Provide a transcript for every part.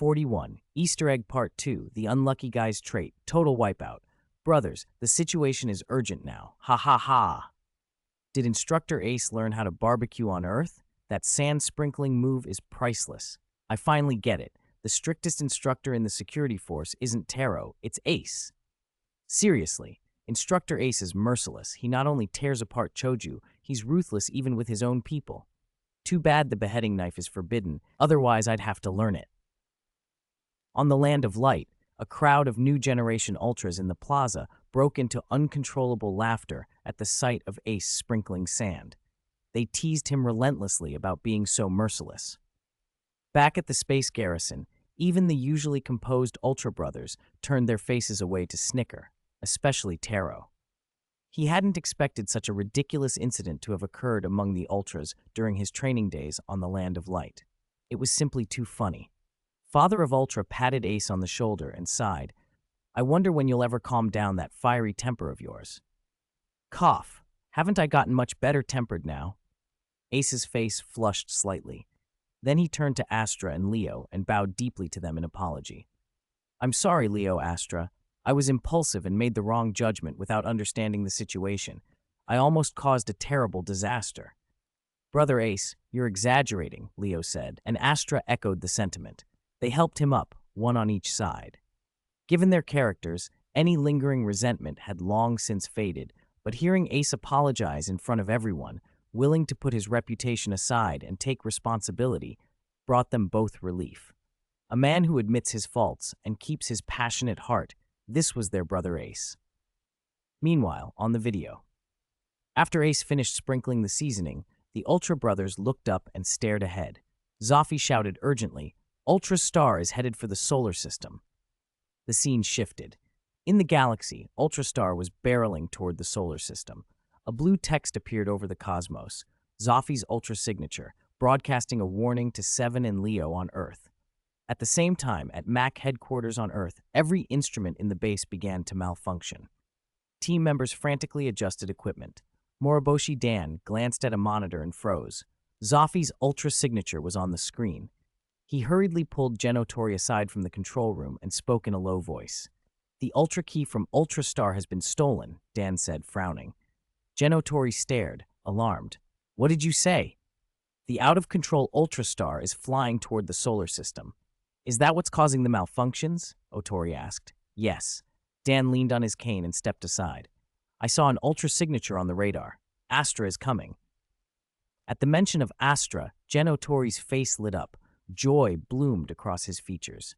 41. Easter Egg Part 2. The Unlucky Guy's Trait. Total Wipeout. Brothers, the situation is urgent now. Ha ha ha. Did Instructor Ace learn how to barbecue on Earth? That sand sprinkling move is priceless. I finally get it. The strictest instructor in the security force isn't Taro, it's Ace. Seriously, Instructor Ace is merciless. He not only tears apart Choju, he's ruthless even with his own people. Too bad the beheading knife is forbidden, otherwise I'd have to learn it. On the Land of Light, a crowd of new generation ultras in the plaza broke into uncontrollable laughter at the sight of Ace sprinkling sand. They teased him relentlessly about being so merciless. Back at the space garrison, even the usually composed Ultra brothers turned their faces away to snicker, especially Taro. He hadn't expected such a ridiculous incident to have occurred among the Ultras during his training days on the Land of Light. It was simply too funny. Father of Ultra patted Ace on the shoulder and sighed. I wonder when you'll ever calm down that fiery temper of yours. Cough. Haven't I gotten much better tempered now? Ace's face flushed slightly. Then he turned to Astra and Leo and bowed deeply to them in apology. I'm sorry, Leo, Astra. I was impulsive and made the wrong judgment without understanding the situation. I almost caused a terrible disaster. Brother Ace, you're exaggerating, Leo said, and Astra echoed the sentiment. They helped him up, one on each side. Given their characters, any lingering resentment had long since faded, but hearing Ace apologize in front of everyone, willing to put his reputation aside and take responsibility, brought them both relief. A man who admits his faults and keeps his passionate heart, this was their brother Ace. Meanwhile, on the video. After Ace finished sprinkling the seasoning, the Ultra brothers looked up and stared ahead. Zaffi shouted urgently, Ultra Star is headed for the solar system. The scene shifted. In the galaxy, Ultra Star was barreling toward the solar system. A blue text appeared over the cosmos, Zaffi's Ultra signature, broadcasting a warning to Seven and Leo on Earth. At the same time, at MAC headquarters on Earth, every instrument in the base began to malfunction. Team members frantically adjusted equipment. Moriboshi Dan glanced at a monitor and froze. Zaffi's Ultra signature was on the screen. He hurriedly pulled Genotori aside from the control room and spoke in a low voice. The Ultra key from Ultra Star has been stolen, Dan said, frowning. Genotori stared, alarmed. What did you say? The out-of-control Ultra Star is flying toward the solar system. Is that what's causing the malfunctions? Otori asked. Yes. Dan leaned on his cane and stepped aside. I saw an Ultra signature on the radar. Astra is coming. At the mention of Astra, Genotori's face lit up. Joy bloomed across his features.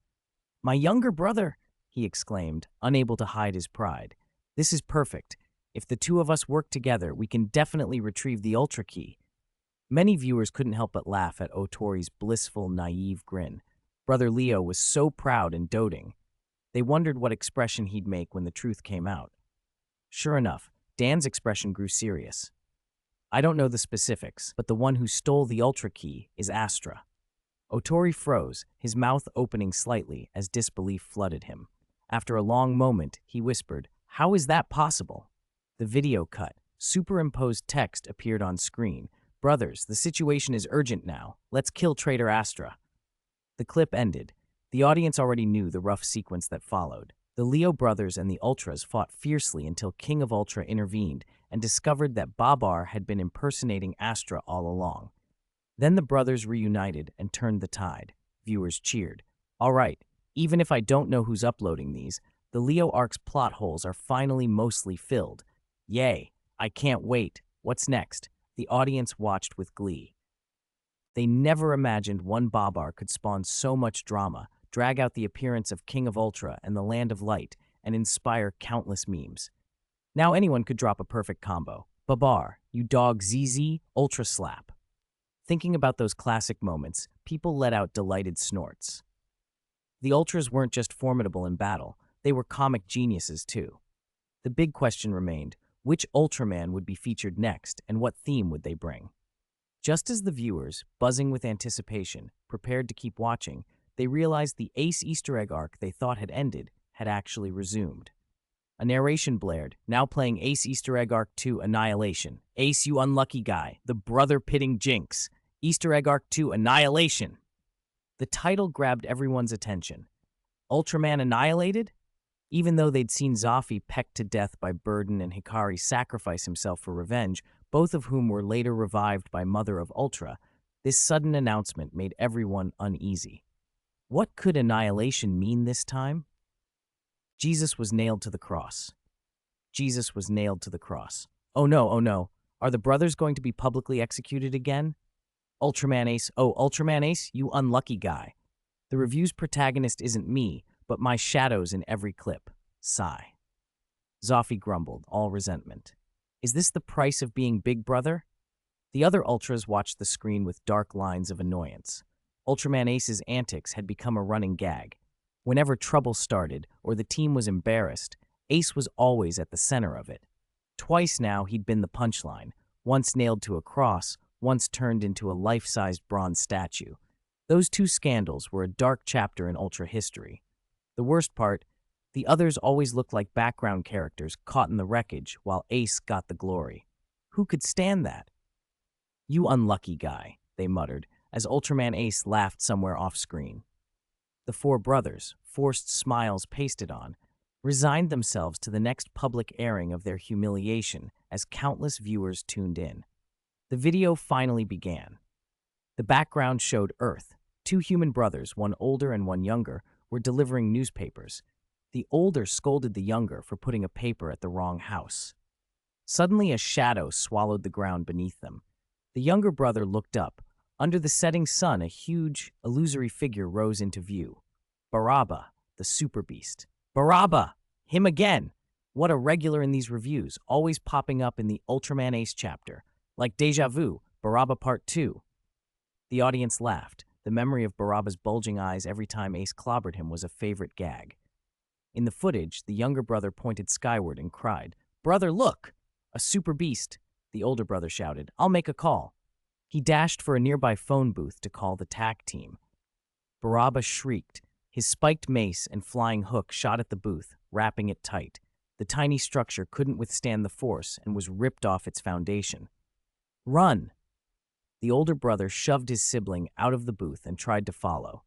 My younger brother, he exclaimed, unable to hide his pride. This is perfect. If the two of us work together, we can definitely retrieve the Ultra key. Many viewers couldn't help but laugh at Otori's blissful, naive grin. Brother Leo was so proud and doting. They wondered what expression he'd make when the truth came out. Sure enough, Dan's expression grew serious. I don't know the specifics, but the one who stole the Ultra key is Astra. Otori froze, his mouth opening slightly as disbelief flooded him. After a long moment, he whispered, How is that possible? The video cut. Superimposed text appeared on screen. Brothers, the situation is urgent now. Let's kill traitor Astra. The clip ended. The audience already knew the rough sequence that followed. The Leo brothers and the Ultras fought fiercely until King of Ultra intervened and discovered that Babar had been impersonating Astra all along. Then the brothers reunited and turned the tide. Viewers cheered. All right, even if I don't know who's uploading these, the Leo arc's plot holes are finally mostly filled. Yay, I can't wait. What's next? The audience watched with glee. They never imagined one Babar could spawn so much drama, drag out the appearance of King of Ultra and the Land of Light, and inspire countless memes. Now anyone could drop a perfect combo. Babar, you dog ZZ, Ultra slap. Thinking about those classic moments, people let out delighted snorts. The Ultras weren't just formidable in battle, they were comic geniuses too. The big question remained, which Ultraman would be featured next and what theme would they bring? Just as the viewers, buzzing with anticipation, prepared to keep watching, they realized the Ace Easter egg arc they thought had ended had actually resumed. A narration blared, now playing Ace Easter egg arc 2 Annihilation. Ace, you unlucky guy, the brother pitting Jinx. Easter egg arc 2 Annihilation. The title grabbed everyone's attention. Ultraman annihilated? Even though they'd seen Zafi pecked to death by Burden and Hikari sacrifice himself for revenge, both of whom were later revived by Mother of Ultra, this sudden announcement made everyone uneasy. What could annihilation mean this time? Jesus was nailed to the cross. Jesus was nailed to the cross. Oh no, oh no. Are the brothers going to be publicly executed again? Ultraman Ace, oh, Ultraman Ace, you unlucky guy. The review's protagonist isn't me, but my shadows in every clip. Sigh. Zafi grumbled, all resentment. Is this the price of being Big Brother? The other Ultras watched the screen with dark lines of annoyance. Ultraman Ace's antics had become a running gag. Whenever trouble started or the team was embarrassed, Ace was always at the center of it. Twice now he'd been the punchline, once nailed to a cross, once turned into a life-sized bronze statue. Those two scandals were a dark chapter in Ultra history. The worst part, the others always looked like background characters caught in the wreckage while Ace got the glory. Who could stand that? You unlucky guy, they muttered, as Ultraman Ace laughed somewhere off-screen. The four brothers, forced smiles pasted on, resigned themselves to the next public airing of their humiliation as countless viewers tuned in. The video finally began. The background showed Earth. Two human brothers, one older and one younger, were delivering newspapers. The older scolded the younger for putting a paper at the wrong house. Suddenly a shadow swallowed the ground beneath them. The younger brother looked up. Under the setting sun, a huge, illusory figure rose into view. Baraba, the super beast. Baraba! Him again! What a regular in these reviews, always popping up in the Ultraman Ace chapter. Like Deja Vu, Baraba Part 2. The audience laughed. The memory of Baraba's bulging eyes every time Ace clobbered him was a favorite gag. In the footage, the younger brother pointed skyward and cried, "Brother, look! A super beast!" The older brother shouted, "I'll make a call." He dashed for a nearby phone booth to call the TAC team. Baraba shrieked. His spiked mace and flying hook shot at the booth, wrapping it tight. The tiny structure couldn't withstand the force and was ripped off its foundation. "Run!" The older brother shoved his sibling out of the booth and tried to follow.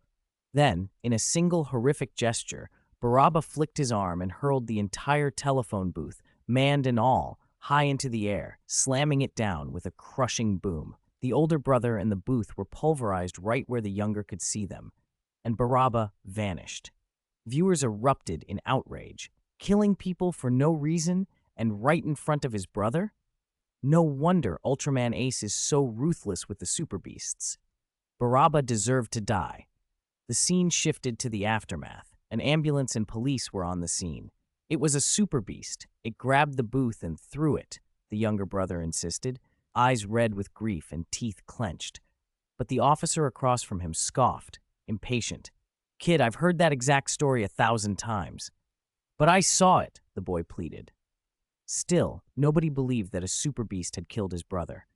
Then, in a single horrific gesture, Baraba flicked his arm and hurled the entire telephone booth, manned and all, high into the air, slamming it down with a crushing boom. The older brother and the booth were pulverized right where the younger could see them, and Baraba vanished. Viewers erupted in outrage, killing people for no reason and right in front of his brother? No wonder Ultraman Ace is so ruthless with the super beasts. Baraba deserved to die. The scene shifted to the aftermath. An ambulance and police were on the scene. It was a super beast. It grabbed the booth and threw it, the younger brother insisted, eyes red with grief and teeth clenched. But the officer across from him scoffed, impatient. "Kid, I've heard that exact story 1,000 times." "But I saw it," the boy pleaded. Still, nobody believed that a super beast had killed his brother.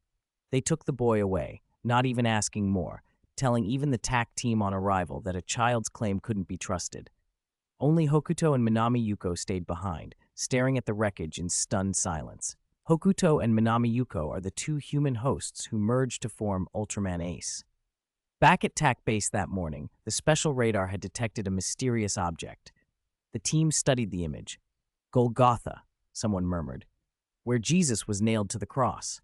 They took the boy away, not even asking more, telling even the TAC team on arrival that a child's claim couldn't be trusted. Only Hokuto and Minami Yuko stayed behind, staring at the wreckage in stunned silence. Hokuto and Minami Yuko are the two human hosts who merged to form Ultraman Ace. Back at TAC base that morning, the special radar had detected a mysterious object. The team studied the image. "Golgotha," someone murmured, "where Jesus was nailed to the cross."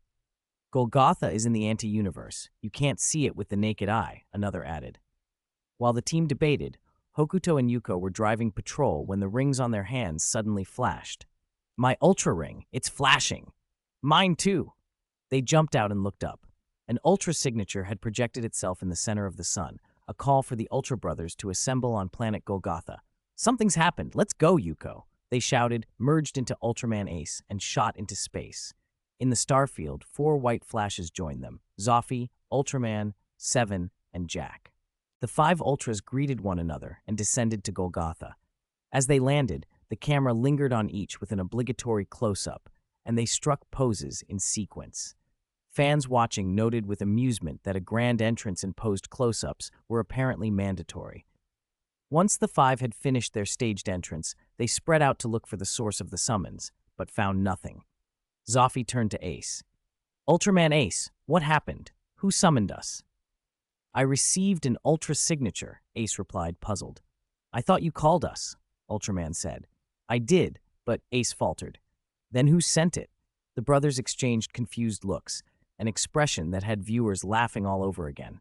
"Golgotha is in the anti-universe. You can't see it with the naked eye," another added. While the team debated, Hokuto and Yuko were driving patrol when the rings on their hands suddenly flashed. "My Ultra Ring, it's flashing." "Mine too." They jumped out and looked up. An Ultra signature had projected itself in the center of the sun, a call for the Ultra brothers to assemble on planet Golgotha. "Something's happened. Let's go, Yuko." They shouted, merged into Ultraman Ace, and shot into space. In the starfield, 4 white flashes joined them: Zafi, Ultraman, Seven, and Jack. The 5 Ultras greeted one another and descended to Golgotha. As they landed, the camera lingered on each with an obligatory close-up, and they struck poses in sequence. Fans watching noted with amusement that a grand entrance and posed close-ups were apparently mandatory. Once the 5 had finished their staged entrance, they spread out to look for the source of the summons, but found nothing. Zafi turned to Ace. "Ultraman Ace, what happened? Who summoned us?" I received an Ultra signature, Ace replied, puzzled. I thought you called us, Ultraman said. I did, but Ace faltered. Then who sent it? The brothers exchanged confused looks, an expression that had viewers laughing all over again.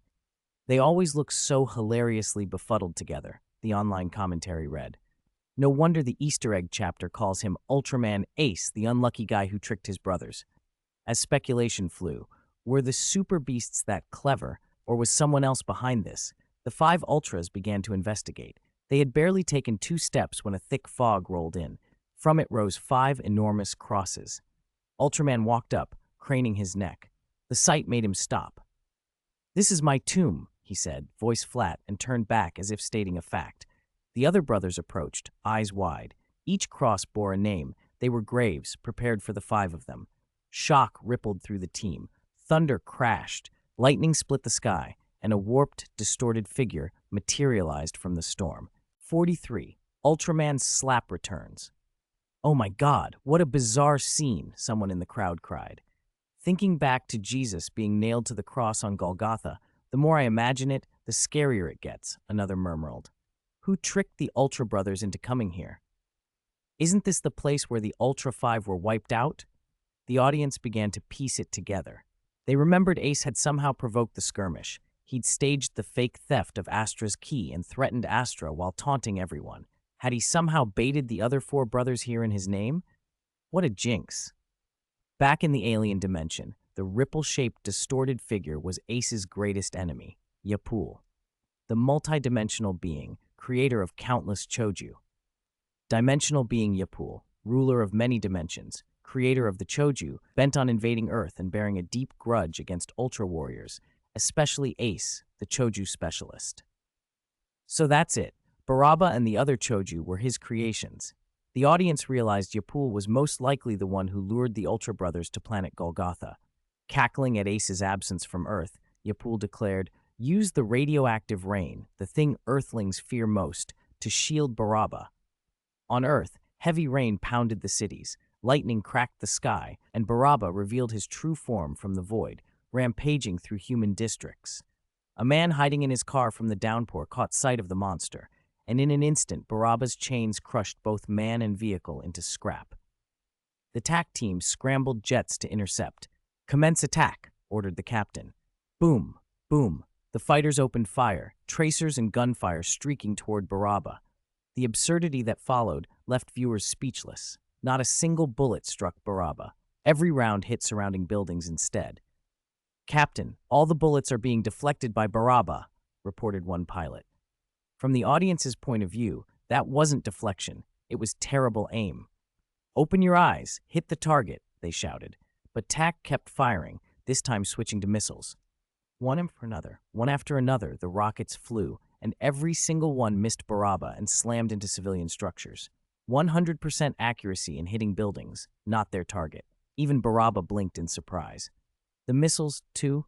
They always look so hilariously befuddled together, the online commentary read. No wonder the Easter egg chapter calls him Ultraman Ace, the unlucky guy who tricked his brothers. As speculation flew, were the super beasts that clever, or was someone else behind this? The 5 Ultras began to investigate. They had barely taken 2 steps when a thick fog rolled in. From it rose 5 enormous crosses. Ultraman walked up, craning his neck. The sight made him stop. This is my tomb, he said, voice flat, and turned back as if stating a fact. The other brothers approached, eyes wide. Each cross bore a name. They were graves, prepared for the 5 of them. Shock rippled through the team. Thunder crashed. Lightning split the sky, and a warped, distorted figure materialized from the storm. 43. Ultraman's slap returns. Oh my God, what a bizarre scene, someone in the crowd cried. Thinking back to Jesus being nailed to the cross on Golgotha, the more I imagine it, the scarier it gets, another murmured. Who tricked the Ultra brothers into coming here? Isn't this the place where the Ultra 5 were wiped out? The audience began to piece it together. They remembered Ace had somehow provoked the skirmish. He'd staged the fake theft of Astra's key and threatened Astra while taunting everyone. Had he somehow baited the other 4 brothers here in his name? What a jinx. Back in the alien dimension, the ripple-shaped, distorted figure was Ace's greatest enemy, Yapul, the multidimensional being, creator of countless choju. Dimensional being Yapul, ruler of many dimensions, creator of the choju, bent on invading Earth and bearing a deep grudge against Ultra warriors, especially Ace, the choju specialist. So that's it. Baraba and the other choju were his creations. The audience realized Yapul was most likely the one who lured the Ultra brothers to planet Golgotha. Cackling at Ace's absence from Earth, Yapul declared, "Use the radioactive rain, the thing Earthlings fear most, to shield Baraba." On Earth, heavy rain pounded the cities, lightning cracked the sky, and Baraba revealed his true form from the void, rampaging through human districts. A man hiding in his car from the downpour caught sight of the monster, and in an instant Baraba's chains crushed both man and vehicle into scrap. The TAC team scrambled jets to intercept. "Commence attack," ordered the captain. Boom, boom. The fighters opened fire, tracers and gunfire streaking toward Baraba. The absurdity that followed left viewers speechless. Not a single bullet struck Baraba. Every round hit surrounding buildings instead. "Captain, all the bullets are being deflected by Baraba," reported one pilot. From the audience's point of view, that wasn't deflection. It was terrible aim. "Open your eyes, hit the target," they shouted. But TAC kept firing, this time switching to missiles. One after another, the rockets flew, and every single one missed Baraba and slammed into civilian structures. 100% accuracy in hitting buildings, not their target. Even Baraba blinked in surprise. "The missiles, too?"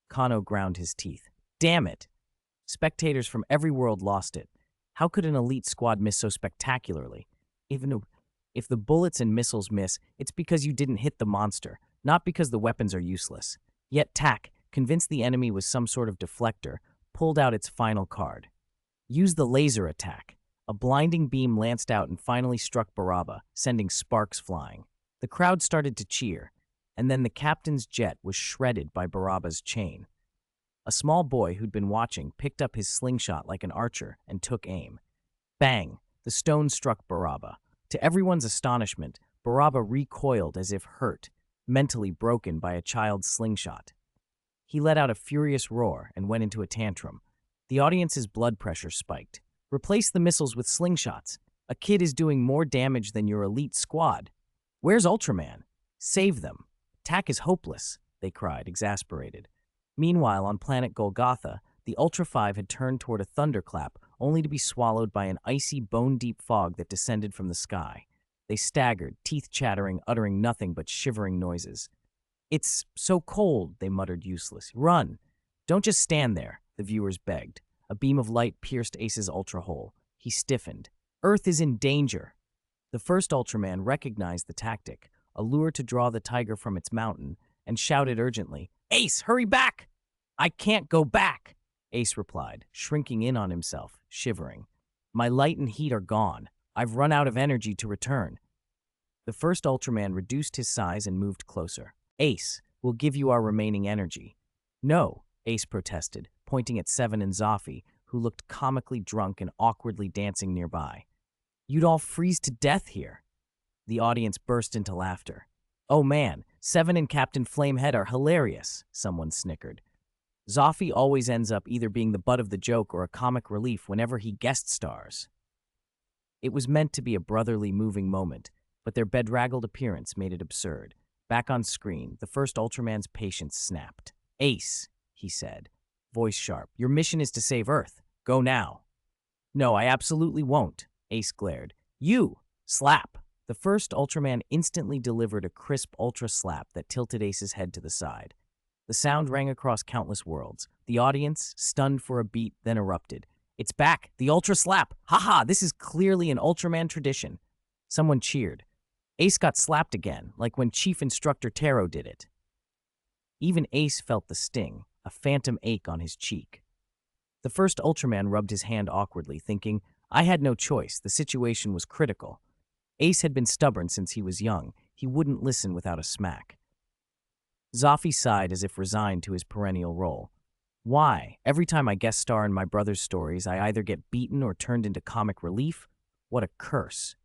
Kano ground his teeth. "Damn it!" Spectators from every world lost it. How could an elite squad miss so spectacularly? Even if the bullets and missiles miss, it's because you didn't hit the monster, not because the weapons are useless. Yet TAC, convinced the enemy was some sort of deflector, pulled out its final card. Use the laser attack. A blinding beam lanced out and finally struck Baraba, sending sparks flying. The crowd started to cheer, and then the captain's jet was shredded by Baraba's chain. A small boy who'd been watching picked up his slingshot like an archer and took aim. Bang! The stone struck Baraba. To everyone's astonishment, Baraba recoiled as if hurt, mentally broken by a child's slingshot. He let out a furious roar and went into a tantrum. The audience's blood pressure spiked. "Replace the missiles with slingshots. A kid is doing more damage than your elite squad. Where's Ultraman? Save them. TAC is hopeless," they cried, exasperated. Meanwhile, on planet Golgotha, the Ultra 5 had turned toward a thunderclap, only to be swallowed by an icy, bone-deep fog that descended from the sky. They staggered, teeth chattering, uttering nothing but shivering noises. "It's so cold," they muttered useless. "Run! Don't just stand there," the viewers begged. A beam of light pierced Ace's Ultra hole. He stiffened. "Earth is in danger." The first Ultraman recognized the tactic, a lure to draw the tiger from its mountain, and shouted urgently, "Ace, hurry back! I can't go back!" Ace replied, shrinking in on himself, shivering. My light and heat are gone. I've run out of energy to return. The first Ultraman reduced his size and moved closer. Ace, we'll give you our remaining energy. No, Ace protested, pointing at Seven and Zophy, who looked comically drunk and awkwardly dancing nearby. You'd all freeze to death here. The audience burst into laughter. Oh man, Seven and Captain Flamehead are hilarious, someone snickered. Zophy always ends up either being the butt of the joke or a comic relief whenever he guest stars. It was meant to be a brotherly, moving moment, but their bedraggled appearance made it absurd. Back on screen, the first Ultraman's patience snapped. Ace, he said, voice sharp, your mission is to save Earth. Go now. No, I absolutely won't, Ace glared. You! Slap! The first Ultraman instantly delivered a crisp Ultra slap that tilted Ace's head to the side. The sound rang across countless worlds. The audience, stunned for a beat, then erupted. It's back! The Ultra slap! Haha, this is clearly an Ultraman tradition. Someone cheered. Ace got slapped again, like when Chief Instructor Taro did it. Even Ace felt the sting, a phantom ache on his cheek. The first Ultraman rubbed his hand awkwardly, thinking, I had no choice, the situation was critical. Ace had been stubborn since he was young. He wouldn't listen without a smack. Zophy sighed as if resigned to his perennial role. Why? Every time I guest star in my brother's stories, I either get beaten or turned into comic relief? What a curse.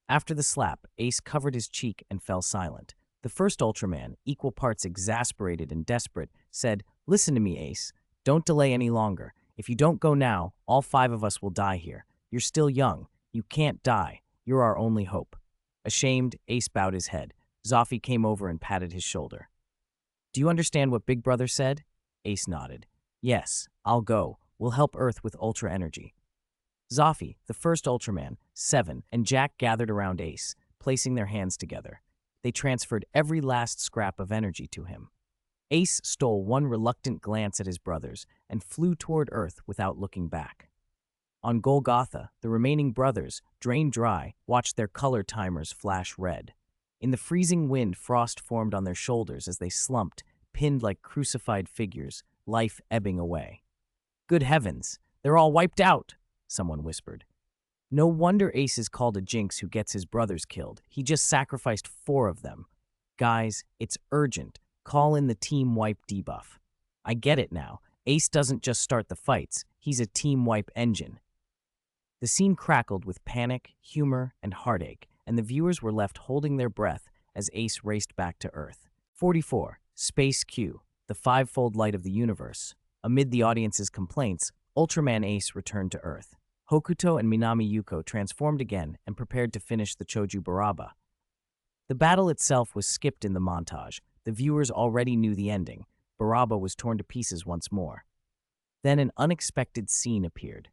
After the slap, Ace covered his cheek and fell silent. The first Ultraman, equal parts exasperated and desperate, said, Listen to me, Ace. Don't delay any longer. If you don't go now, all 5 of us will die here. You're still young. You can't die. You're our only hope. Ashamed, Ace bowed his head. Zophy came over and patted his shoulder. Do you understand what Big Brother said? Ace nodded. Yes, I'll go. We'll help Earth with Ultra energy. Zophy, the first Ultraman, Seven, and Jack gathered around Ace, placing their hands together. They transferred every last scrap of energy to him. Ace stole one reluctant glance at his brothers and flew toward Earth without looking back. On Golgotha, the remaining brothers, drained dry, watched their color timers flash red. In the freezing wind, frost formed on their shoulders as they slumped, pinned like crucified figures, life ebbing away. Good heavens, they're all wiped out, someone whispered. No wonder Ace is called a jinx who gets his brothers killed. He just sacrificed 4 of them. Guys, it's urgent. Call in the team wipe debuff. I get it now. Ace doesn't just start the fights. He's a team wipe engine. The scene crackled with panic, humor, and heartache, and the viewers were left holding their breath as Ace raced back to Earth. 44. Space Q, the 5-fold light of the universe. Amid the audience's complaints, Ultraman Ace returned to Earth. Hokuto and Minami Yuko transformed again and prepared to finish the Choju Baraba. The battle itself was skipped in the montage. The viewers already knew the ending. Baraba was torn to pieces once more. Then an unexpected scene appeared.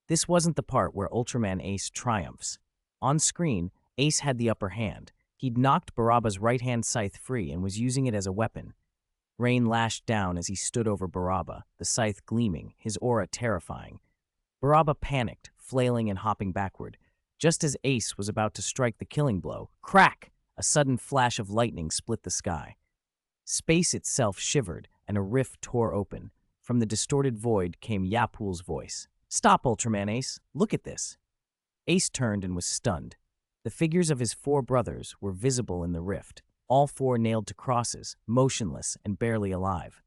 This wasn't the part where Ultraman Ace triumphs. On screen, Ace had the upper hand. He'd knocked Baraba's right-hand scythe free and was using it as a weapon. Rain lashed down as he stood over Baraba, the scythe gleaming, his aura terrifying. Baraba panicked, flailing and hopping backward. Just as Ace was about to strike the killing blow, crack! A sudden flash of lightning split the sky. Space itself shivered, and a rift tore open. From the distorted void came Yapul's voice. Stop, Ultraman Ace. Look at this. Ace turned and was stunned. The figures of his 4 brothers were visible in the rift, all 4 nailed to crosses, motionless and barely alive.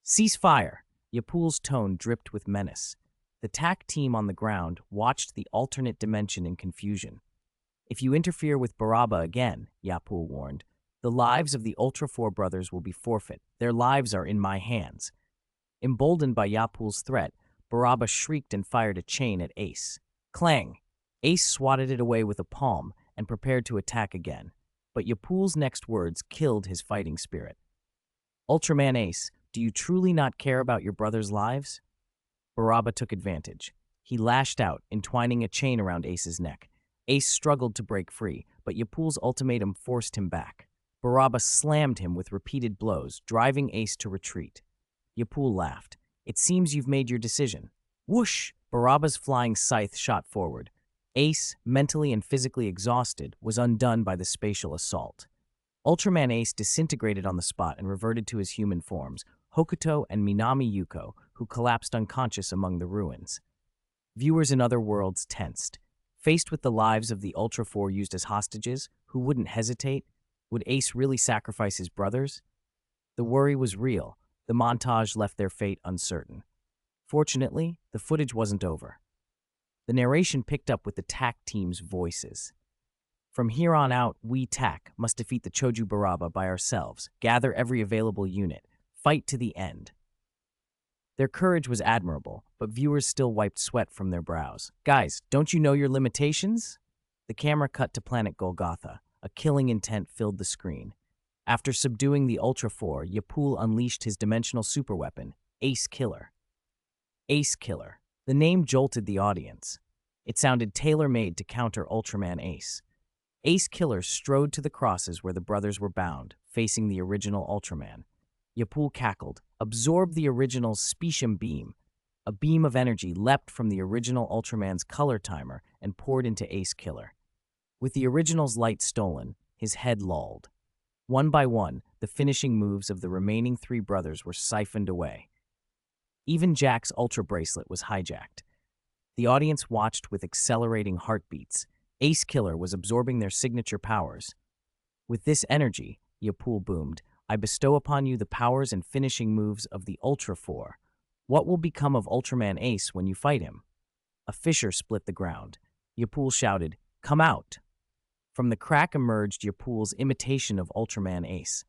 Cease fire! Yapul's tone dripped with menace. The TAC team on the ground watched the alternate dimension in confusion. If you interfere with Baraba again, Yapul warned, the lives of the Ultra 4 brothers will be forfeit. Their lives are in my hands. Emboldened by Yapul's threat, Baraba shrieked and fired a chain at Ace. Clang! Ace swatted it away with a palm and prepared to attack again, but Yapul's next words killed his fighting spirit. Ultraman Ace, do you truly not care about your brothers' lives? Baraba took advantage. He lashed out, entwining a chain around Ace's neck. Ace struggled to break free, but Yapul's ultimatum forced him back. Baraba slammed him with repeated blows, driving Ace to retreat. Yapul laughed. It seems you've made your decision. Whoosh! Baraba's flying scythe shot forward. Ace, mentally and physically exhausted, was undone by the spatial assault. Ultraman Ace disintegrated on the spot and reverted to his human forms. Hokuto and Minami Yuko, who collapsed unconscious among the ruins. Viewers in other worlds tensed. Faced with the lives of the Ultra Four used as hostages, who wouldn't hesitate? Would Ace really sacrifice his brothers? The worry was real. The montage left their fate uncertain. Fortunately, the footage wasn't over. The narration picked up with the TAC team's voices. From here on out, we TAC must defeat the Choju Baraba by ourselves, gather every available unit, fight to the end. Their courage was admirable, but viewers still wiped sweat from their brows. Guys, don't you know your limitations? The camera cut to planet Golgotha. A killing intent filled the screen. After subduing the Ultra Four, Yapul unleashed his dimensional superweapon, Ace Killer. Ace Killer. The name jolted the audience. It sounded tailor-made to counter Ultraman Ace. Ace Killer strode to the crosses where the brothers were bound, facing the original Ultraman. Yapul cackled, absorbed the original's specium beam. A beam of energy leapt from the original Ultraman's color timer and poured into Ace Killer. With the original's light stolen, his head lolled. One by one, the finishing moves of the remaining three brothers were siphoned away. Even Jack's Ultra Bracelet was hijacked. The audience watched with accelerating heartbeats. Ace Killer was absorbing their signature powers. With this energy, Yapul boomed, I bestow upon you the powers and finishing moves of the Ultra Four. What will become of Ultraman Ace when you fight him? A fissure split the ground. Yapul shouted, Come out! From the crack emerged Yapul's imitation of Ultraman Ace.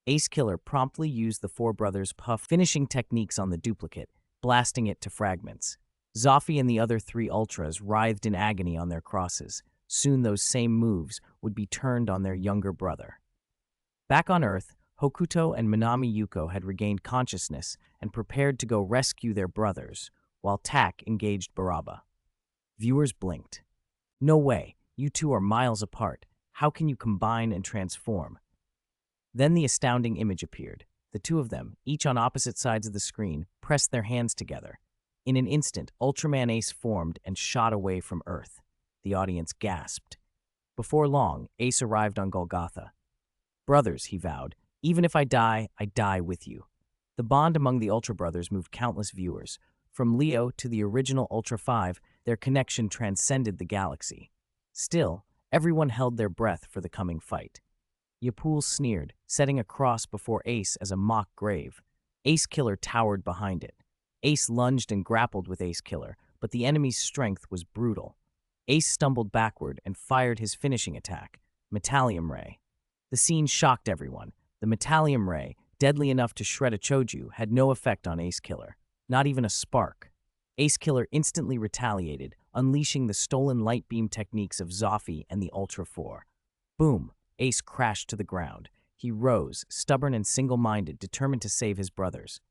Ace Killer promptly used the four brothers' finishing techniques on the duplicate, blasting it to fragments. Zoffy and the other three Ultras writhed in agony on their crosses. Soon those same moves would be turned on their younger brother. Back on Earth, Hokuto and Minami Yuko had regained consciousness and prepared to go rescue their brothers, while Tak engaged Baraba. Viewers blinked. No way, you two are miles apart. How can you combine and transform? Then the astounding image appeared. The two of them, each on opposite sides of the screen, pressed their hands together. In an instant, Ultraman Ace formed and shot away from Earth. The audience gasped. Before long, Ace arrived on Golgotha. Brothers, he vowed, even if I die with you. The bond among the Ultra Brothers moved countless viewers. From Leo to the original Ultra 5, their connection transcended the galaxy. Still, everyone held their breath for the coming fight. Yapul sneered, setting a cross before Ace as a mock grave. Ace Killer towered behind it. Ace lunged and grappled with Ace Killer, but the enemy's strength was brutal. Ace stumbled backward and fired his finishing attack, Metallium Ray. The scene shocked everyone. The Metallium Ray, deadly enough to shred a Choju, had no effect on Ace Killer, not even a spark. Ace Killer instantly retaliated, unleashing the stolen light beam techniques of Zoffy and the Ultra Four. Boom! Ace crashed to the ground. He rose, stubborn and single-minded, determined to save his brothers.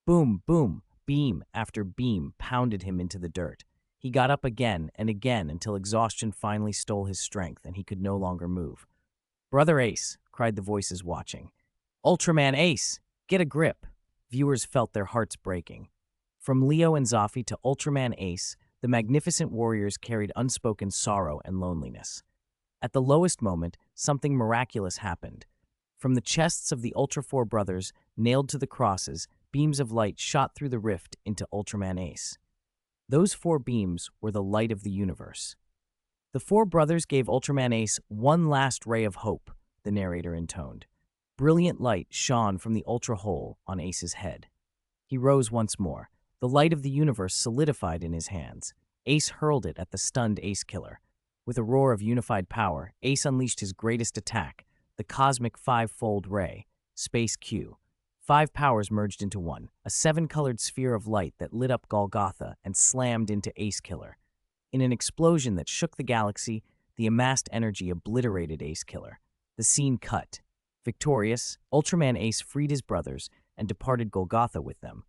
Boom, boom, beam after beam pounded him into the dirt. He got up again and again until exhaustion finally stole his strength and he could no longer move. Brother Ace, cried the voices watching. Ultraman Ace, get a grip. Viewers felt their hearts breaking. From Leo and Zoffy to Ultraman Ace, the magnificent warriors carried unspoken sorrow and loneliness. At the lowest moment, something miraculous happened. From the chests of the Ultra Four brothers, nailed to the crosses, beams of light shot through the rift into Ultraman Ace. Those four beams were the light of the universe. The four brothers gave Ultraman Ace one last ray of hope, the narrator intoned. Brilliant light shone from the Ultra Hole on Ace's head. He rose once more. The light of the universe solidified in his hands. Ace hurled it at the stunned Ace Killer. With a roar of unified power, Ace unleashed his greatest attack, the cosmic five-fold ray, Space Q. 5 powers merged into one, a 7-colored sphere of light that lit up Golgotha and slammed into Ace Killer. In an explosion that shook the galaxy, the amassed energy obliterated Ace Killer. The scene cut. Victorious, Ultraman Ace freed his brothers and departed Golgotha with them.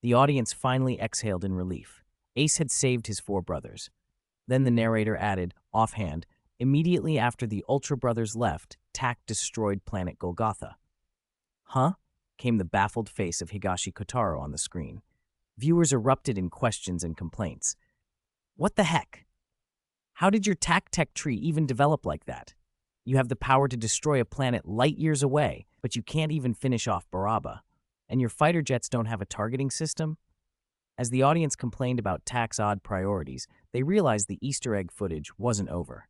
The audience finally exhaled in relief. Ace had saved his four brothers. Then the narrator added, offhand, immediately after the Ultra Brothers left, Tak destroyed planet Golgotha. Huh? Came the baffled face of Higashi Kotaro on the screen. Viewers erupted in questions and complaints. What the heck? How did your Tak tech tree even develop like that? You have the power to destroy a planet light years away, but you can't even finish off Baraba. And your fighter jets don't have a targeting system? As the audience complained about Tak's odd priorities, they realized the Easter egg footage wasn't over.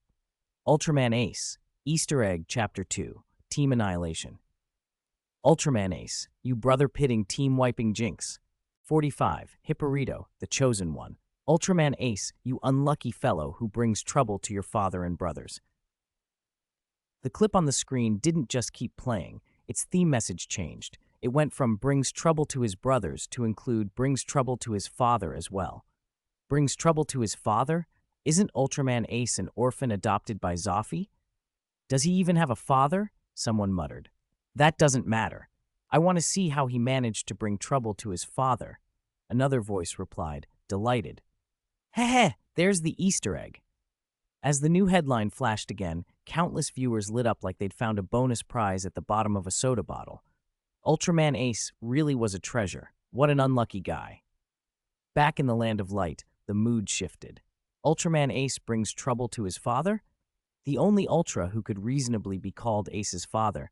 Ultraman Ace, Easter Egg Chapter 2, Team Annihilation. Ultraman Ace, you brother-pitting team-wiping jinx. 45, Hipparito, the chosen one. Ultraman Ace, you unlucky fellow who brings trouble to your father and brothers. The clip on the screen didn't just keep playing, its theme message changed. It went from brings trouble to his brothers to include brings trouble to his father as well. Brings trouble to his father? Isn't Ultraman Ace an orphan adopted by Zoffy? Does he even have a father? Someone muttered. That doesn't matter. I want to see how he managed to bring trouble to his father. Another voice replied, delighted. Heh, there's the Easter egg. As the new headline flashed again, countless viewers lit up like they'd found a bonus prize at the bottom of a soda bottle. Ultraman Ace really was a treasure. What an unlucky guy. Back in the land of light, the mood shifted. Ultraman Ace brings trouble to his father? The only Ultra who could reasonably be called Ace's father,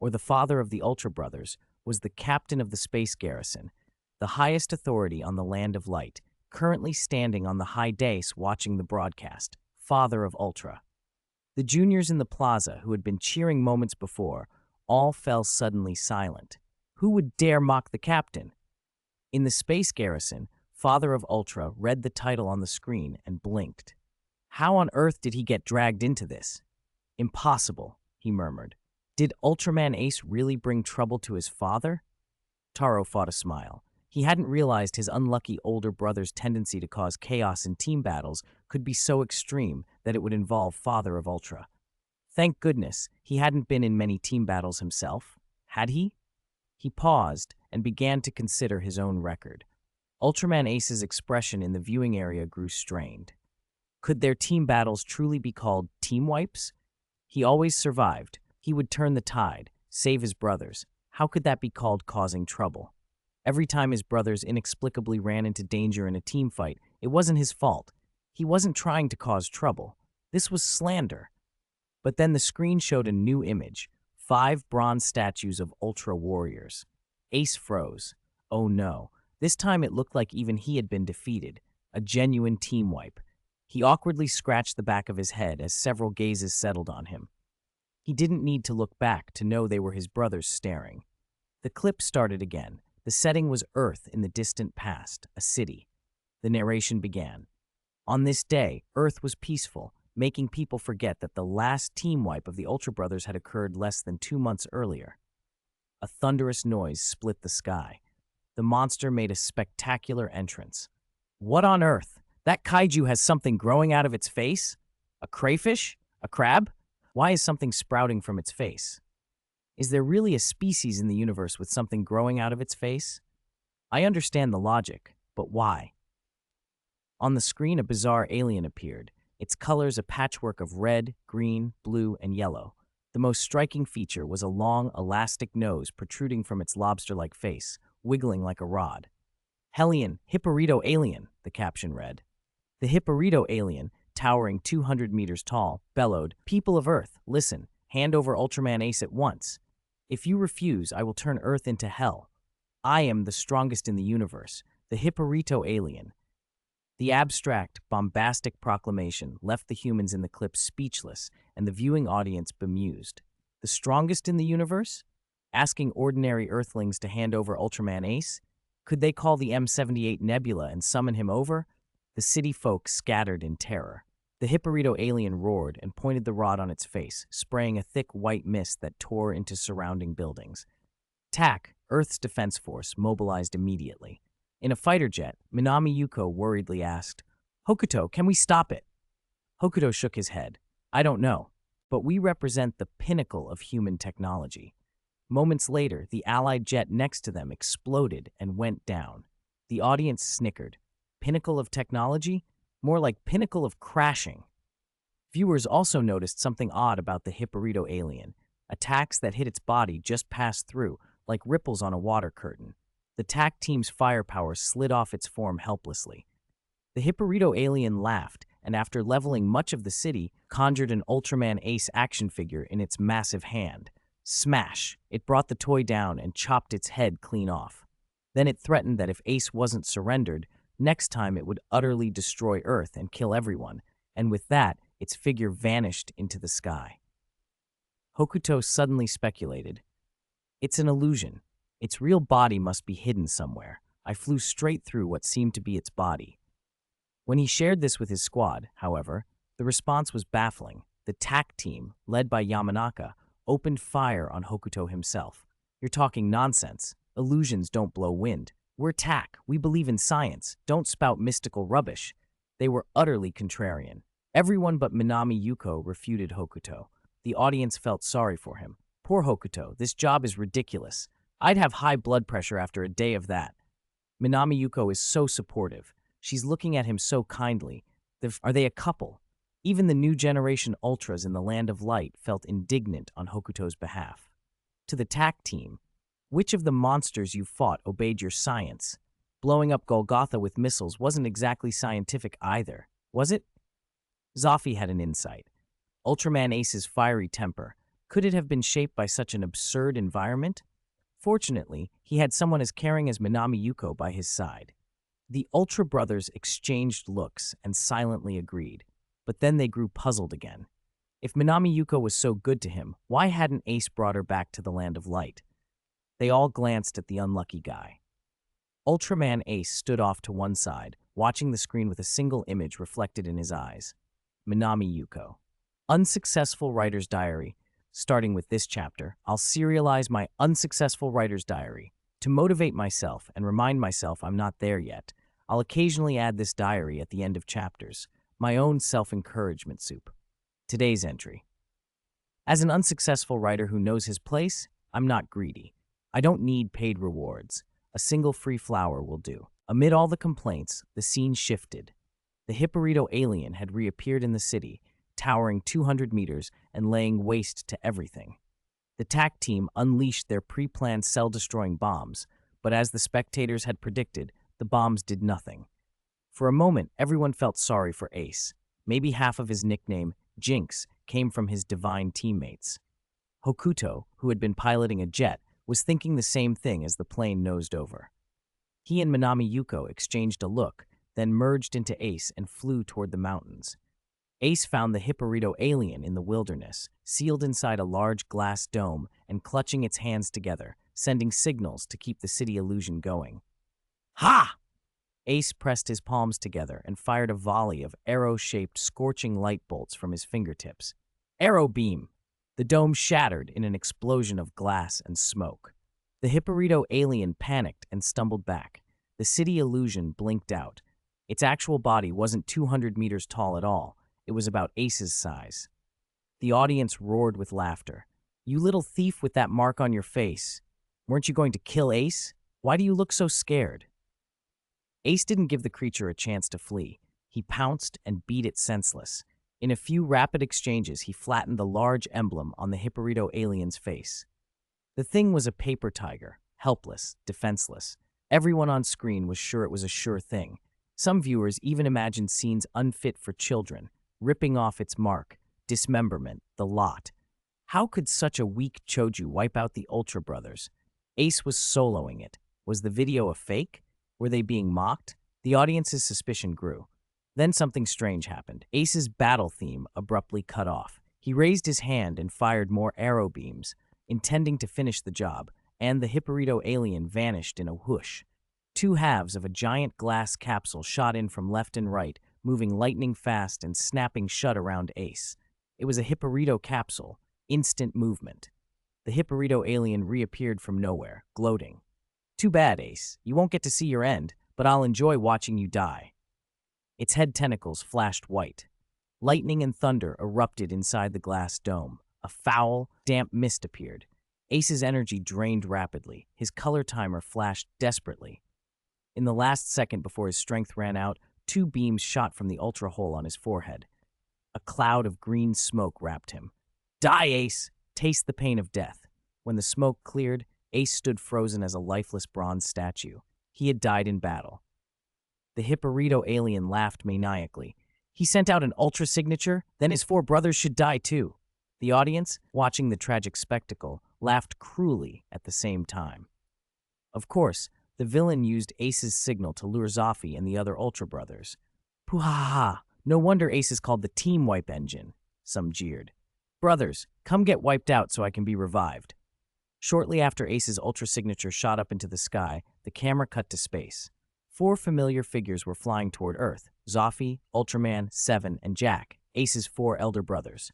or the father of the Ultra Brothers, was the captain of the space garrison, the highest authority on the land of light, currently standing on the high dais watching the broadcast, father of Ultra. The juniors in the plaza, who had been cheering moments before, all fell suddenly silent. Who would dare mock the captain? In the space garrison, Father of Ultra read the title on the screen and blinked. How on earth did he get dragged into this? Impossible, he murmured. Did Ultraman Ace really bring trouble to his father? Taro fought a smile. He hadn't realized his unlucky older brother's tendency to cause chaos in team battles could be so extreme that it would involve Father of Ultra. Thank goodness he hadn't been in many team battles himself, had he? He paused and began to consider his own record. Ultraman Ace's expression in the viewing area grew strained. Could their team battles truly be called team wipes? He always survived. He would turn the tide, save his brothers. How could that be called causing trouble? Every time his brothers inexplicably ran into danger in a team fight, it wasn't his fault. He wasn't trying to cause trouble. This was slander. But then the screen showed a new image, 5 bronze statues of Ultra Warriors. Ace froze. Oh no. This time it looked like even he had been defeated, a genuine team wipe. He awkwardly scratched the back of his head as several gazes settled on him. He didn't need to look back to know they were his brothers staring. The clip started again. The setting was Earth in the distant past, a city. The narration began. On this day, Earth was peaceful, making people forget that the last team wipe of the Ultra Brothers had occurred less than 2 months earlier. A thunderous noise split the sky. The monster made a spectacular entrance. What on earth? That kaiju has something growing out of its face? A crayfish? A crab? Why is something sprouting from its face? Is there really a species in the universe with something growing out of its face? I understand the logic, but why? On the screen, a bizarre alien appeared, its colors a patchwork of red, green, blue, and yellow. The most striking feature was a long, elastic nose protruding from its lobster-like face, wiggling like a rod. Hellion, Hipparito alien, the caption read. The Hipparito alien, towering 200 meters tall, bellowed, People of Earth, listen, hand over Ultraman Ace at once. If you refuse, I will turn Earth into hell. I am the strongest in the universe, the Hipparito alien. The abstract, bombastic proclamation left the humans in the clip speechless and the viewing audience bemused. The strongest in the universe? Asking ordinary Earthlings to hand over Ultraman Ace? Could they call the M78 Nebula and summon him over? The city folk scattered in terror. The Hipparito alien roared and pointed the rod on its face, spraying a thick white mist that tore into surrounding buildings. TAC, Earth's defense force, mobilized immediately. In a fighter jet, Minami Yuko worriedly asked, Hokuto, can we stop it? Hokuto shook his head. I don't know, but we represent the pinnacle of human technology. Moments later, the Allied jet next to them exploded and went down. The audience snickered. Pinnacle of technology? More like pinnacle of crashing. Viewers also noticed something odd about the Hipparito alien. Attacks that hit its body just passed through, like ripples on a water curtain. The TAC team's firepower slid off its form helplessly. The Hipparito alien laughed, and after leveling much of the city, conjured an Ultraman Ace action figure in its massive hand. Smash! It brought the toy down and chopped its head clean off. Then it threatened that if Ace wasn't surrendered, Next time, it would utterly destroy Earth and kill everyone, and with that, its figure vanished into the sky. Hokuto suddenly speculated, "It's an illusion. Its real body must be hidden somewhere. I flew straight through what seemed to be its body." When he shared this with his squad, however, the response was baffling. The TAC team, led by Yamanaka, opened fire on Hokuto himself. "You're talking nonsense. Illusions don't blow wind. We're TAC. We believe in science. Don't spout mystical rubbish." They were utterly contrarian. Everyone but Minami Yuko refuted Hokuto. The audience felt sorry for him. "Poor Hokuto, this job is ridiculous. I'd have high blood pressure after a day of that." Minami Yuko is so supportive. She's looking at him so kindly. Are they a couple? Even the new generation ultras in the Land of Light felt indignant on Hokuto's behalf. To the TAC team, "Which of the monsters you fought obeyed your science? Blowing up Golgotha with missiles wasn't exactly scientific either, was it?" Zafi had an insight. Ultraman Ace's fiery temper. Could it have been shaped by such an absurd environment? Fortunately, he had someone as caring as Minami Yuko by his side. The Ultra brothers exchanged looks and silently agreed, but then they grew puzzled again. If Minami Yuko was so good to him, why hadn't Ace brought her back to the Land of Light? They all glanced at the unlucky guy. Ultraman Ace stood off to one side, watching the screen with a single image reflected in his eyes. Minami Yuko. Unsuccessful Writer's Diary. Starting with this chapter, I'll serialize my unsuccessful writer's diary. To motivate myself and remind myself I'm not there yet, I'll occasionally add this diary at the end of chapters, my own self-encouragement soup. Today's entry. As an unsuccessful writer who knows his place, I'm not greedy. I don't need paid rewards. A single free flower will do. Amid all the complaints, the scene shifted. The Hipporito alien had reappeared in the city, towering 200 meters and laying waste to everything. The TAC team unleashed their pre-planned cell-destroying bombs, but as the spectators had predicted, the bombs did nothing. For a moment, everyone felt sorry for Ace. Maybe half of his nickname, Jinx, came from his divine teammates. Hokuto, who had been piloting a jet, was thinking the same thing as the plane nosed over. He and Minami Yuko exchanged a look, then merged into Ace and flew toward the mountains. Ace found the Hipporito alien in the wilderness, sealed inside a large glass dome and clutching its hands together, sending signals to keep the city illusion going. "Ha!" Ace pressed his palms together and fired a volley of arrow-shaped, scorching light bolts from his fingertips. Arrow beam! The dome shattered in an explosion of glass and smoke. The Hipporito alien panicked and stumbled back. The city illusion blinked out. Its actual body wasn't 200 meters tall at all. It was about Ace's size. The audience roared with laughter. "You little thief with that mark on your face. Weren't you going to kill Ace? Why do you look so scared?" Ace didn't give the creature a chance to flee. He pounced and beat it senseless. In a few rapid exchanges, he flattened the large emblem on the Hipporito alien's face. The thing was a paper tiger, helpless, defenseless. Everyone on screen was sure it was a sure thing. Some viewers even imagined scenes unfit for children, ripping off its mark, dismemberment, the lot. How could such a weak choju wipe out the Ultra brothers? Ace was soloing it. Was the video a fake? Were they being mocked? The audience's suspicion grew. Then something strange happened. Ace's battle theme abruptly cut off. He raised his hand and fired more arrow beams, intending to finish the job, and the Hipporito alien vanished in a whoosh. Two halves of a giant glass capsule shot in from left and right, moving lightning fast and snapping shut around Ace. It was a Hipporito capsule, instant movement. The Hipporito alien reappeared from nowhere, gloating. "Too bad, Ace. You won't get to see your end, but I'll enjoy watching you die." Its head tentacles flashed white. Lightning and thunder erupted inside the glass dome. A foul, damp mist appeared. Ace's energy drained rapidly. His color timer flashed desperately. In the last second before his strength ran out, two beams shot from the ultra hole on his forehead. A cloud of green smoke wrapped him. "Die, Ace! Taste the pain of death." When the smoke cleared, Ace stood frozen as a lifeless bronze statue. He had died in battle. The Hipporito alien laughed maniacally. "He sent out an ultra signature, then his four brothers should die too." The audience, watching the tragic spectacle, laughed cruelly at the same time. Of course, The villain used Ace's signal to lure Zafy and the other Ultra brothers. Pooh-ha-ha! No wonder Ace is called the Team Wipe Engine, some jeered. Brothers, come get wiped out so I can be revived. Shortly after Ace's Ultra signature shot up into the sky, the camera cut to space. 4 familiar figures were flying toward Earth: Zafy, Ultraman, Seven, and Jack, Ace's 4 elder brothers.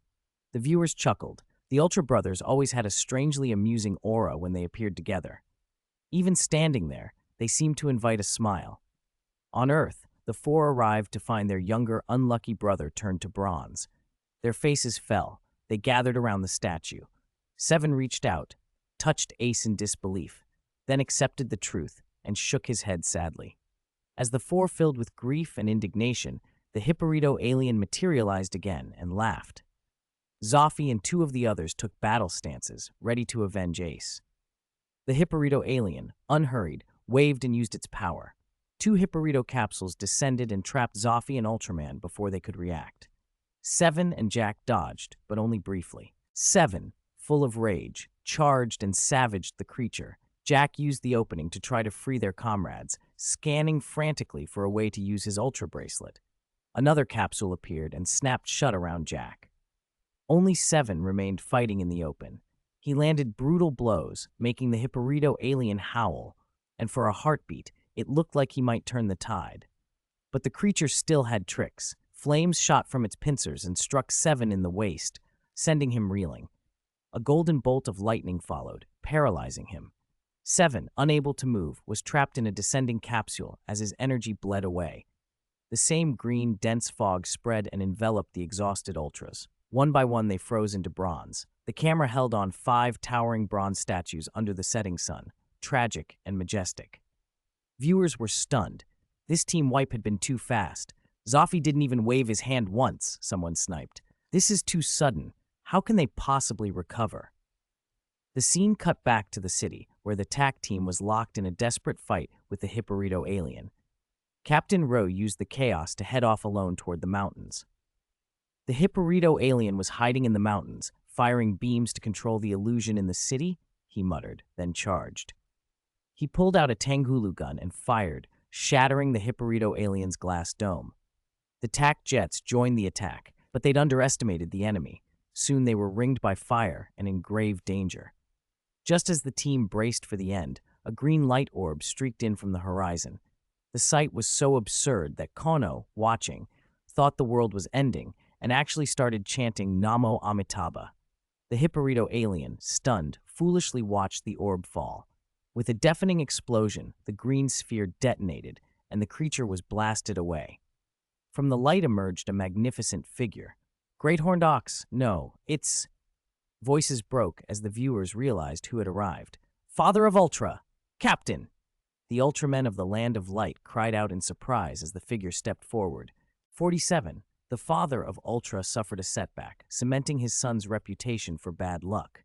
The viewers chuckled. The Ultra brothers always had a strangely amusing aura when they appeared together. Even standing there, they seemed to invite a smile. On Earth, the 4 arrived to find their younger, unlucky brother turned to bronze. Their faces fell. They gathered around the statue. Seven reached out, touched Ace in disbelief, then accepted the truth and shook his head sadly. As the 4 filled with grief and indignation, the Hipparito alien materialized again and laughed. Zafy and 2 of the others took battle stances, ready to avenge Ace. The Hipparito alien, unhurried, waved and used its power. 2 Hipparito capsules descended and trapped Zafy and Ultraman before they could react. Seven and Jack dodged, but only briefly. Seven, full of rage, charged and savaged the creature. Jack used the opening to try to free their comrades, scanning frantically for a way to use his Ultra bracelet. Another capsule appeared and snapped shut around Jack. Only Seven remained fighting in the open. He landed brutal blows, making the Hipparito alien howl, and for a heartbeat, it looked like he might turn the tide. But the creature still had tricks. Flames shot from its pincers and struck Seven in the waist, sending him reeling. A golden bolt of lightning followed, paralyzing him. Seven, unable to move, was trapped in a descending capsule as his energy bled away. The same green, dense fog spread and enveloped the exhausted Ultras. One by one, they froze into bronze. The camera held on 5 towering bronze statues under the setting sun, tragic and majestic. Viewers were stunned. This team wipe had been too fast. Zafy didn't even wave his hand once, someone sniped. This is too sudden. How can they possibly recover? The scene cut back to the city, where the TAC team was locked in a desperate fight with the Hipparito alien. Captain Rowe used the chaos to head off alone toward the mountains. The Hipparito alien was hiding in the mountains, firing beams to control the illusion in the city, he muttered, then charged. He pulled out a Tangulu gun and fired, shattering the Hipparito alien's glass dome. The TAC jets joined the attack, but they'd underestimated the enemy. Soon they were ringed by fire and in grave danger. Just as the team braced for the end, a green light orb streaked in from the horizon. The sight was so absurd that Kono, watching, thought the world was ending and actually started chanting Namo Amitabha. The Hipparito alien, stunned, foolishly watched the orb fall. With a deafening explosion, the green sphere detonated, and the creature was blasted away. From the light emerged a magnificent figure. Great Horned Ox, no, it's... Voices broke as the viewers realized who had arrived. Father of Ultra! Captain! The Ultramen of the Land of Light cried out in surprise as the figure stepped forward. 47. The father of Ultra suffered a setback, cementing his son's reputation for bad luck.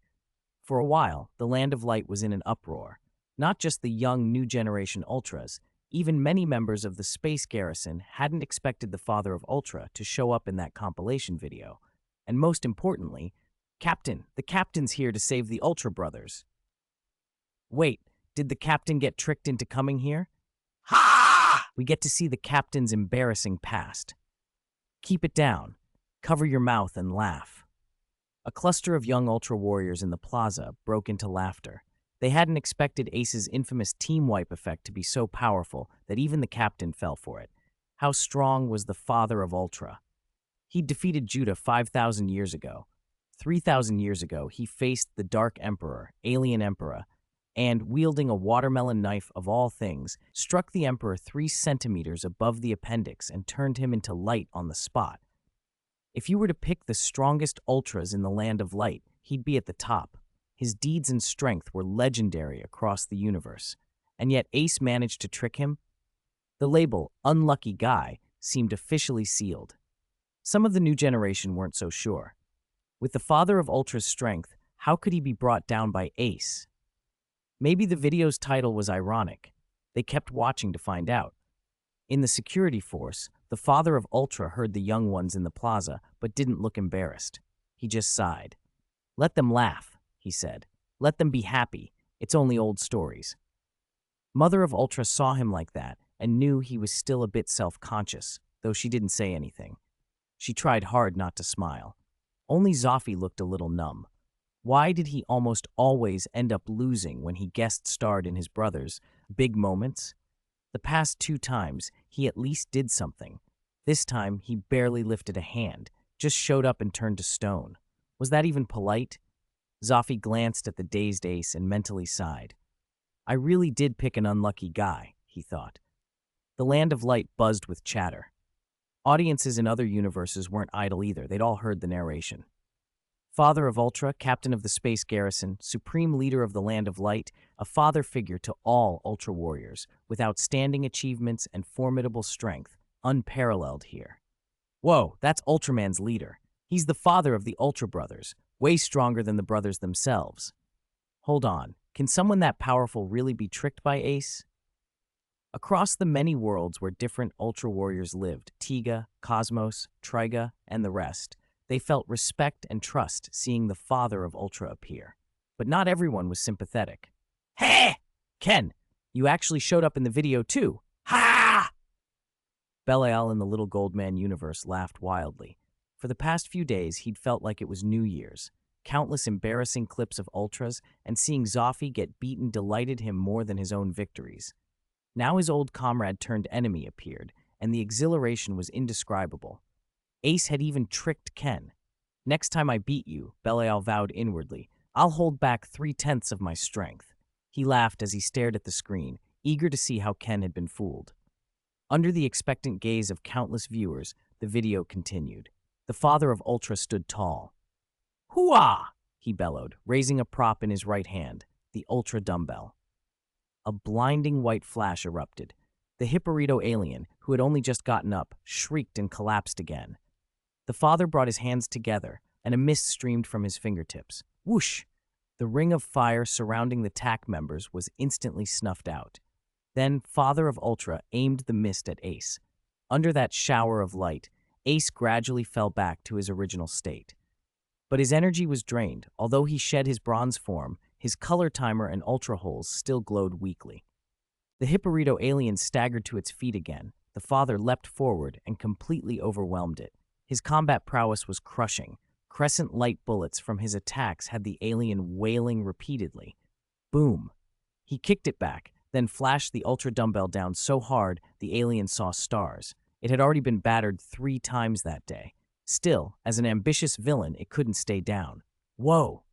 For a while, the Land of Light was in an uproar. Not just the young new generation Ultras, even many members of the Space Garrison hadn't expected the father of Ultra to show up in that compilation video. And most importantly, Captain, the captain's here to save the Ultra brothers. Wait, did the captain get tricked into coming here? Ha! We get to see the captain's embarrassing past. Keep it down. Cover your mouth and laugh. A cluster of young Ultra warriors in the plaza broke into laughter. They hadn't expected Ace's infamous team wipe effect to be so powerful that even the captain fell for it. How strong was the father of Ultra? He'd defeated Judah 5,000 years ago. 3,000 years ago, he faced the Dark Emperor, Alien Emperor, and, wielding a watermelon knife of all things, struck the Emperor 3 centimeters above the appendix and turned him into light on the spot. If you were to pick the strongest Ultras in the Land of Light, he'd be at the top. His deeds and strength were legendary across the universe, and yet Ace managed to trick him. The label, Unlucky Guy, seemed officially sealed. Some of the new generation weren't so sure. With the father of Ultra's strength, how could he be brought down by Ace? Maybe the video's title was ironic. They kept watching to find out. In the security force, the father of Ultra heard the young ones in the plaza, but didn't look embarrassed. He just sighed. Let them laugh, he said. Let them be happy. It's only old stories. Mother of Ultra saw him like that and knew he was still a bit self-conscious, though she didn't say anything. She tried hard not to smile. Only Zoffy looked a little numb. Why did he almost always end up losing when he guest starred in his brother's big moments? The past 2 times, he at least did something. This time, he barely lifted a hand, just showed up and turned to stone. Was that even polite? Zoffy glanced at the dazed Ace and mentally sighed. I really did pick an unlucky guy, he thought. The Land of Light buzzed with chatter. Audiences in other universes weren't idle either. They'd all heard the narration. Father of Ultra, captain of the space garrison, supreme leader of the Land of Light, a father figure to all Ultra warriors, with outstanding achievements and formidable strength, unparalleled here. Whoa, that's Ultraman's leader. He's the father of the Ultra Brothers, way stronger than the brothers themselves. Hold on, can someone that powerful really be tricked by Ace? Across the many worlds where different Ultra warriors lived, Tiga, Cosmos, Triga, and the rest, they felt respect and trust seeing the father of Ultra appear. But not everyone was sympathetic. Hey! Ken, you actually showed up in the video too. Ha! Belial in the Little Goldman universe laughed wildly. For the past few days, he'd felt like it was New Year's. Countless embarrassing clips of Ultras and seeing Zoffy get beaten delighted him more than his own victories. Now his old comrade turned enemy appeared, and the exhilaration was indescribable. Ace had even tricked Ken. Next time I beat you, Belial vowed inwardly, I'll hold back 3/10 of my strength. He laughed as he stared at the screen, eager to see how Ken had been fooled. Under the expectant gaze of countless viewers, the video continued. The father of Ultra stood tall. Hooah! He bellowed, raising a prop in his right hand, the Ultra dumbbell. A blinding white flash erupted. The Hipparito alien, who had only just gotten up, shrieked and collapsed again. The father brought his hands together, and a mist streamed from his fingertips. Whoosh! The ring of fire surrounding the TAC members was instantly snuffed out. Then, Father of Ultra aimed the mist at Ace. Under that shower of light, Ace gradually fell back to his original state. But his energy was drained. Although he shed his bronze form, his color timer and ultra holes still glowed weakly. The Hipparito alien staggered to its feet again. The father leapt forward and completely overwhelmed it. His combat prowess was crushing. Crescent light bullets from his attacks had the alien wailing repeatedly. Boom! He kicked it back, then flashed the ultra dumbbell down so hard the alien saw stars. It had already been battered 3 times that day. Still, as an ambitious villain, it couldn't stay down. Whoa!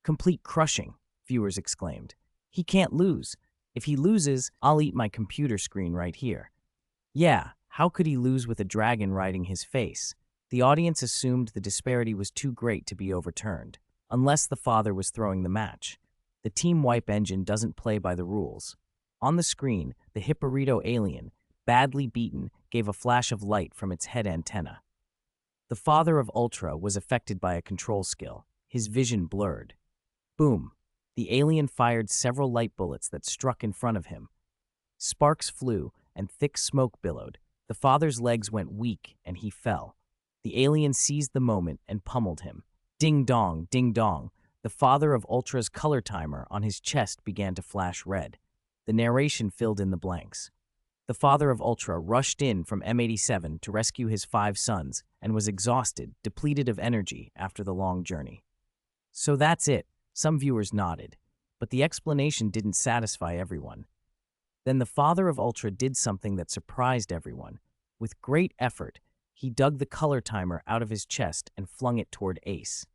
Complete crushing, viewers exclaimed. He can't lose. If he loses, I'll eat my computer screen right here. Yeah, how could he lose with a dragon riding his face? The audience assumed the disparity was too great to be overturned, unless the father was throwing the match. The team wipe engine doesn't play by the rules. On the screen, the Hipparito alien, badly beaten, gave a flash of light from its head antenna. The father of Ultra was affected by a control skill. His vision blurred. Boom! The alien fired several light bullets that struck in front of him. Sparks flew, and thick smoke billowed. The father's legs went weak, and he fell. The alien seized the moment and pummeled him. Ding dong, ding dong. The father of Ultra's color timer on his chest began to flash red. The narration filled in the blanks. The father of Ultra rushed in from M87 to rescue his 5 sons and was exhausted, depleted of energy after the long journey. So that's it. Some viewers nodded, but the explanation didn't satisfy everyone. Then the father of Ultra did something that surprised everyone. With great effort, he dug the color timer out of his chest and flung it toward Ace.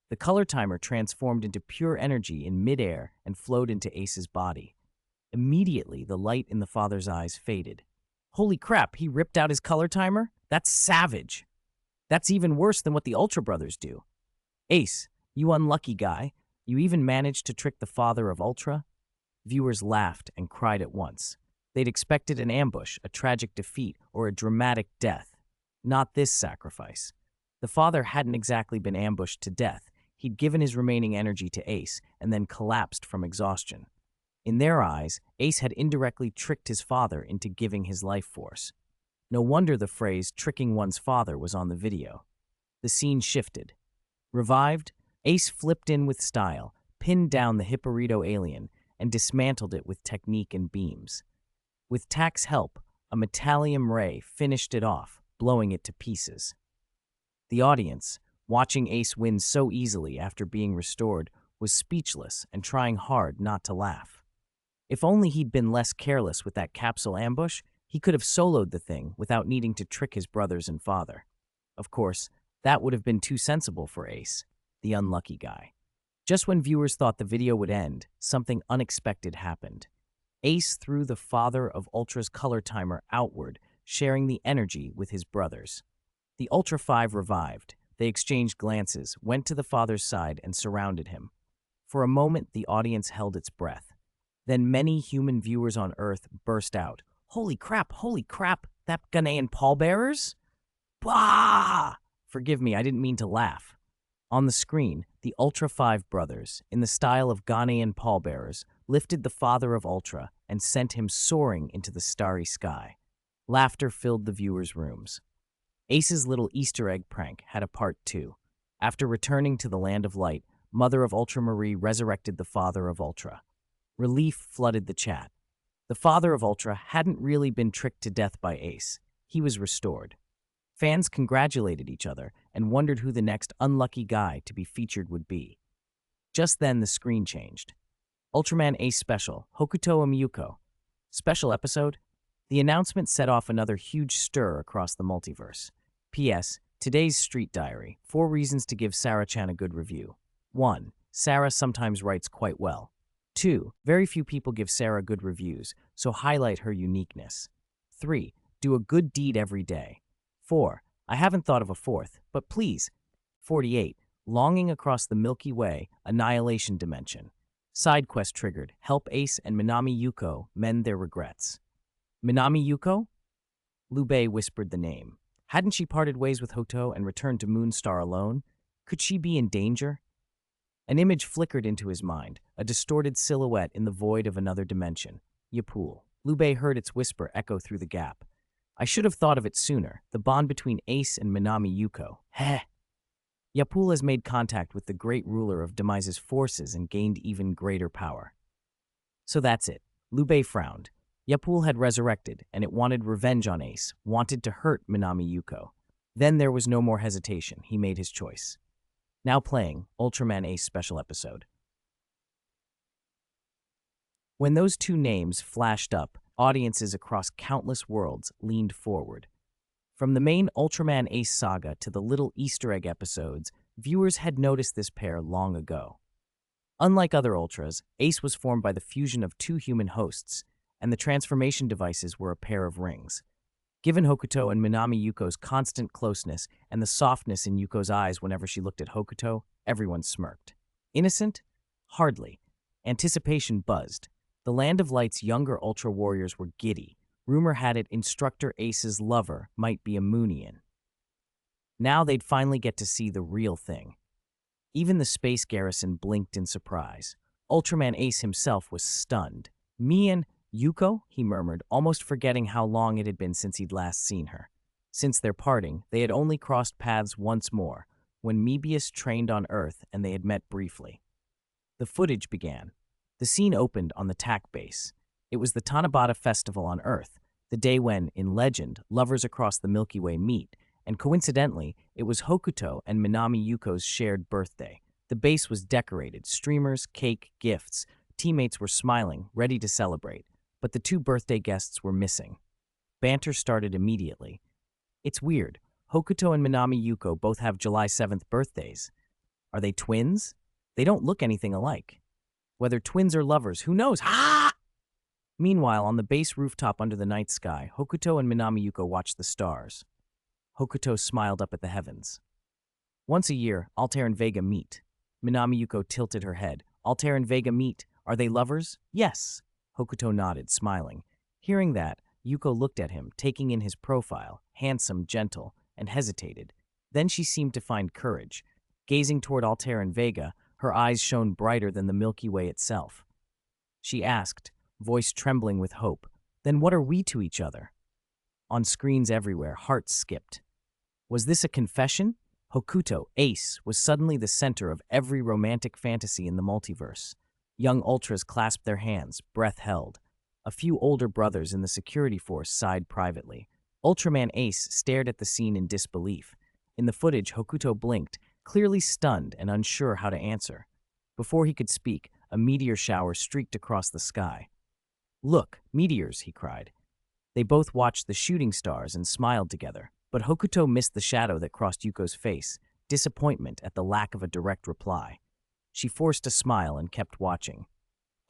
The color timer transformed into pure energy in midair and flowed into Ace's body. Immediately, the light in the father's eyes faded. Holy crap, he ripped out his color timer? That's savage. That's even worse than what the Ultra Brothers do. Ace, you unlucky guy, you even managed to trick the father of Ultra? Viewers laughed and cried at once. They'd expected an ambush, a tragic defeat, or a dramatic death. Not this sacrifice. The father hadn't exactly been ambushed to death. He'd given his remaining energy to Ace and then collapsed from exhaustion. In their eyes, Ace had indirectly tricked his father into giving his life force. No wonder the phrase "tricking one's father" was on the video. The scene shifted. Revived, Ace flipped in with style, pinned down the Hipparito alien, and dismantled it with technique and beams. With Tak's help, a metallium ray finished it off, blowing it to pieces. The audience, watching Ace win so easily after being restored, was speechless and trying hard not to laugh. If only he'd been less careless with that capsule ambush, he could have soloed the thing without needing to trick his brothers and father. Of course, that would have been too sensible for Ace, the unlucky guy. Just when viewers thought the video would end, something unexpected happened. Ace threw the father of Ultra's color timer outward, sharing the energy with his brothers. The Ultra 5 revived. They exchanged glances, went to the father's side, and surrounded him. For a moment, the audience held its breath. Then many human viewers on Earth burst out. Holy crap, that Ghanaian pallbearers? Bah! Forgive me, I didn't mean to laugh. On the screen, the Ultra 5 brothers, in the style of Ghanaian pallbearers, lifted the father of Ultra and sent him soaring into the starry sky. Laughter filled the viewers' rooms. Ace's little Easter egg prank had a part 2. After returning to the Land of Light, Mother of Ultra Marie resurrected the father of Ultra. Relief flooded the chat. The father of Ultra hadn't really been tricked to death by Ace. He was restored. Fans congratulated each other and wondered who the next unlucky guy to be featured would be. Just then, the screen changed. Ultraman Ace Special, Hokuto and Miyuko. Special episode? The announcement set off another huge stir across the multiverse. P.S. Today's Street Diary. 4 reasons to give Sarah-chan a good review. 1. Sarah sometimes writes quite well. 2. Very few people give Sarah good reviews, so highlight her uniqueness. 3. Do a good deed every day. 4. I haven't thought of a 4th, but please. 48. Longing across the Milky Way, Annihilation Dimension. Side quest triggered. Help Ace and Minami Yuko mend their regrets. Minami Yuko? Liu whispered the name. Hadn't she parted ways with Hokuto and returned to Moonstar alone? Could she be in danger? An image flickered into his mind, a distorted silhouette in the void of another dimension. Yapul. Liu heard its whisper echo through the gap. I should have thought of it sooner, the bond between Ace and Minami Yuko. Heh. Yapul has made contact with the great ruler of Demise's forces and gained even greater power. So that's it. Liu frowned. Yapul had resurrected, and it wanted revenge on Ace, wanted to hurt Minami Yuko. Then there was no more hesitation. He made his choice. Now playing Ultraman Ace Special Episode. When those 2 names flashed up, audiences across countless worlds leaned forward. From the main Ultraman Ace saga to the little Easter egg episodes, viewers had noticed this pair long ago. Unlike other Ultras, Ace was formed by the fusion of 2 human hosts, and the transformation devices were a pair of rings. Given Hokuto and Minami Yuko's constant closeness and the softness in Yuko's eyes whenever she looked at Hokuto, everyone smirked. Innocent? Hardly. Anticipation buzzed. The Land of Light's younger Ultra warriors were giddy. Rumor had it Instructor Ace's lover might be a Moonian. Now they'd finally get to see the real thing. Even the space garrison blinked in surprise. Ultraman Ace himself was stunned. Me, Yuko, he murmured, almost forgetting how long it had been since he'd last seen her. Since their parting, they had only crossed paths once more, when Mebius trained on Earth and they had met briefly. The footage began. The scene opened on the TAC base. It was the Tanabata Festival on Earth, the day when, in legend, lovers across the Milky Way meet, and coincidentally, it was Hokuto and Minami Yuko's shared birthday. The base was decorated, streamers, cake, gifts. Teammates were smiling, ready to celebrate. But the 2 birthday guests were missing. Banter started immediately. It's weird. Hokuto and Minami Yuko both have July 7th birthdays. Are they twins? They don't look anything alike. Whether twins or lovers, who knows? Ah! Meanwhile, on the base rooftop under the night sky, Hokuto and Minami Yuko watched the stars. Hokuto smiled up at the heavens. Once a year, Altair and Vega meet. Minami Yuko tilted her head. Altair and Vega meet. Are they lovers? Yes. Hokuto nodded, smiling. Hearing that, Yuko looked at him, taking in his profile, handsome, gentle, and hesitated. Then she seemed to find courage. Gazing toward Altair and Vega, her eyes shone brighter than the Milky Way itself. She asked, voice trembling with hope, "Then what are we to each other?" On screens everywhere, hearts skipped. Was this a confession? Hokuto, Ace, was suddenly the center of every romantic fantasy in the multiverse. Young ultras clasped their hands, breath held. A few older brothers in the security force sighed privately. Ultraman Ace stared at the scene in disbelief. In the footage, Hokuto blinked, clearly stunned and unsure how to answer. Before he could speak, a meteor shower streaked across the sky. "Look, meteors," he cried. They both watched the shooting stars and smiled together, but Hokuto missed the shadow that crossed Yuko's face, disappointment at the lack of a direct reply. She forced a smile and kept watching.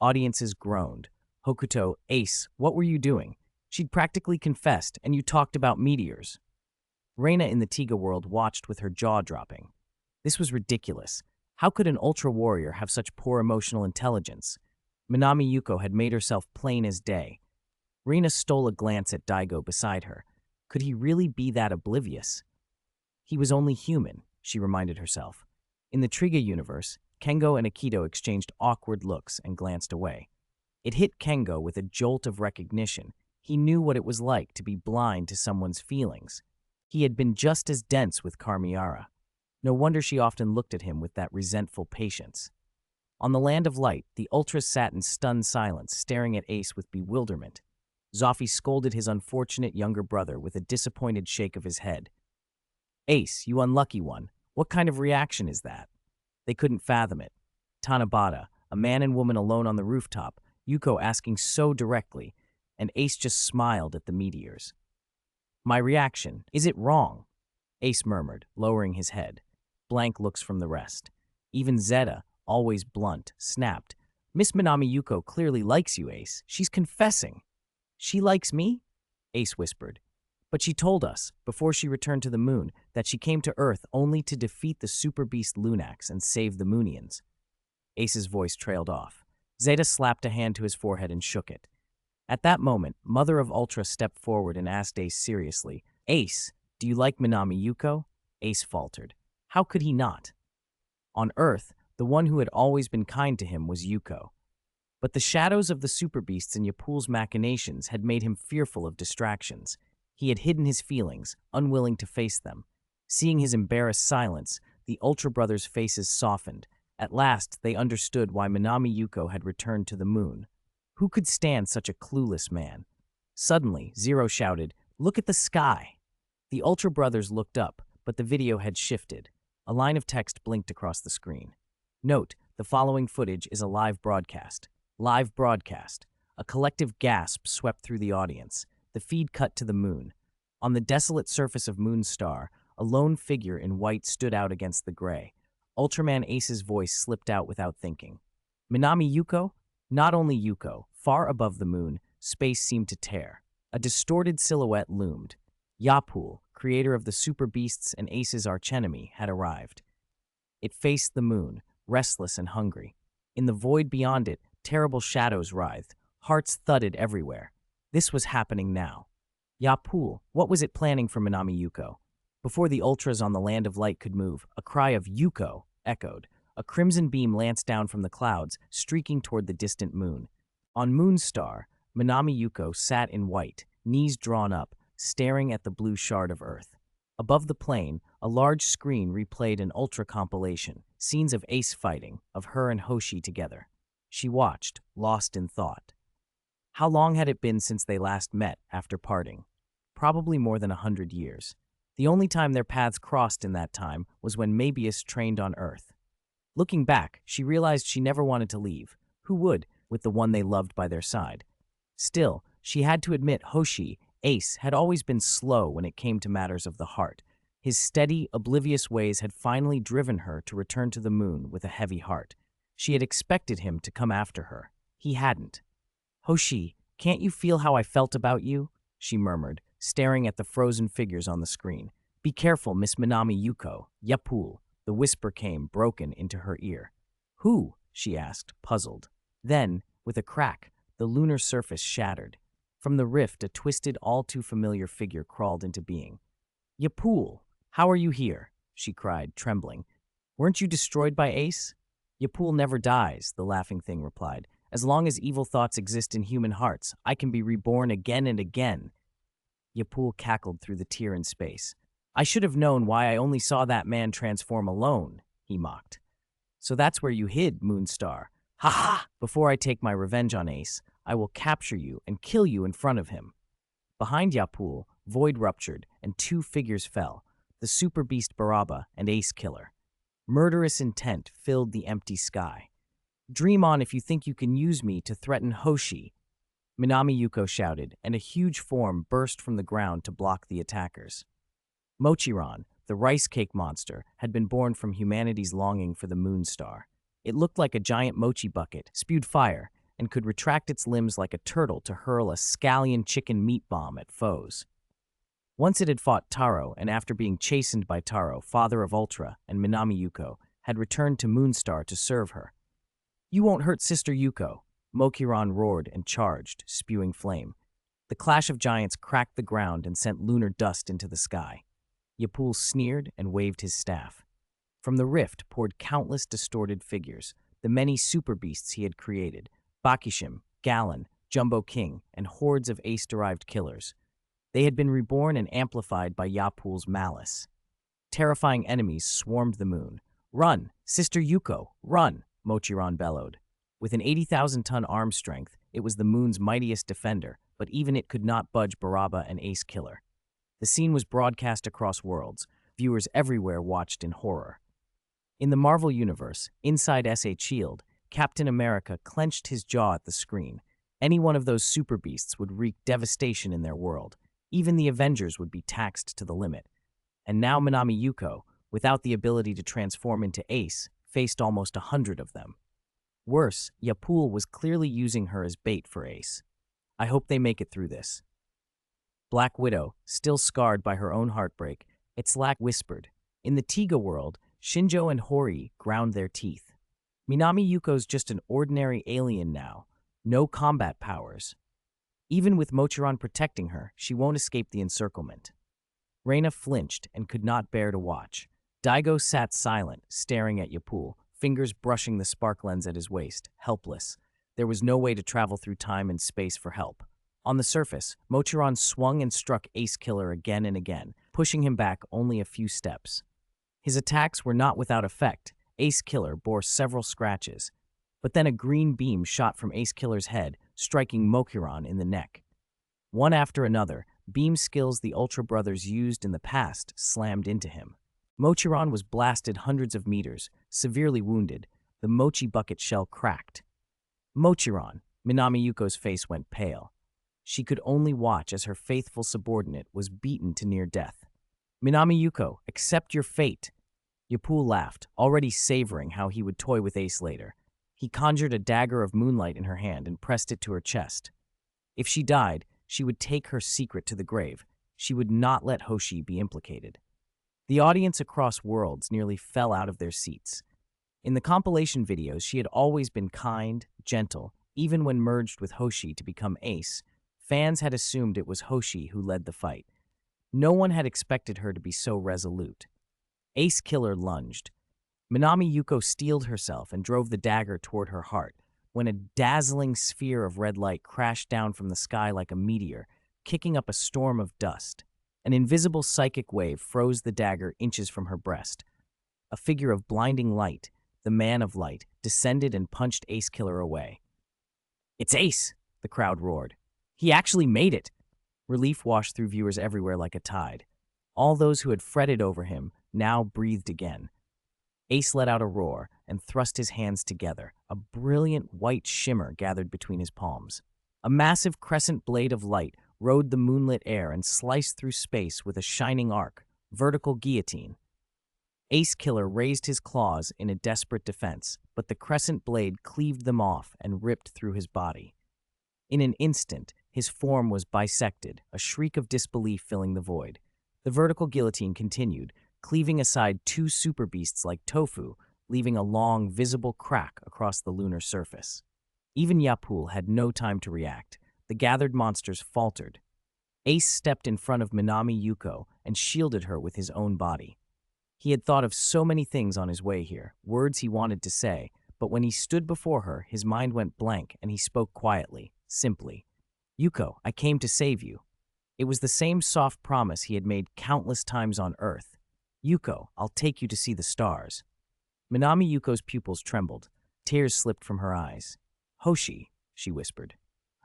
Audiences groaned. "Hokuto, Ace, what were you doing? She'd practically confessed, and you talked about meteors." Reina in the Tiga world watched with her jaw dropping. This was ridiculous. How could an ultra warrior have such poor emotional intelligence? Minami Yuko had made herself plain as day. Reina stole a glance at Daigo beside her. Could he really be that oblivious? He was only human, she reminded herself. In the Triga universe, Kengo and Akito exchanged awkward looks and glanced away. It hit Kengo with a jolt of recognition. He knew what it was like to be blind to someone's feelings. He had been just as dense with Carmiara. No wonder she often looked at him with that resentful patience. On the Land of Light, the Ultras sat in stunned silence, staring at Ace with bewilderment. Zoffi scolded his unfortunate younger brother with a disappointed shake of his head. "Ace, you unlucky one, what kind of reaction is that?" They couldn't fathom it. Tanabata, a man and woman alone on the rooftop, Yuko asking so directly, and Ace just smiled at the meteors. "My reaction, is it wrong?" Ace murmured, lowering his head. Blank looks from the rest. Even Zeta, always blunt, snapped. "Miss Minami Yuko clearly likes you, Ace. She's confessing." "She likes me?" Ace whispered. "But she told us, before she returned to the moon, that she came to Earth only to defeat the super beast Lunax and save the Moonians." Ace's voice trailed off. Zeta slapped a hand to his forehead and shook it. At that moment, Mother of Ultra stepped forward and asked Ace seriously, "Ace, do you like Minami Yuko?" Ace faltered. How could he not? On Earth, the one who had always been kind to him was Yuko. But the shadows of the super beasts and Yapul's machinations had made him fearful of distractions. He had hidden his feelings, unwilling to face them. Seeing his embarrassed silence, the Ultra Brothers' faces softened. At last, they understood why Minami Yuko had returned to the moon. Who could stand such a clueless man? Suddenly, Zero shouted, "Look at the sky!" The Ultra Brothers looked up, but the video had shifted. A line of text blinked across the screen. "Note, the following footage is a live broadcast." Live broadcast. A collective gasp swept through the audience. The feed cut to the moon. On the desolate surface of Moonstar, a lone figure in white stood out against the gray. Ultraman Ace's voice slipped out without thinking. "Minami Yuko?" Not only Yuko. Far above the moon, space seemed to tear. A distorted silhouette loomed. Yapul, creator of the super beasts and Ace's archenemy, had arrived. It faced the moon, restless and hungry. In the void beyond it, terrible shadows writhed. Hearts thudded everywhere. This was happening now. Yapul, what was it planning for Minami Yuko? Before the Ultras on the Land of Light could move, a cry of "Yuko!" echoed. A crimson beam lanced down from the clouds, streaking toward the distant moon. On Moonstar, Minami Yuko sat in white, knees drawn up, staring at the blue shard of Earth. Above the plain, a large screen replayed an Ultra compilation, scenes of Ace fighting, of her and Hoshi together. She watched, lost in thought. How long had it been since they last met after parting? Probably more than 100 years. The only time their paths crossed in that time was when Mabius trained on Earth. Looking back, she realized she never wanted to leave. Who would, with the one they loved by their side? Still, she had to admit Hoshi, Ace, had always been slow when it came to matters of the heart. His steady, oblivious ways had finally driven her to return to the moon with a heavy heart. She had expected him to come after her. He hadn't. "Hoshi, can't you feel how I felt about you?" she murmured, staring at the frozen figures on the screen. "Be careful, Miss Minami Yuko. Yapul." The whisper came, broken, into her ear. "Who?" she asked, puzzled. Then, with a crack, the lunar surface shattered. From the rift, a twisted, all-too-familiar figure crawled into being. "Yapul, how are you here?" she cried, trembling. "Weren't you destroyed by Ace?" "Yapul never dies," the laughing thing replied. "As long as evil thoughts exist in human hearts, I can be reborn again and again." Yapul cackled through the tear in space. "I should have known why I only saw that man transform alone," he mocked. "So that's where you hid, Moonstar. Ha ha! Before I take my revenge on Ace, I will capture you and kill you in front of him. Behind Yapul, void ruptured and two figures fell, the super beast Baraba and Ace Killer. Murderous intent filled the empty sky. Dream on if you think you can use me to threaten Hoshi, Minami Yuko shouted, and a huge form burst from the ground to block the attackers. Mochiron, the rice cake monster, had been born from humanity's longing for the moon star. It looked like a giant mochi bucket, spewed fire, and could retract its limbs like a turtle to hurl a scallion chicken meat bomb at foes. Once it had fought Taro, and after being chastened by Taro, father of Ultra, and Minami Yuko, had returned to Moonstar to serve her. You won't hurt Sister Yuko, Mochiron roared and charged, spewing flame. The clash of giants cracked the ground and sent lunar dust into the sky. Yapul sneered and waved his staff. From the rift poured countless distorted figures, the many super beasts he had created, Bakishim, Gallon, Jumbo King, and hordes of ace-derived killers. They had been reborn and amplified by Yapul's malice. Terrifying enemies swarmed the moon. Run, Sister Yuko, run, Mochiron bellowed. With an 80,000-ton arm strength, it was the moon's mightiest defender, but even it could not budge Baraba and Ace Killer. The scene was broadcast across worlds. Viewers everywhere watched in horror. In the Marvel Universe, inside S.H. Shield, Captain America clenched his jaw at the screen. Any one of those super beasts would wreak devastation in their world. Even the Avengers would be taxed to the limit. And now Minami Yuko, without the ability to transform into Ace, faced almost 100 of them. Worse, Yapul was clearly using her as bait for Ace. I hope they make it through this. Black Widow, still scarred by her own heartbreak, Itzlak whispered. In the Tiga world, Shinjo and Hori ground their teeth. Minami Yuko's just an ordinary alien now, no combat powers. Even with Mochiron protecting her, she won't escape the encirclement. Reina flinched and could not bear to watch. Daigo sat silent, staring at Yapul, fingers brushing the spark lens at his waist, helpless. There was no way to travel through time and space for help. On the surface, Mochiron swung and struck Ace Killer again and again, pushing him back only a few steps. His attacks were not without effect. Ace Killer bore several scratches. But then a green beam shot from Ace Killer's head, striking Mochiron in the neck. One after another, beam skills the Ultra Brothers used in the past slammed into him. Mochiron was blasted hundreds of meters, severely wounded. The mochi bucket shell cracked. Mochiron, Minami Yuko's face went pale. She could only watch as her faithful subordinate was beaten to near death. Minami Yuko, accept your fate. Yapul laughed, already savoring how he would toy with Ace later. He conjured a dagger of moonlight in her hand and pressed it to her chest. If she died, she would take her secret to the grave. She would not let Hoshi be implicated. The audience across worlds nearly fell out of their seats. In the compilation videos, she had always been kind, gentle, even when merged with Hoshi to become Ace. Fans had assumed it was Hoshi who led the fight. No one had expected her to be so resolute. Ace Killer lunged. Minami Yuko steeled herself and drove the dagger toward her heart, when a dazzling sphere of red light crashed down from the sky like a meteor, kicking up a storm of dust. An invisible psychic wave froze the dagger inches from her breast. A figure of blinding light, the Man of Light, descended and punched Ace Killer away. "It's Ace!" the crowd roared. "He actually made it!" Relief washed through viewers everywhere like a tide. All those who had fretted over him now breathed again. Ace let out a roar and thrust his hands together. A brilliant white shimmer gathered between his palms. A massive crescent blade of light rode the moonlit air and sliced through space with a shining arc, vertical guillotine. Ace Killer raised his claws in a desperate defense, but the crescent blade cleaved them off and ripped through his body. In an instant, his form was bisected, a shriek of disbelief filling the void. The vertical guillotine continued, cleaving aside two super beasts like tofu, leaving a long, visible crack across the lunar surface. Even Yapul had no time to react. The gathered monsters faltered. Ace stepped in front of Minami Yuko and shielded her with his own body. He had thought of so many things on his way here, words he wanted to say, but when he stood before her, his mind went blank and he spoke quietly, simply. "Yuko, I came to save you." It was the same soft promise he had made countless times on Earth. "Yuko, I'll take you to see the stars." Minami Yuko's pupils trembled. Tears slipped from her eyes. Hoshi, she whispered.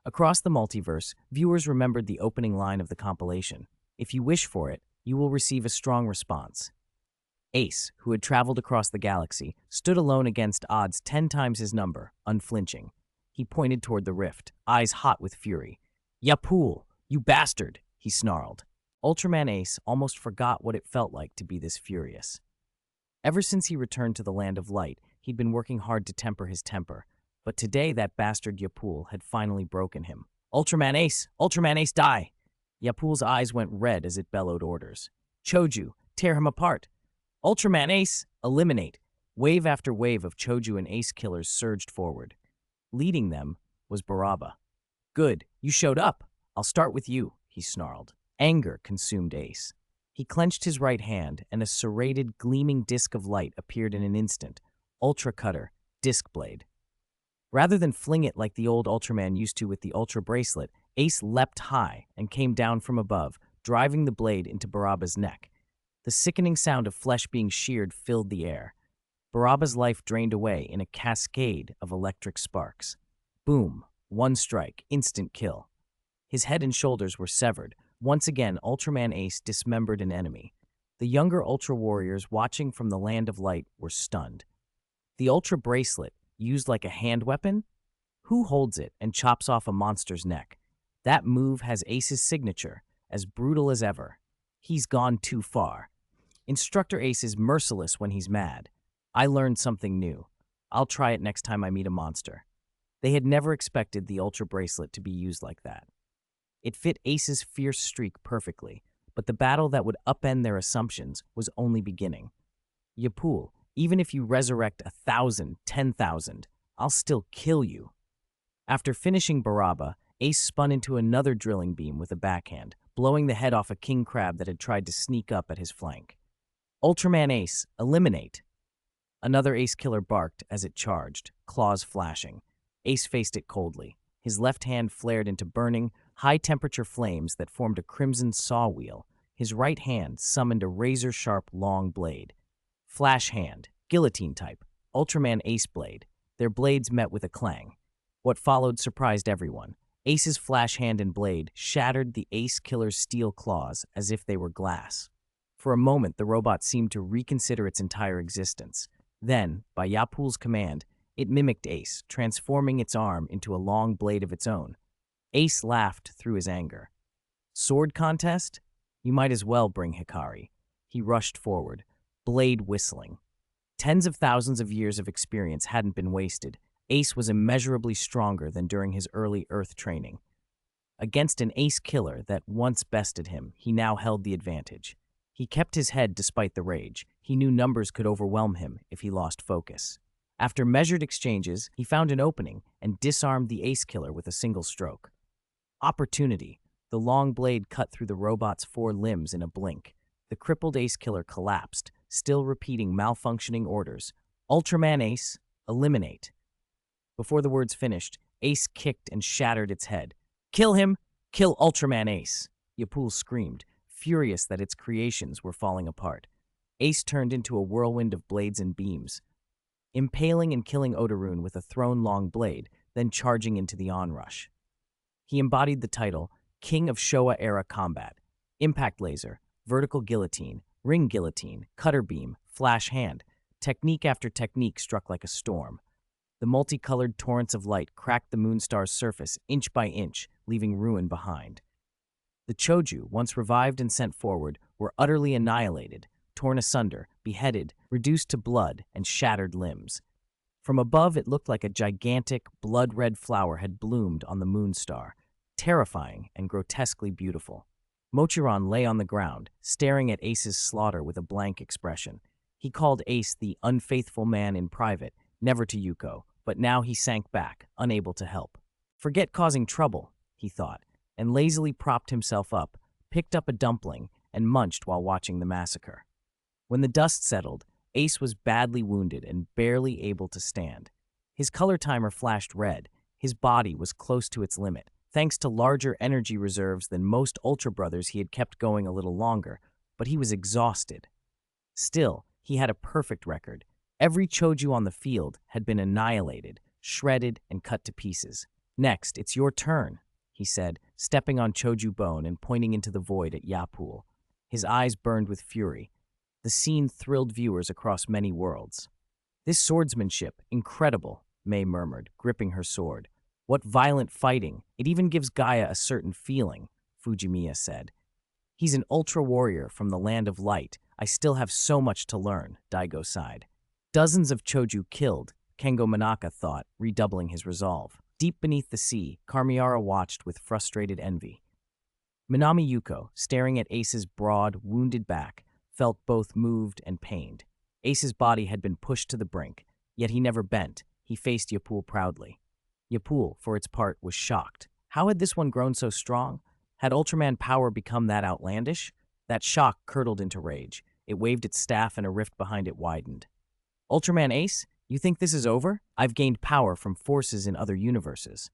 Across the multiverse, viewers remembered the opening line of the compilation. If you wish for it, you will receive a strong response. Ace, who had traveled across the galaxy, stood alone against odds 10 times his number, unflinching. He pointed toward the rift, eyes hot with fury. Yapul, you bastard, he snarled. Ultraman Ace almost forgot what it felt like to be this furious. Ever since he returned to the Land of Light, he'd been working hard to temper his temper. But today that bastard Yapul had finally broken him. Ultraman Ace, die! Yapul's eyes went red as it bellowed orders. Choju, tear him apart! Ultraman Ace, eliminate! Wave after wave of Choju and Ace killers surged forward. Leading them was Baraba. Good, you showed up. I'll start with you, he snarled. Anger consumed Ace. He clenched his right hand, and a serrated, gleaming disc of light appeared in an instant. Ultra Cutter, Disc Blade. Rather than fling it like the old Ultraman used to with the Ultra Bracelet, Ace leapt high and came down from above, driving the blade into Baraba's neck. The sickening sound of flesh being sheared filled the air. Baraba's life drained away in a cascade of electric sparks. Boom, one strike, instant kill. His head and shoulders were severed. Once again, Ultraman Ace dismembered an enemy. The younger Ultra Warriors watching from the Land of Light were stunned. The Ultra Bracelet, used like a hand weapon? Who holds it and chops off a monster's neck? That move has Ace's signature, as brutal as ever. He's gone too far. Instructor Ace is merciless when he's mad. I learned something new. I'll try it next time I meet a monster. They had never expected the Ultra Bracelet to be used like that. It fit Ace's fierce streak perfectly, but the battle that would upend their assumptions was only beginning. Yapul, even if you resurrect 1,000, 10,000, I'll still kill you. After finishing Baraba, Ace spun into another drilling beam with a backhand, blowing the head off a king crab that had tried to sneak up at his flank. Ultraman Ace, eliminate! Another Ace killer barked as it charged, claws flashing. Ace faced it coldly. His left hand flared into burning, high-temperature flames that formed a crimson saw wheel. His right hand summoned a razor-sharp long blade. Flash hand, guillotine type, Ultraman Ace blade. Their blades met with a clang. What followed surprised everyone. Ace's flash hand and blade shattered the Ace killer's steel claws as if they were glass. For a moment, the robot seemed to reconsider its entire existence. Then, by Yapul's command, it mimicked Ace, transforming its arm into a long blade of its own. Ace laughed through his anger. Sword contest? You might as well bring Hikari. He rushed forward, blade whistling. Tens of thousands of years of experience hadn't been wasted. Ace was immeasurably stronger than during his early Earth training. Against an Ace killer that once bested him, he now held the advantage. He kept his head despite the rage. He knew numbers could overwhelm him if he lost focus. After measured exchanges, he found an opening and disarmed the Ace killer with a single stroke. Opportunity. The long blade cut through the robot's 4 limbs in a blink. The crippled Ace killer collapsed, still repeating malfunctioning orders. Ultraman Ace, eliminate. Before the words finished, Ace kicked and shattered its head. Kill him! Kill Ultraman Ace! Yapul screamed, furious that its creations were falling apart. Ace turned into a whirlwind of blades and beams, impaling and killing Otorune with a thrown-long blade, then charging into the onrush. He embodied the title, King of Showa-era Combat. Impact laser, vertical guillotine, ring guillotine, cutter beam, flash hand. Technique after technique struck like a storm. The multicolored torrents of light cracked the Moonstar's surface inch by inch, leaving ruin behind. The Choju, once revived and sent forward, were utterly annihilated, torn asunder, beheaded, reduced to blood and shattered limbs. From above, it looked like a gigantic, blood-red flower had bloomed on the Moonstar, terrifying and grotesquely beautiful. Mochiron lay on the ground, staring at Ace's slaughter with a blank expression. He called Ace the unfaithful man in private, never to Yuko, but now he sank back, unable to help. Forget causing trouble, he thought, and lazily propped himself up, picked up a dumpling, and munched while watching the massacre. When the dust settled, Ace was badly wounded and barely able to stand. His color timer flashed red. His body was close to its limit. Thanks to larger energy reserves than most Ultra Brothers, he had kept going a little longer, but he was exhausted. Still, he had a perfect record. Every Choju on the field had been annihilated, shredded, and cut to pieces. "Next, it's your turn," he said, stepping on Choju Bone and pointing into the void at Yapul. His eyes burned with fury. The scene thrilled viewers across many worlds. "This swordsmanship, incredible," Mei murmured, gripping her sword. "What violent fighting! It even gives Gaia a certain feeling," Fujimiya said. "He's an ultra-warrior from the land of light. I still have so much to learn," Daigo sighed. Dozens of Choju killed, Kengo Manaka thought, redoubling his resolve. Deep beneath the sea, Carmiara watched with frustrated envy. Minami Yuko, staring at Ace's broad, wounded back, felt both moved and pained. Ace's body had been pushed to the brink, yet he never bent. He faced Yapul proudly. Yapul, for its part, was shocked. How had this one grown so strong? Had Ultraman power become that outlandish? That shock curdled into rage. It waved its staff and a rift behind it widened. "Ultraman Ace, you think this is over? I've gained power from forces in other universes."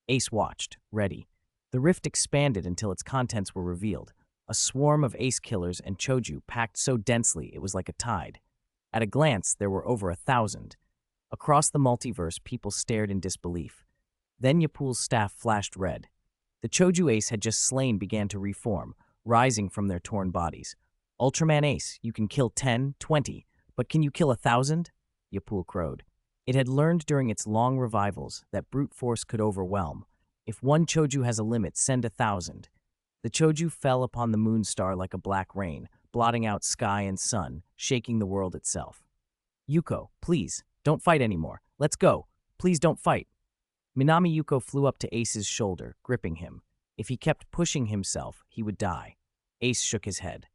Ace watched, ready. The rift expanded until its contents were revealed. A swarm of Ace killers and Choju packed so densely it was like a tide. At a glance, there were over 1,000. Across the multiverse, people stared in disbelief. Then Yapul's staff flashed red. The Choju Ace had just slain began to reform, rising from their torn bodies. "Ultraman Ace, you can kill 10, 20, but can you kill 1,000? Yapul crowed. It had learned during its long revivals that brute force could overwhelm. If one Choju has a limit, send 1,000. The Choju fell upon the moon star like a black rain, blotting out sky and sun, shaking the world itself. "Yuko, please, don't fight anymore. Let's go. Please don't fight." Minami Yuko flew up to Ace's shoulder, gripping him. If he kept pushing himself, he would die. Ace shook his head.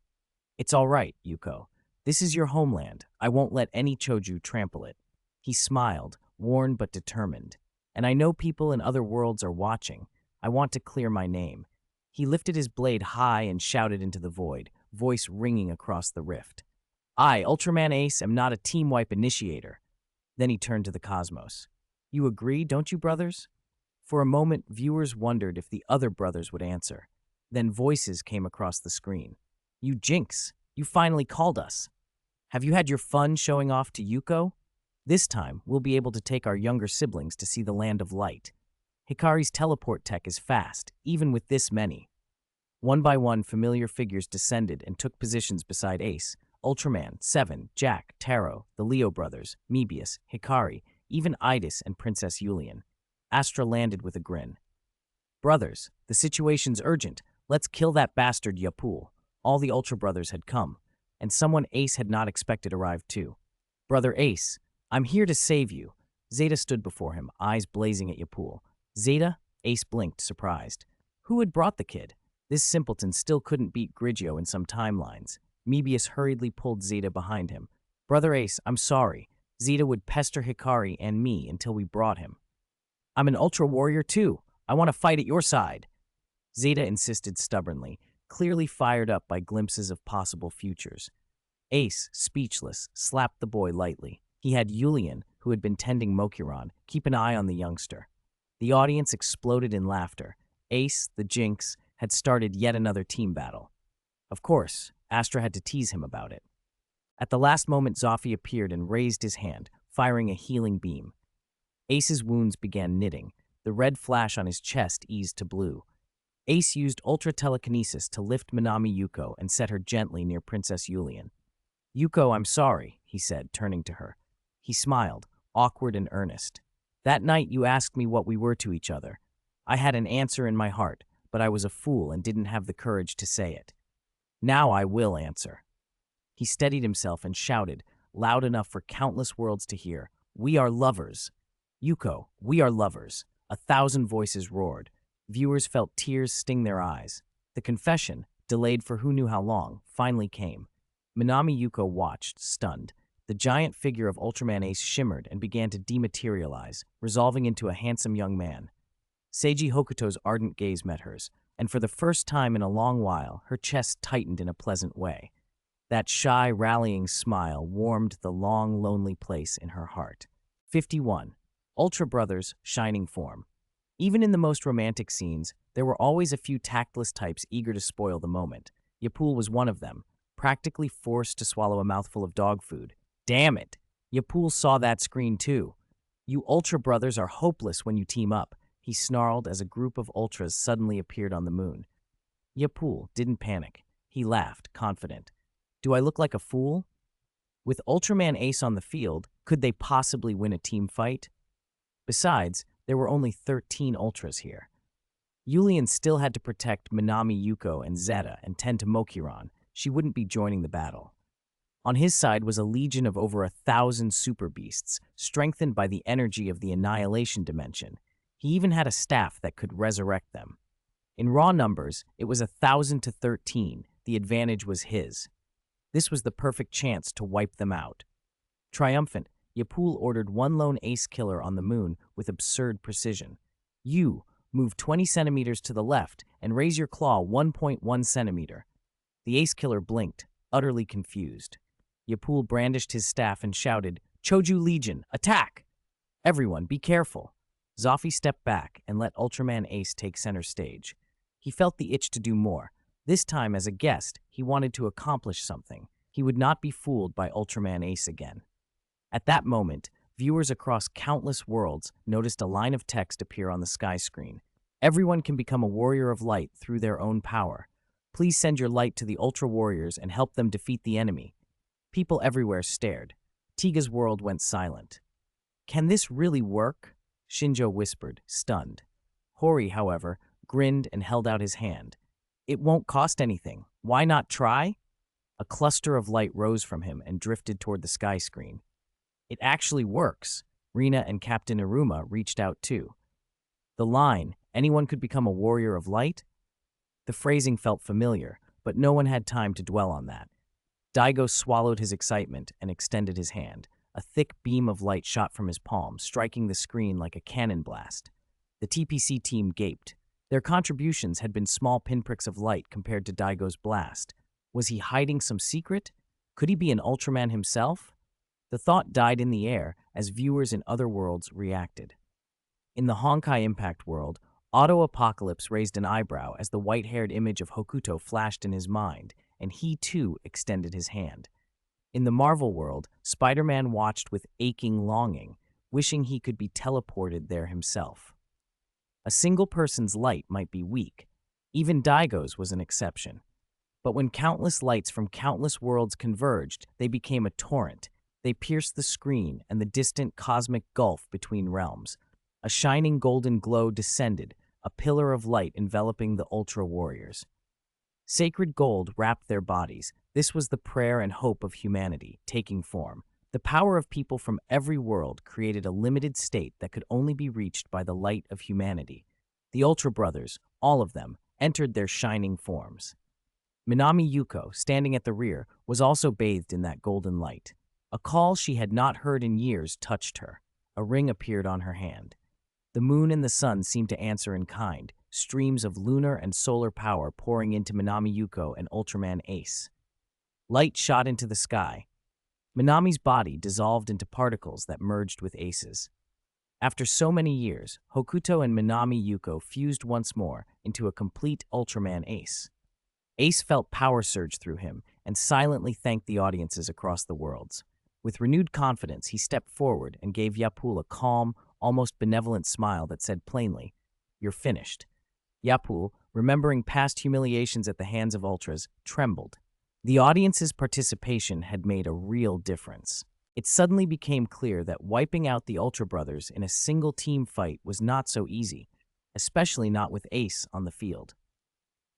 "It's all right, Yuko. This is your homeland. I won't let any Choju trample it." He smiled, worn but determined. "And I know people in other worlds are watching. I want to clear my name." He lifted his blade high and shouted into the void, voice ringing across the rift. "I, Ultraman Ace, am not a team wipe initiator." Then he turned to the cosmos. "You agree, don't you, brothers?" For a moment, viewers wondered if the other brothers would answer. Then voices came across the screen. "You jinx! You finally called us. Have you had your fun showing off to Yuko? This time, we'll be able to take our younger siblings to see the land of light. Hikari's teleport tech is fast, even with this many." One by one, familiar figures descended and took positions beside Ace, Ultraman, Seven, Jack, Taro, the Leo brothers, Mebius, Hikari, even Idis and Princess Yulian. Astra landed with a grin. "Brothers, the situation's urgent. Let's kill that bastard Yapul." All the Ultra brothers had come, and someone Ace had not expected arrived too. "Brother Ace, I'm here to save you." Zeta stood before him, eyes blazing at Yapul. "Zeta?" Ace blinked, surprised. Who had brought the kid? This simpleton still couldn't beat Grigio in some timelines. Mebius hurriedly pulled Zeta behind him. "Brother Ace, I'm sorry. Zeta would pester Hikari and me until we brought him." "I'm an Ultra Warrior too. I want to fight at your side." Zeta insisted stubbornly, clearly fired up by glimpses of possible futures. Ace, speechless, slapped the boy lightly. He had Yulian, who had been tending Mokuran, keep an eye on the youngster. The audience exploded in laughter. Ace, the Jinx, had started yet another team battle. Of course, Astra had to tease him about it. At the last moment, Zoffy appeared and raised his hand, firing a healing beam. Ace's wounds began knitting. The red flash on his chest eased to blue. Ace used ultra-telekinesis to lift Minami Yuko and set her gently near Princess Yulian. "Yuko, I'm sorry," he said, turning to her. He smiled, awkward and earnest. "That night you asked me what we were to each other. I had an answer in my heart, but I was a fool and didn't have the courage to say it. Now I will answer." He steadied himself and shouted, loud enough for countless worlds to hear, "We are lovers. Yuko, we are lovers." 1,000 voices roared. Viewers felt tears sting their eyes. The confession, delayed for who knew how long, finally came. Minami Yuko watched, stunned. The giant figure of Ultraman Ace shimmered and began to dematerialize, resolving into a handsome young man. Seiji Hokuto's ardent gaze met hers, and for the first time in a long while, her chest tightened in a pleasant way. That shy, rallying smile warmed the long, lonely place in her heart. 51. Ultra Brothers' shining form. Even in the most romantic scenes, there were always a few tactless types eager to spoil the moment. Yapul was one of them, practically forced to swallow a mouthful of dog food. "Damn it!" Yapul saw that screen too. You Ultra brothers are hopeless when you team up, he snarled as a group of Ultras suddenly appeared on the moon. Yapul didn't panic. He laughed, confident. Do I look like a fool? With Ultraman Ace on the field, could they possibly win a team fight? Besides, there were only 13 Ultras here. Yulian still had to protect Minami Yuko and Zeta and tend to Mokiron. She wouldn't be joining the battle. On his side was a legion of over 1,000 super beasts, strengthened by the energy of the annihilation dimension. He even had a staff that could resurrect them. In raw numbers, it was 1,000 to 13. The advantage was his. This was the perfect chance to wipe them out. Triumphant, Yapul ordered one lone ace killer on the moon with absurd precision. You, move 20 centimeters to the left and raise your claw 1.1 centimeter. The ace killer blinked, utterly confused. Yapul brandished his staff and shouted, Choju Legion, attack! Everyone, be careful. Zoffy stepped back and let Ultraman Ace take center stage. He felt the itch to do more. This time, as a guest, he wanted to accomplish something. He would not be fooled by Ultraman Ace again. At that moment, viewers across countless worlds noticed a line of text appear on the sky screen. Everyone can become a warrior of light through their own power. Please send your light to the Ultra Warriors and help them defeat the enemy. People everywhere stared. Tiga's world went silent. Can this really work? Shinjo whispered, stunned. Hori, however, grinned and held out his hand. It won't cost anything. Why not try? A cluster of light rose from him and drifted toward the sky screen. It actually works. Rina and Captain Iruma reached out too. The line, anyone could become a warrior of light? The phrasing felt familiar, but no one had time to dwell on that. Daigo swallowed his excitement and extended his hand. A thick beam of light shot from his palm, striking the screen like a cannon blast. The TPC team gaped. Their contributions had been small pinpricks of light compared to Daigo's blast. Was he hiding some secret? Could he be an Ultraman himself? The thought died in the air as viewers in other worlds reacted. In the Honkai Impact world, Auto Apocalypse raised an eyebrow as the white-haired image of Hokuto flashed in his mind, and he too extended his hand. In the Marvel world, Spider-Man watched with aching longing, wishing he could be teleported there himself. A single person's light might be weak. Even Daigo's was an exception. But when countless lights from countless worlds converged, they became a torrent. They pierced the screen and the distant cosmic gulf between realms. A shining golden glow descended, a pillar of light enveloping the Ultra Warriors. Sacred gold wrapped their bodies. This was the prayer and hope of humanity, taking form. The power of people from every world created a limited state that could only be reached by the light of humanity. The Ultra Brothers, all of them, entered their shining forms. Minami Yuko, standing at the rear, was also bathed in that golden light. A call she had not heard in years touched her. A ring appeared on her hand. The moon and the sun seemed to answer in kind, streams of lunar and solar power pouring into Minami Yuko and Ultraman Ace. Light shot into the sky. Minami's body dissolved into particles that merged with Ace's. After so many years, Hokuto and Minami Yuko fused once more into a complete Ultraman Ace. Ace felt power surge through him and silently thanked the audiences across the worlds. With renewed confidence, he stepped forward and gave Yapul a calm, almost benevolent smile that said plainly, "You're finished." Yapul, remembering past humiliations at the hands of Ultras, trembled. The audience's participation had made a real difference. It suddenly became clear that wiping out the Ultra Brothers in a single team fight was not so easy, especially not with Ace on the field.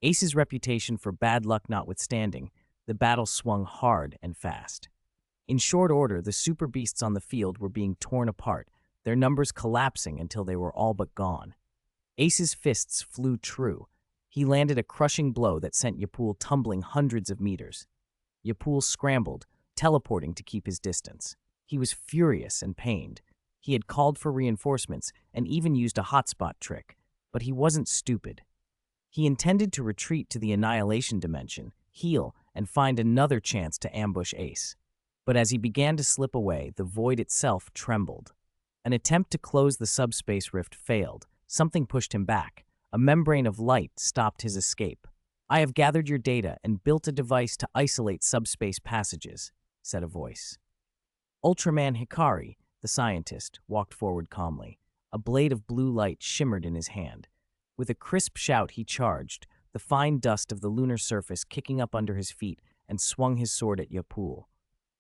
Ace's reputation for bad luck notwithstanding, the battle swung hard and fast. In short order, the super beasts on the field were being torn apart, their numbers collapsing until they were all but gone. Ace's fists flew true. He landed a crushing blow that sent Yapul tumbling hundreds of meters. Yapul scrambled, teleporting to keep his distance. He was furious and pained. He had called for reinforcements and even used a hotspot trick, but he wasn't stupid. He intended to retreat to the annihilation dimension, heal, and find another chance to ambush Ace. But as he began to slip away, the void itself trembled. An attempt to close the subspace rift failed. Something pushed him back. A membrane of light stopped his escape. "I have gathered your data and built a device to isolate subspace passages," said a voice. Ultraman Hikari, the scientist, walked forward calmly. A blade of blue light shimmered in his hand. With a crisp shout, he charged, the fine dust of the lunar surface kicking up under his feet, and swung his sword at Yapul.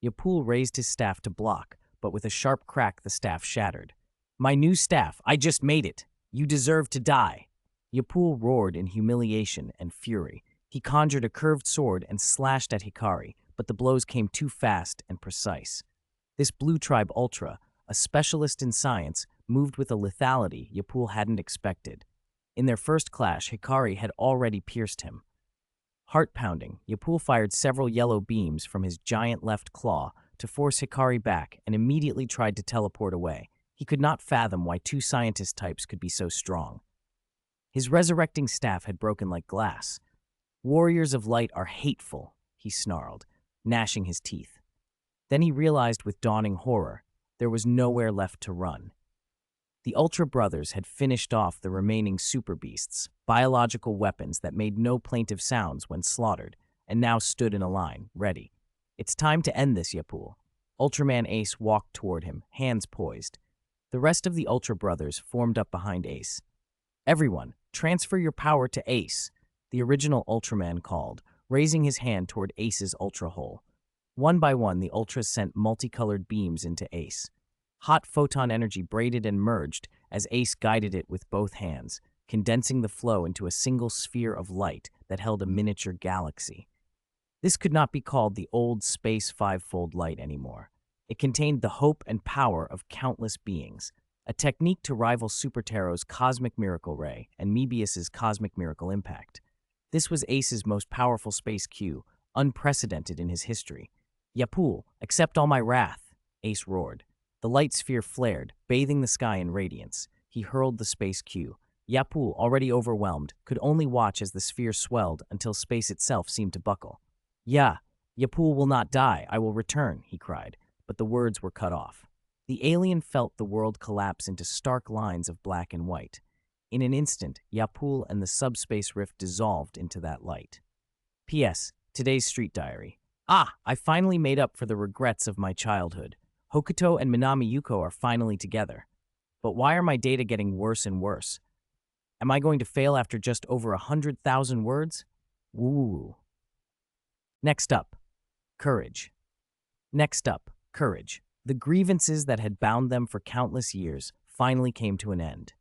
Yapul raised his staff to block, but with a sharp crack the staff shattered. "My new staff! I just made it! You deserve to die!" Yapul roared in humiliation and fury. He conjured a curved sword and slashed at Hikari, but the blows came too fast and precise. This Blue Tribe Ultra, a specialist in science, moved with a lethality Yapul hadn't expected. In their first clash, Hikari had already pierced him. Heart-pounding, Yapul fired several yellow beams from his giant left claw to force Hikari back and immediately tried to teleport away. He could not fathom why two scientist types could be so strong. His resurrecting staff had broken like glass. "Warriors of light are hateful," he snarled, gnashing his teeth. Then he realized with dawning horror, there was nowhere left to run. The Ultra Brothers had finished off the remaining super beasts, biological weapons that made no plaintive sounds when slaughtered, and now stood in a line, ready. "It's time to end this, Yapul." Ultraman Ace walked toward him, hands poised. The rest of the Ultra Brothers formed up behind Ace. "Everyone, transfer your power to Ace," the original Ultraman called, raising his hand toward Ace's Ultra Hole. One by one, the Ultras sent multicolored beams into Ace. Hot photon energy braided and merged as Ace guided it with both hands, condensing the flow into a single sphere of light that held a miniature galaxy. This could not be called the old space five-fold light anymore. It contained the hope and power of countless beings, a technique to rival Super Taro's Cosmic Miracle Ray and Mebius's Cosmic Miracle Impact. This was Ace's most powerful space Q, unprecedented in his history. "Yapul, accept all my wrath," Ace roared. The light sphere flared, bathing the sky in radiance. He hurled the space Q. Yapul, already overwhelmed, could only watch as the sphere swelled until space itself seemed to buckle. "Yeah, Yapul will not die, I will return," he cried, but the words were cut off. The alien felt the world collapse into stark lines of black and white. In an instant, Yapul and the subspace rift dissolved into that light. P.S. Today's Street Diary. I finally made up for the regrets of my childhood. Hokuto and Minami Yuko are finally together. But why are my data getting worse and worse? Am I going to fail after just over 100,000 words? Woo. Next up, courage. Next up, courage. The grievances that had bound them for countless years finally came to an end.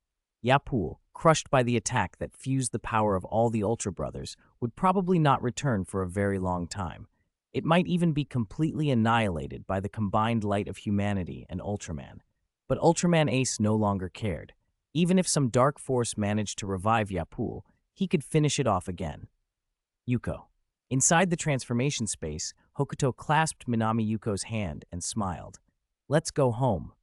Yapul, crushed by the attack that fused the power of all the Ultra Brothers, would probably not return for a very long time. It might even be completely annihilated by the combined light of humanity and Ultraman. But Ultraman Ace no longer cared. Even if some dark force managed to revive Yapul, he could finish it off again. Yuko. Inside the transformation space, Hokuto clasped Minami Yuko's hand and smiled. "Let's go home.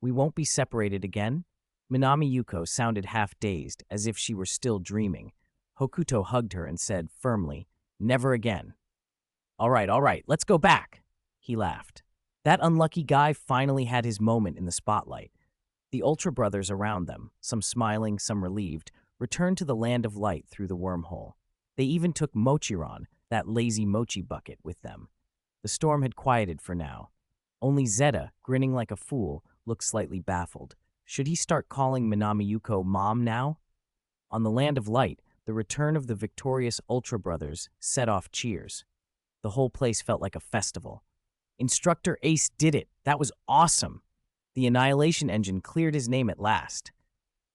We won't be separated again?" Minami Yuko sounded half-dazed, as if she were still dreaming. Hokuto hugged her and said firmly, "Never again." All right, let's go back," he laughed. That unlucky guy finally had his moment in the spotlight. The Ultra Brothers around them, some smiling, some relieved, returned to the land of light through the wormhole. They even took Mochiron, that lazy mochi bucket, with them. The storm had quieted for now. Only Zeta, grinning like a fool, looked slightly baffled. Should he start calling Minami Yuko Mom now? On the land of light, the return of the victorious Ultra Brothers set off cheers. The whole place felt like a festival. "Instructor Ace did it! That was awesome!" The Annihilation Engine cleared his name at last.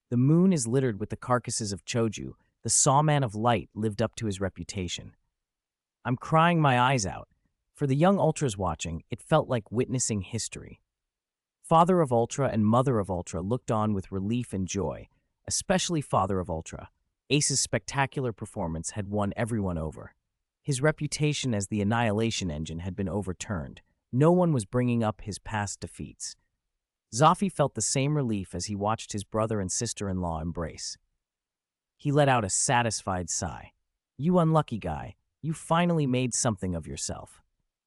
The moon is littered with the carcasses of Choju. The Sawman of Light lived up to his reputation. I'm crying my eyes out. For the young Ultras watching, it felt like witnessing history. Father of Ultra and Mother of Ultra looked on with relief and joy, especially Father of Ultra. Ace's spectacular performance had won everyone over. His reputation as the Annihilation Engine had been overturned. No one was bringing up his past defeats. Zafi felt the same relief as he watched his brother and sister-in-law embrace. He let out a satisfied sigh. "You unlucky guy, you finally made something of yourself.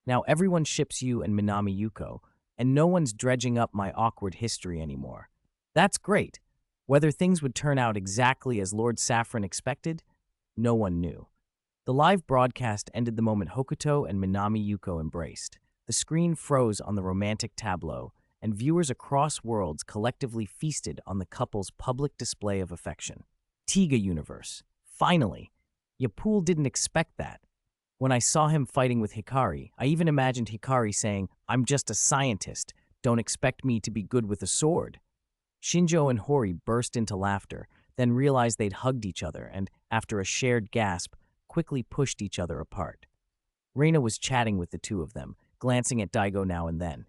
Now everyone ships you and Minami Yuko, and no one's dredging up my awkward history anymore. That's great. Whether things would turn out exactly as Lord Saffron expected, no one knew." The live broadcast ended the moment Hokuto and Minami Yuko embraced. The screen froze on the romantic tableau, and viewers across worlds collectively feasted on the couple's public display of affection. Tiga universe. Finally! Yapul didn't expect that. When I saw him fighting with Hikari, I even imagined Hikari saying, "I'm just a scientist. Don't expect me to be good with a sword." Shinjo and Hori burst into laughter, then realized they'd hugged each other and, after a shared gasp, quickly pushed each other apart. Reina was chatting with the two of them, glancing at Daigo now and then.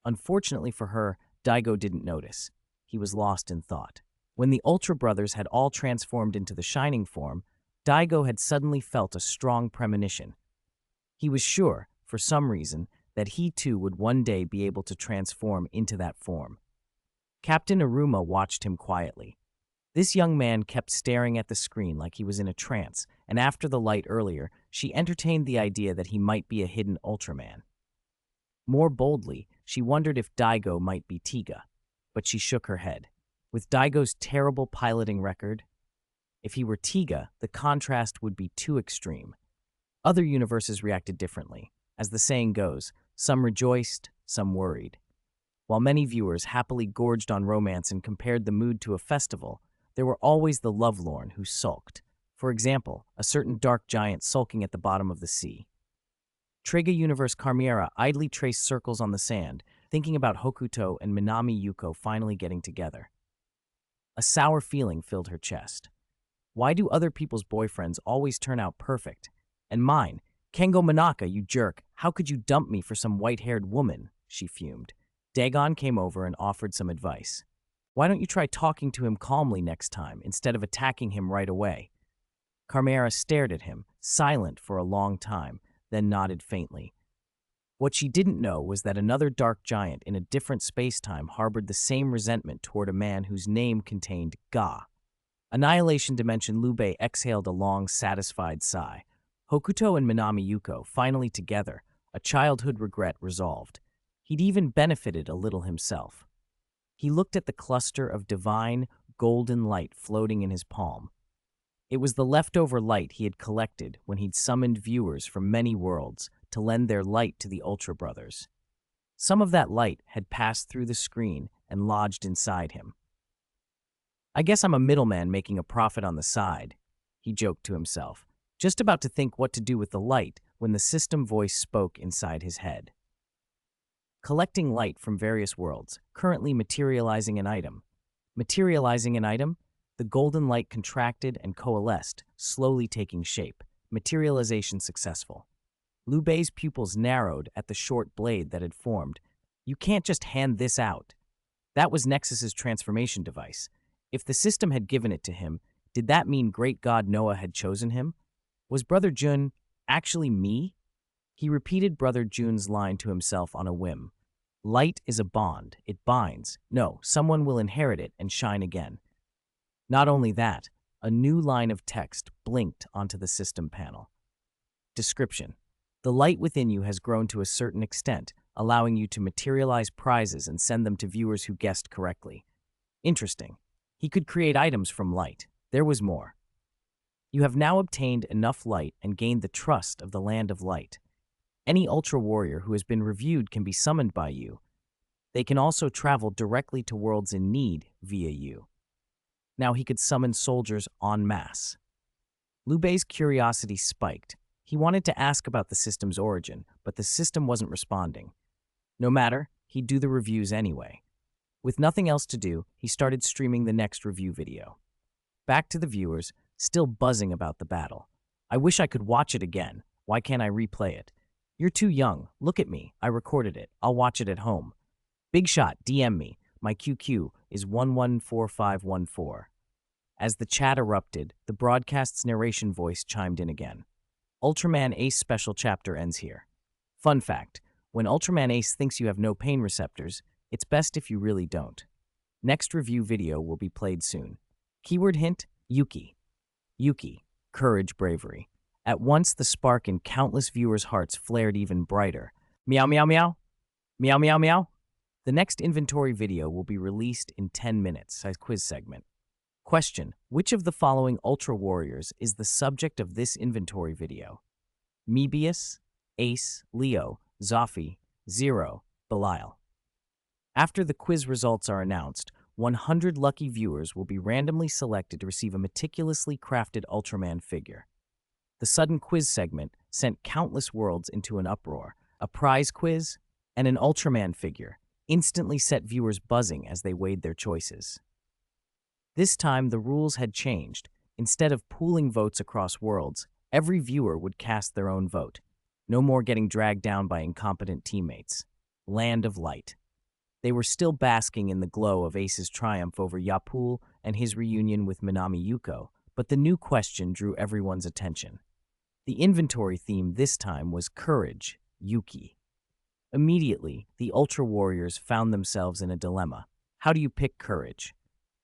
Unfortunately for her, Daigo didn't notice. He was lost in thought. When the Ultra Brothers had all transformed into the Shining form, Daigo had suddenly felt a strong premonition. He was sure, for some reason, that he too would one day be able to transform into that form. Captain Iruma watched him quietly. This young man kept staring at the screen like he was in a trance, and after the light earlier, she entertained the idea that he might be a hidden Ultraman. More boldly, she wondered if Daigo might be Tiga, but she shook her head. With Daigo's terrible piloting record, if he were Tiga, the contrast would be too extreme. Other universes reacted differently. As the saying goes, some rejoiced, some worried. While many viewers happily gorged on romance and compared the mood to a festival, there were always the lovelorn who sulked. For example, a certain dark giant sulking at the bottom of the sea. Trega Universe Carmiera idly traced circles on the sand, thinking about Hokuto and Minami Yuko finally getting together. A sour feeling filled her chest. Why do other people's boyfriends always turn out perfect? And mine, Kengo Manaka, you jerk, how could you dump me for some white-haired woman? She fumed. Dagon came over and offered some advice. Why don't you try talking to him calmly next time, instead of attacking him right away? Carmiera stared at him, silent for a long time, then nodded faintly. What she didn't know was that another dark giant in a different space-time harbored the same resentment toward a man whose name contained Ga. Annihilation Dimension Lube exhaled a long, satisfied sigh. Hokuto and Minami Yuko, finally together, a childhood regret resolved. He'd even benefited a little himself. He looked at the cluster of divine, golden light floating in his palm. It was the leftover light he had collected when he'd summoned viewers from many worlds to lend their light to the Ultra Brothers. Some of that light had passed through the screen and lodged inside him. I guess I'm a middleman making a profit on the side, he joked to himself, just about to think what to do with the light when the system voice spoke inside his head. Collecting light from various worlds, currently materializing an item. Materializing an item? The golden light contracted and coalesced, slowly taking shape. Materialization successful. Lube's pupils narrowed at the short blade that had formed. You can't just hand this out. That was Nexus's transformation device. If the system had given it to him, did that mean great god Noah had chosen him? Was Brother Jun actually me? He repeated Brother Jun's line to himself on a whim. Light is a bond. It binds. No, someone will inherit it and shine again. Not only that, a new line of text blinked onto the system panel. Description. The light within you has grown to a certain extent, allowing you to materialize prizes and send them to viewers who guessed correctly. Interesting. He could create items from light. There was more. You have now obtained enough light and gained the trust of the Land of Light. Any Ultra Warrior who has been reviewed can be summoned by you. They can also travel directly to worlds in need via you. Now he could summon soldiers en masse. Lube's curiosity spiked. He wanted to ask about the system's origin, but the system wasn't responding. No matter, he'd do the reviews anyway. With nothing else to do, he started streaming the next review video. Back to the viewers, still buzzing about the battle. I wish I could watch it again. Why can't I replay it? You're too young. Look at me. I recorded it. I'll watch it at home. Big Shot, DM me. My QQ is 114514. As the chat erupted, the broadcast's narration voice chimed in again. Ultraman Ace special chapter ends here. Fun fact, when Ultraman Ace thinks you have no pain receptors, it's best if you really don't. Next review video will be played soon. Keyword hint, Yuki. Yuki, courage, bravery. At once the spark in countless viewers' hearts flared even brighter. Meow meow meow. Meow meow meow. The next inventory video will be released in 10 minutes as quiz segment. Question, which of the following Ultra Warriors is the subject of this inventory video? Mebius, Ace, Leo, Zoffy, 0. Belial. After the quiz results are announced, 100 lucky viewers will be randomly selected to receive a meticulously crafted Ultraman figure. The sudden quiz segment sent countless worlds into an uproar. A prize quiz and an Ultraman figure instantly set viewers buzzing as they weighed their choices. This time, the rules had changed. Instead of pooling votes across worlds, every viewer would cast their own vote. No more getting dragged down by incompetent teammates. Land of Light. They were still basking in the glow of Ace's triumph over Yapul and his reunion with Minami Yuko, but the new question drew everyone's attention. The inventory theme this time was Courage, Yuki. Immediately, the Ultra Warriors found themselves in a dilemma. How do you pick Courage?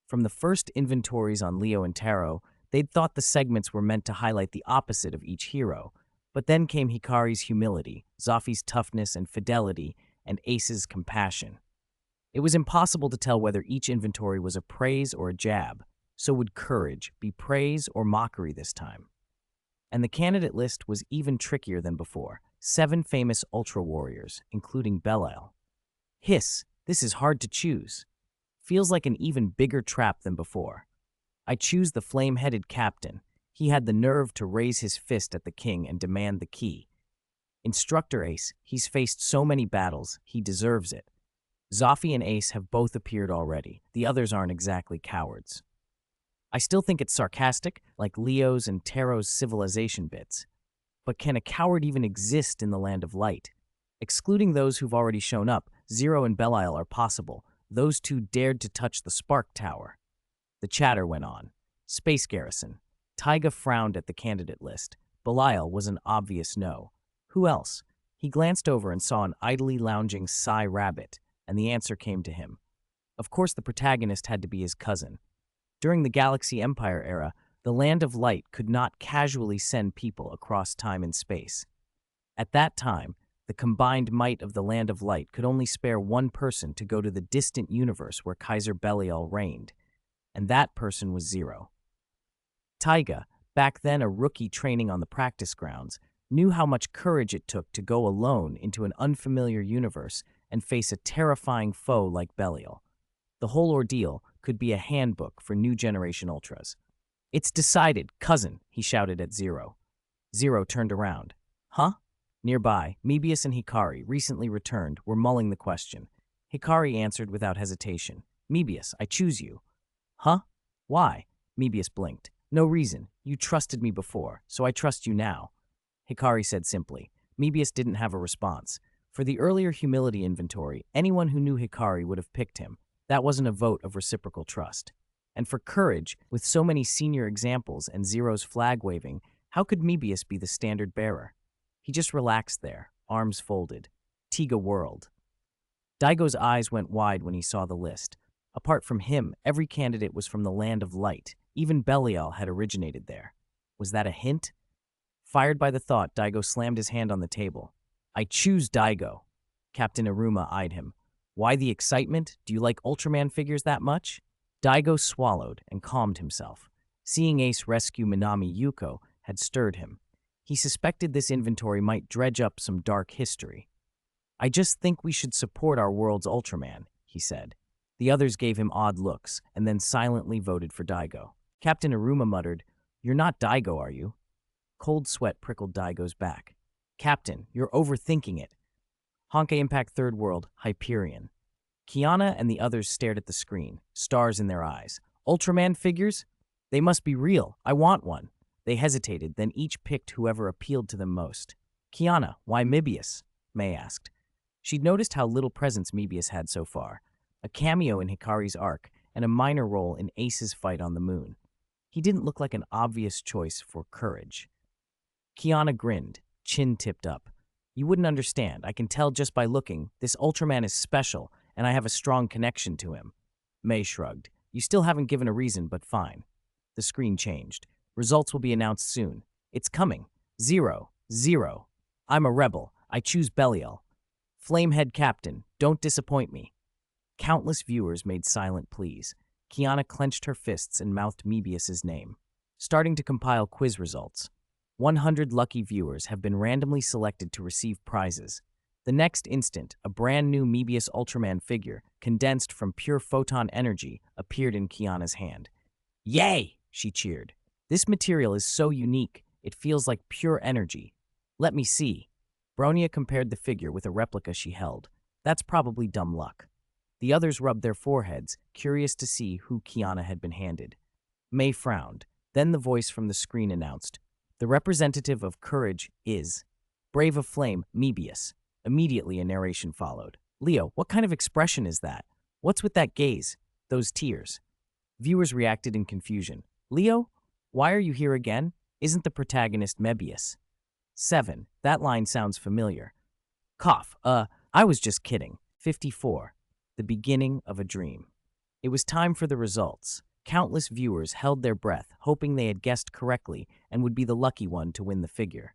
From the first inventories on Leo and Taro, they'd thought the segments were meant to highlight the opposite of each hero. But then came Hikari's humility, Zoffi's toughness and fidelity, and Ace's compassion. It was impossible to tell whether each inventory was a praise or a jab. So would Courage be praise or mockery this time? And the candidate list was even trickier than before. 7 famous Ultra Warriors, including Belial. Hiss, this is hard to choose. Feels like an even bigger trap than before. I choose the flame-headed captain. He had the nerve to raise his fist at the king and demand the key. Instructor Ace, he's faced so many battles, he deserves it. Zoffi and Ace have both appeared already. The others aren't exactly cowards. I still think it's sarcastic, like Leo's and Taro's civilization bits. But can a coward even exist in the Land of Light? Excluding those who've already shown up, Zero and Belial are possible. Those two dared to touch the Spark Tower. The chatter went on. Space Garrison. Taiga frowned at the candidate list. Belial was an obvious no. Who else? He glanced over and saw an idly lounging Psy Rabbit, and the answer came to him. Of course, the protagonist had to be his cousin. During the Galaxy Empire era, the Land of Light could not casually send people across time and space. At that time, the combined might of the Land of Light could only spare one person to go to the distant universe where Kaiser Belial reigned, and that person was Zero. Taiga, back then a rookie training on the practice grounds, knew how much courage it took to go alone into an unfamiliar universe and face a terrifying foe like Belial. The whole ordeal could be a handbook for new generation Ultras. It's decided, cousin, he shouted at Zero. Zero turned around. Huh? Nearby, Mebius and Hikari, recently returned, were mulling the question. Hikari answered without hesitation. Mebius, I choose you. Huh? Why? Mebius blinked. No reason. You trusted me before, so I trust you now. Hikari said simply. Mebius didn't have a response. For the earlier humility inventory, anyone who knew Hikari would have picked him. That wasn't a vote of reciprocal trust. And for Courage, with so many senior examples and Zero's flag waving, how could Mebius be the standard bearer? He just relaxed there, arms folded. Tiga whirled. Daigo's eyes went wide when he saw the list. Apart from him, every candidate was from the Land of Light. Even Belial had originated there. Was that a hint? Fired by the thought, Daigo slammed his hand on the table. I choose Daigo. Captain Iruma eyed him. Why the excitement? Do you like Ultraman figures that much? Daigo swallowed and calmed himself. Seeing Ace rescue Minami Yuko had stirred him. He suspected this inventory might dredge up some dark history. I just think we should support our world's Ultraman, he said. The others gave him odd looks and then silently voted for Daigo. Captain Iruma muttered, You're not Daigo, are you? Cold sweat prickled Daigo's back. Captain, you're overthinking it. Honkai Impact Third World, Hyperion. Kiana and the others stared at the screen, stars in their eyes. Ultraman figures? They must be real. I want one. They hesitated, then each picked whoever appealed to them most. Kiana, why Mebius? May asked. She'd noticed how little presence Mebius had so far. A cameo in Hikari's arc, and a minor role in Ace's fight on the moon. He didn't look like an obvious choice for Courage. Kiana grinned, chin tipped up. You wouldn't understand. I can tell just by looking. This Ultraman is special, and I have a strong connection to him. May shrugged. You still haven't given a reason, but fine. The screen changed. Results will be announced soon. It's coming. 0, 0. I'm a rebel. I choose Belial. Flamehead Captain, don't disappoint me. Countless viewers made silent pleas. Kiana clenched her fists and mouthed Mebius's name. Starting to compile quiz results. 100 lucky viewers have been randomly selected to receive prizes. The next instant, a brand new Mebius Ultraman figure, condensed from pure photon energy, appeared in Kiana's hand. Yay! She cheered. This material is so unique, it feels like pure energy. Let me see. Bronia compared the figure with a replica she held. That's probably dumb luck. The others rubbed their foreheads, curious to see who Kiana had been handed. May frowned. Then the voice from the screen announced, "The representative of courage is Brave of Flame, Mebius." Immediately a narration followed. Leo, what kind of expression is that? What's with that gaze? Those tears? Viewers reacted in confusion. Leo, why are you here again? Isn't the protagonist Mebius? 7. That line sounds familiar. Cough. I was just kidding. 54. The beginning of a dream. It was time for the results. Countless viewers held their breath, hoping they had guessed correctly and would be the lucky one to win the figure.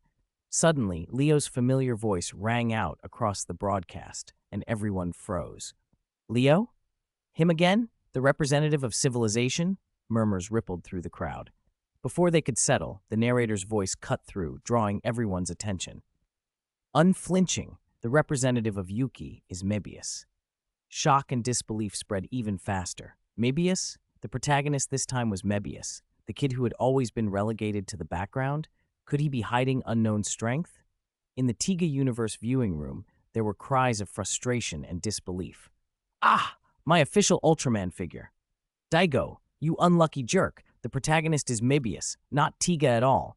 Suddenly, Leo's familiar voice rang out across the broadcast, and everyone froze. Leo? Him again? The representative of civilization? Murmurs rippled through the crowd. Before they could settle, the narrator's voice cut through, drawing everyone's attention. Unflinching, the representative of Yuki is Mebius. Shock and disbelief spread even faster. Mebius? The protagonist this time was Mebius, the kid who had always been relegated to the background. Could he be hiding unknown strength? In the Tiga Universe viewing room, there were cries of frustration and disbelief. Ah! My official Ultraman figure. Daigo, you unlucky jerk. The protagonist is Mebius, not Tiga at all.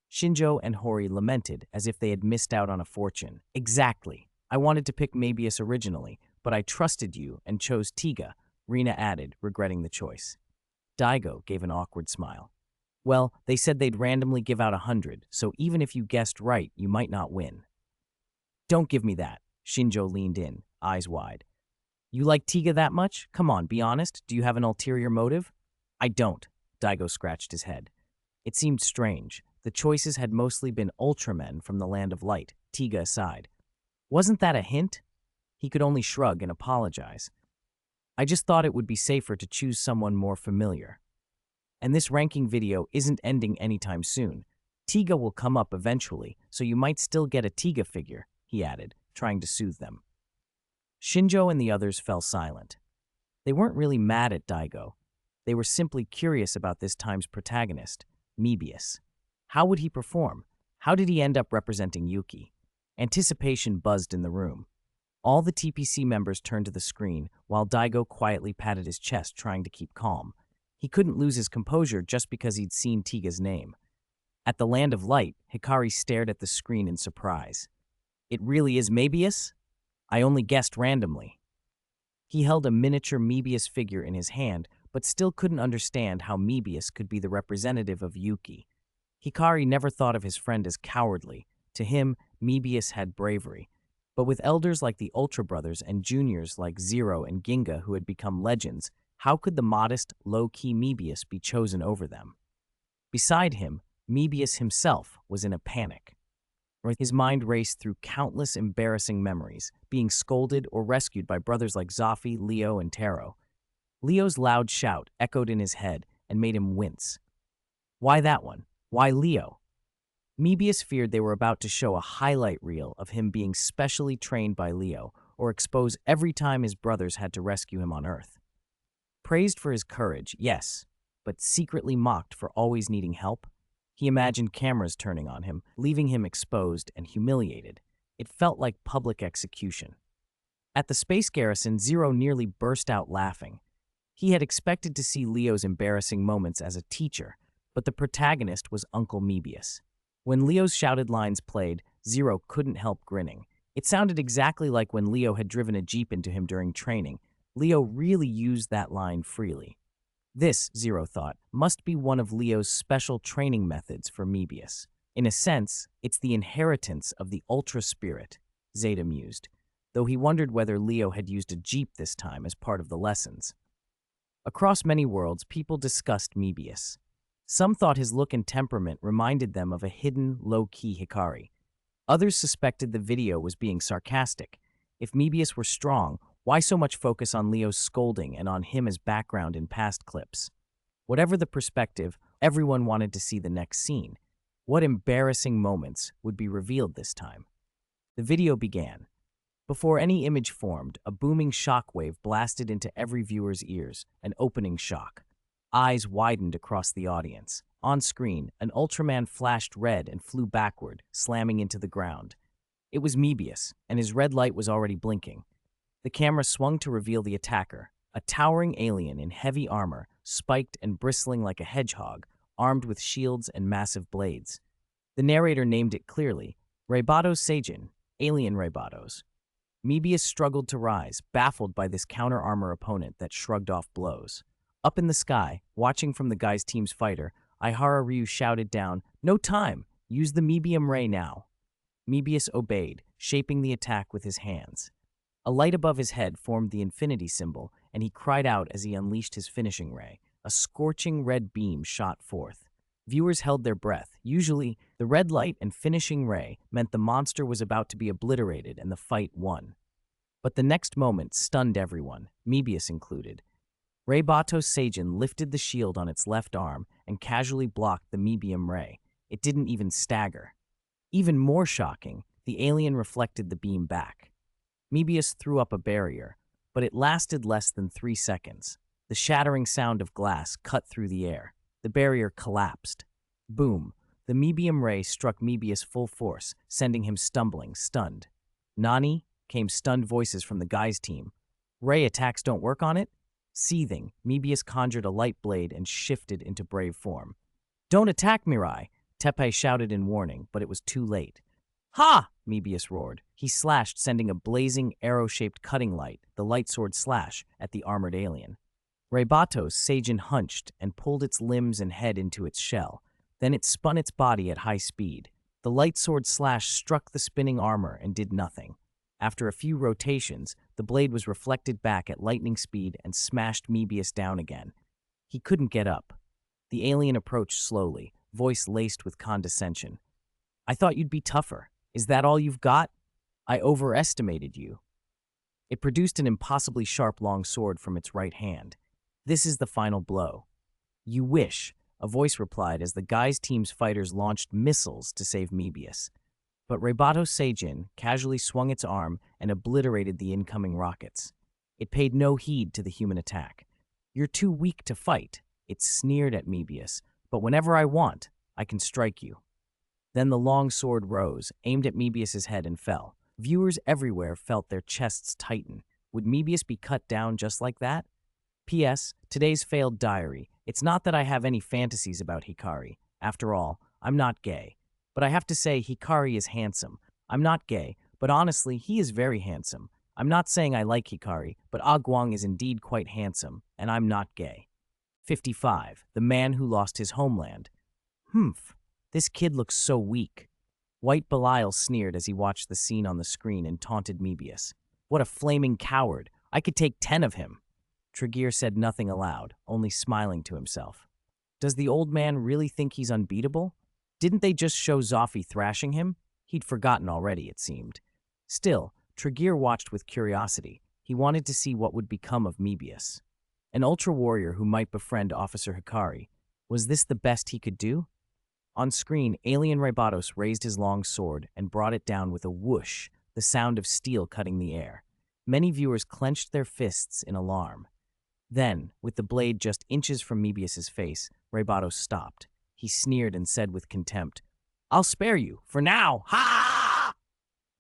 Shinjo and Hori lamented as if they had missed out on a fortune. Exactly. I wanted to pick Mebius originally, but I trusted you and chose Tiga, Rina added, regretting the choice. Daigo gave an awkward smile. Well, they said they'd randomly give out 100, so even if you guessed right, you might not win. Don't give me that. Shinjo leaned in, eyes wide. You like Tiga that much? Come on, be honest. Do you have an ulterior motive? I don't. Daigo scratched his head. It seemed strange. The choices had mostly been Ultramen from the Land of Light, Tiga aside. Wasn't that a hint? He could only shrug and apologize. I just thought it would be safer to choose someone more familiar. And this ranking video isn't ending anytime soon. Tiga will come up eventually, so you might still get a Tiga figure, he added, trying to soothe them. Shinjo and the others fell silent. They weren't really mad at Daigo. They were simply curious about this time's protagonist, Mebius. How would he perform? How did he end up representing Yuki? Anticipation buzzed in the room. All the TPC members turned to the screen, while Daigo quietly patted his chest, trying to keep calm. He couldn't lose his composure just because he'd seen Tiga's name. At the Land of Light, Hikari stared at the screen in surprise. It really is Mebius? I only guessed randomly. He held a miniature Mebius figure in his hand, but still couldn't understand how Mebius could be the representative of Yuki. Hikari never thought of his friend as cowardly. To him, Mebius had bravery. But with elders like the Ultra Brothers and juniors like Zero and Ginga who had become legends, how could the modest, low-key Mebius be chosen over them? Beside him, Mebius himself was in a panic. His mind raced through countless embarrassing memories, being scolded or rescued by brothers like Zafi, Leo, and Taro. Leo's loud shout echoed in his head and made him wince. Why that one? Why Leo? Mebius feared they were about to show a highlight reel of him being specially trained by Leo or expose every time his brothers had to rescue him on Earth. Praised for his courage, yes, but secretly mocked for always needing help? He imagined cameras turning on him, leaving him exposed and humiliated. It felt like public execution. At the space garrison, Zero nearly burst out laughing. He had expected to see Leo's embarrassing moments as a teacher, but the protagonist was Uncle Mebius. When Leo's shouted lines played, Zero couldn't help grinning. It sounded exactly like when Leo had driven a jeep into him during training. Leo really used that line freely. This, Zero thought, must be one of Leo's special training methods for Mebius. In a sense, it's the inheritance of the Ultra Spirit, Zeta mused, though he wondered whether Leo had used a jeep this time as part of the lessons. Across many worlds, people discussed Mebius. Some thought his look and temperament reminded them of a hidden, low-key Hikari. Others suspected the video was being sarcastic. If Mebius were strong, why so much focus on Leo's scolding and on him as background in past clips? Whatever the perspective, everyone wanted to see the next scene. What embarrassing moments would be revealed this time? The video began. Before any image formed, a booming shockwave blasted into every viewer's ears, an opening shock. Eyes widened across the audience. On screen, an Ultraman flashed red and flew backward, slamming into the ground. It was Mebius, and his red light was already blinking. The camera swung to reveal the attacker, a towering alien in heavy armor, spiked and bristling like a hedgehog, armed with shields and massive blades. The narrator named it clearly, Reibatos Seijin, Alien Reibatos. Mebius struggled to rise, baffled by this counter-armor opponent that shrugged off blows. Up in the sky, watching from the guy's team's fighter, Ihara Ryu shouted down, "No time! Use the Mebium Ray now!" Mebius obeyed, shaping the attack with his hands. A light above his head formed the infinity symbol, and he cried out as he unleashed his finishing ray. A scorching red beam shot forth. Viewers held their breath. Usually, the red light and finishing ray meant the monster was about to be obliterated and the fight won. But the next moment stunned everyone, Mebius included. Reibatos Seijin lifted the shield on its left arm and casually blocked the Mebium ray. It didn't even stagger. Even more shocking, the alien reflected the beam back. Mebius threw up a barrier, but it lasted less than 3 seconds. The shattering sound of glass cut through the air. The barrier collapsed. Boom! The Mebium ray struck Mebius full force, sending him stumbling, stunned. "Nani?" came stunned voices from the guy's team. "Ray attacks don't work on it?" Seething, Mebius conjured a light blade and shifted into brave form. "Don't attack, Mirai!" Teppei shouted in warning, but it was too late. "Ha!" Mebius roared. He slashed, sending a blazing, arrow-shaped cutting light, the light sword slash, at the armored alien. Reibatos Seijin hunched and pulled its limbs and head into its shell. Then it spun its body at high speed. The light sword slash struck the spinning armor and did nothing. After a few rotations, the blade was reflected back at lightning speed and smashed Mebius down again. He couldn't get up. The alien approached slowly, voice laced with condescension. "I thought you'd be tougher. Is that all you've got? I overestimated you." It produced an impossibly sharp long sword from its right hand. "This is the final blow." "You wish," a voice replied as the guy's team's fighters launched missiles to save Mebius. But Reibatos Seijin casually swung its arm and obliterated the incoming rockets. It paid no heed to the human attack. "You're too weak to fight," it sneered at Mebius, "but whenever I want, I can strike you." Then the long sword rose, aimed at Mebius's head and fell. Viewers everywhere felt their chests tighten. Would Mebius be cut down just like that? P.S. Today's failed diary. It's not that I have any fantasies about Hikari. After all, I'm not gay. But I have to say Hikari is handsome. I'm not gay, but honestly, he is very handsome. I'm not saying I like Hikari, but Guang is indeed quite handsome, and I'm not gay. 55. The man who lost his homeland. Humph. This kid looks so weak. White Belial sneered as he watched the scene on the screen and taunted Mebius. "What a flaming coward. I could take 10 of him." Tregear said nothing aloud, only smiling to himself. Does the old man really think he's unbeatable? Didn't they just show Zoffy thrashing him? He'd forgotten already, it seemed. Still, Tregear watched with curiosity. He wanted to see what would become of Mebius. An ultra warrior who might befriend Officer Hikari. Was this the best he could do? On screen, Alien Reibatos raised his long sword and brought it down with a whoosh, the sound of steel cutting the air. Many viewers clenched their fists in alarm. Then, with the blade just inches from Mebius's face, Reibatos stopped. He sneered and said with contempt, "I'll spare you, for now, ha!"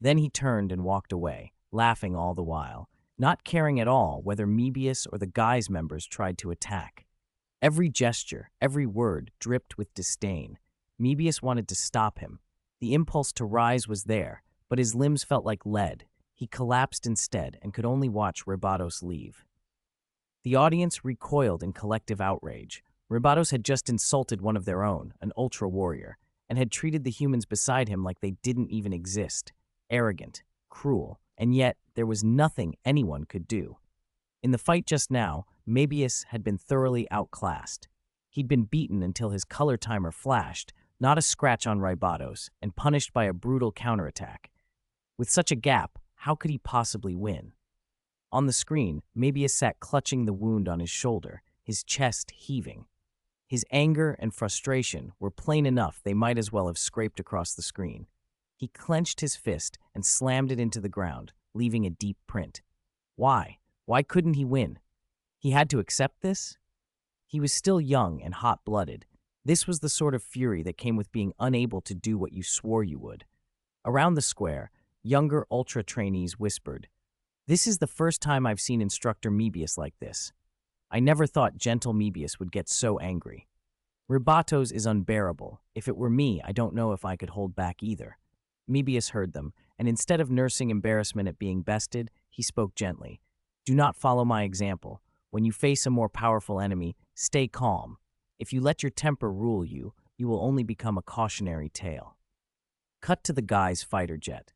Then he turned and walked away, laughing all the while, not caring at all whether Mebius or the Guy's members tried to attack. Every gesture, every word dripped with disdain. Mebius wanted to stop him. The impulse to rise was there, but his limbs felt like lead. He collapsed instead and could only watch Reibatos leave. The audience recoiled in collective outrage. Reibatos had just insulted one of their own, an ultra warrior, and had treated the humans beside him like they didn't even exist. Arrogant, cruel, and yet there was nothing anyone could do. In the fight just now, Mebius had been thoroughly outclassed. He'd been beaten until his color timer flashed, not a scratch on Reibatos, and punished by a brutal counterattack. With such a gap, how could he possibly win? On the screen, Mebius sat clutching the wound on his shoulder, his chest heaving. His anger and frustration were plain enough they might as well have scraped across the screen. He clenched his fist and slammed it into the ground, leaving a deep print. Why? Why couldn't he win? He had to accept this? He was still young and hot-blooded. This was the sort of fury that came with being unable to do what you swore you would. Around the square, younger Ultra trainees whispered, "This is the first time I've seen Instructor Mebius like this. I never thought gentle Mebius would get so angry. Ribatos is unbearable. If it were me, I don't know if I could hold back either." Mebius heard them, and instead of nursing embarrassment at being bested, he spoke gently. "Do not follow my example. When you face a more powerful enemy, stay calm. If you let your temper rule you, you will only become a cautionary tale." Cut to the guy's fighter jet.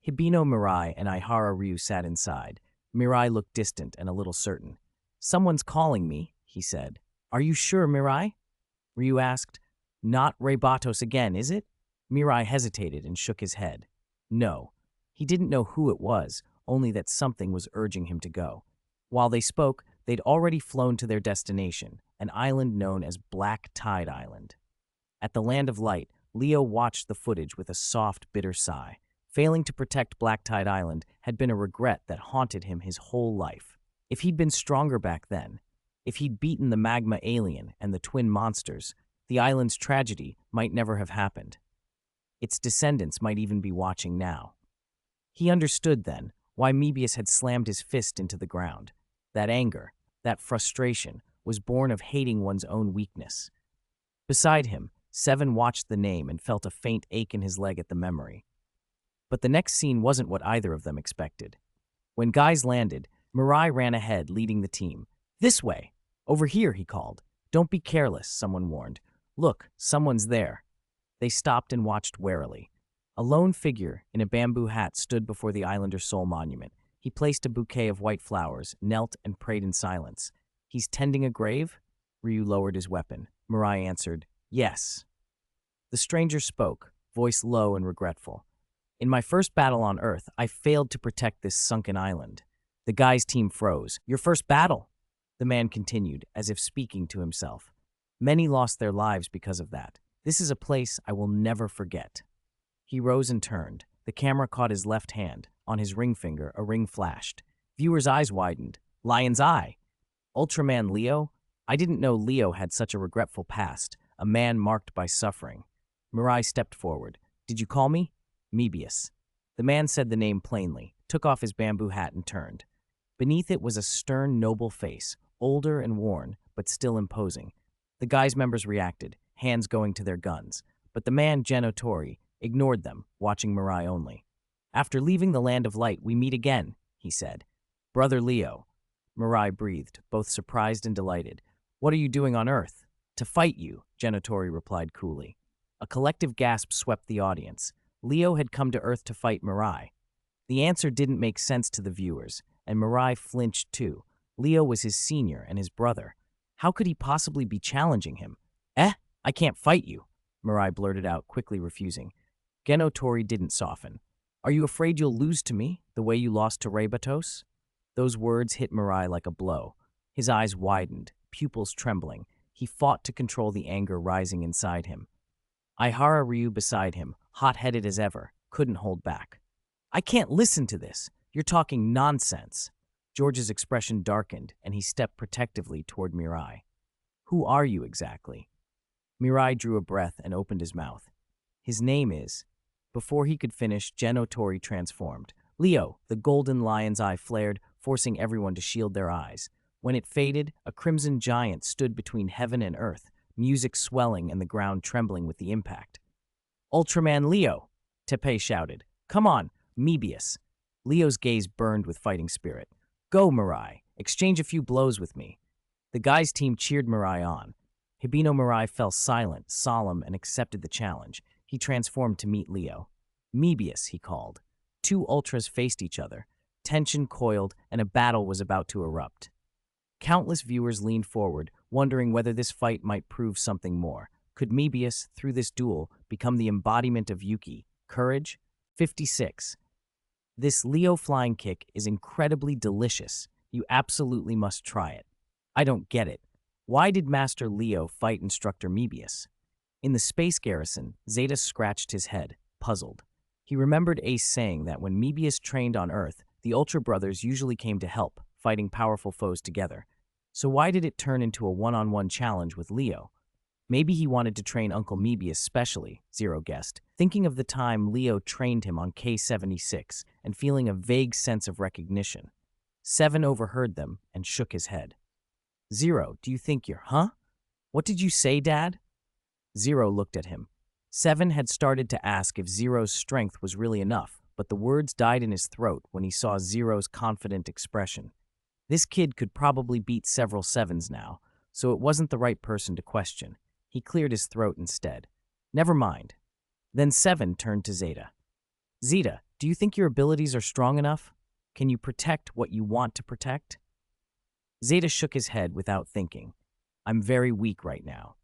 Hibino Mirai and Ihara Ryu sat inside. Mirai looked distant and a little certain. "Someone's calling me," he said. "Are you sure, Mirai?" Ryu asked. "Not Reibatos again, is it?" Mirai hesitated and shook his head. No. He didn't know who it was, only that something was urging him to go. While they spoke, they'd already flown to their destination, an island known as Black Tide Island. At the Land of Light, Leo watched the footage with a soft, bitter sigh. Failing to protect Black Tide Island had been a regret that haunted him his whole life. If he'd been stronger back then, if he'd beaten the magma alien and the twin monsters, the island's tragedy might never have happened. Its descendants might even be watching now. He understood then why Mebius had slammed his fist into the ground. That anger, that frustration, was born of hating one's own weakness. Beside him, Seven watched the name and felt a faint ache in his leg at the memory. But the next scene wasn't what either of them expected. When guys landed, Mirai ran ahead, leading the team. "This way! Over here," he called. "Don't be careless," someone warned. "Look, someone's there." They stopped and watched warily. A lone figure in a bamboo hat stood before the Islander Soul Monument. He placed a bouquet of white flowers, knelt, and prayed in silence. "He's tending a grave?" Ryu lowered his weapon. Mirai answered, "Yes." The stranger spoke, voice low and regretful. "In my first battle on Earth, I failed to protect this sunken island." The guy's team froze. "Your first battle?" The man continued, as if speaking to himself. "Many lost their lives because of that. This is a place I will never forget." He rose and turned. The camera caught his left hand. On his ring finger, a ring flashed. Viewers' eyes widened. Lion's eye! Ultraman Leo? I didn't know Leo had such a regretful past, a man marked by suffering. Mirai stepped forward. "Did you call me?" "Mebius." The man said the name plainly, took off his bamboo hat and turned. Beneath it was a stern, noble face, older and worn, but still imposing. The guy's members reacted, hands going to their guns. But the man, Genotori, ignored them, watching Mirai only. "After leaving the Land of Light, we meet again," he said. "Brother Leo." Mirai breathed, both surprised and delighted. "What are you doing on Earth?" "To fight you," Genotori replied coolly. A collective gasp swept the audience. Leo had come to Earth to fight Mirai. The answer didn't make sense to the viewers, and Mirai flinched too. Leo was his senior and his brother. How could he possibly be challenging him? I can't fight you," Mirai blurted out, quickly refusing. Genotori didn't soften. "Are you afraid you'll lose to me, the way you lost to Reibatos?" Those words hit Mirai like a blow. His eyes widened, pupils trembling. He fought to control the anger rising inside him. Ihara Ryu beside him, hot-headed as ever, couldn't hold back. "I can't listen to this. You're talking nonsense." George's expression darkened, and he stepped protectively toward Mirai. "Who are you exactly?" Mirai drew a breath and opened his mouth. "His name is..." Before he could finish, Genotori transformed. Leo, the golden lion's eye flared, forcing everyone to shield their eyes. When it faded, a crimson giant stood between heaven and earth, music swelling and the ground trembling with the impact. "Ultraman Leo!" Teppei shouted. "Come on, Mebius!" Leo's gaze burned with fighting spirit. "Go, Mirai! Exchange a few blows with me." The guy's team cheered Mirai on. Hibino Mirai fell silent, solemn, and accepted the challenge. He transformed to meet Leo. "Mebius," he called. Two ultras faced each other. Tension coiled, and a battle was about to erupt. Countless viewers leaned forward, wondering whether this fight might prove something more. Could Mebius, through this duel, become the embodiment of Yuki, courage? 56. This Leo flying kick is incredibly delicious. You absolutely must try it. I don't get it. Why did Master Leo fight Instructor Mebius? In the space garrison, Zeta scratched his head, puzzled. He remembered Ace saying that when Mebius trained on Earth, The Ultra Brothers usually came to help, fighting powerful foes together. So why did it turn into a one-on-one challenge with Leo? Maybe he wanted to train Uncle Mebius specially, Zero guessed, thinking of the time Leo trained him on K-76 and feeling a vague sense of recognition. Seven overheard them and shook his head. Zero, do you think you're, huh? What did you say, Dad? Zero looked at him. Seven had started to ask if Zero's strength was really enough, but the words died in his throat when he saw Zero's confident expression. This kid could probably beat several sevens now, so it wasn't the right person to question. He cleared his throat instead. Never mind. Then Seven turned to Zeta. Zeta, do you think your abilities are strong enough? Can you protect what you want to protect? Zeta shook his head without thinking. I'm very weak right now.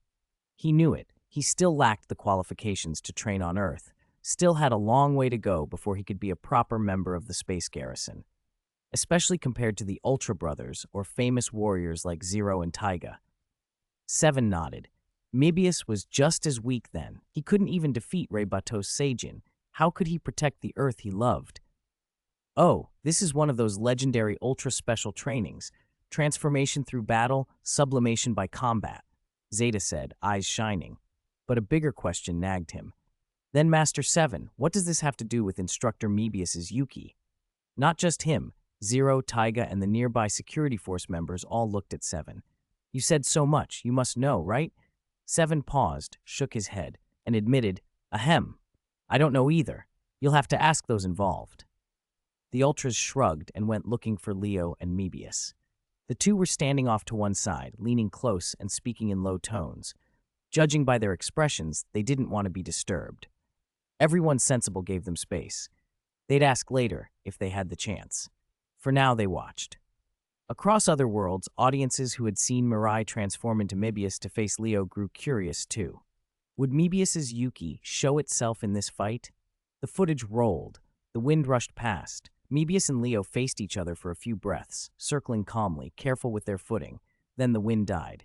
He knew it. He still lacked the qualifications to train on Earth, still had a long way to go before he could be a proper member of the space garrison, especially compared to the Ultra Brothers or famous warriors like Zero and Taiga. Seven nodded. Mebius was just as weak then. He couldn't even defeat Reibato Seijin. How could he protect the Earth he loved? Oh, this is one of those legendary ultra-special trainings. Transformation through battle, sublimation by combat, Zeta said, eyes shining. But a bigger question nagged him. Then Master Seven, what does this have to do with Instructor Mebius's Yuki? Not just him. Zero, Taiga, and the nearby security force members all looked at Seven. You said so much, you must know, right? Seven paused, shook his head, and admitted, Ahem. I don't know either. You'll have to ask those involved. The Ultras shrugged and went looking for Leo and Mebius. The two were standing off to one side, leaning close and speaking in low tones. Judging by their expressions, they didn't want to be disturbed. Everyone sensible gave them space. They'd ask later if they had the chance. For now, they watched. Across other worlds, audiences who had seen Mirai transform into Mebius to face Leo grew curious too. Would Mebius's Yuki show itself in this fight? The footage rolled. The wind rushed past. Mebius and Leo faced each other for a few breaths, circling calmly, careful with their footing. Then the wind died.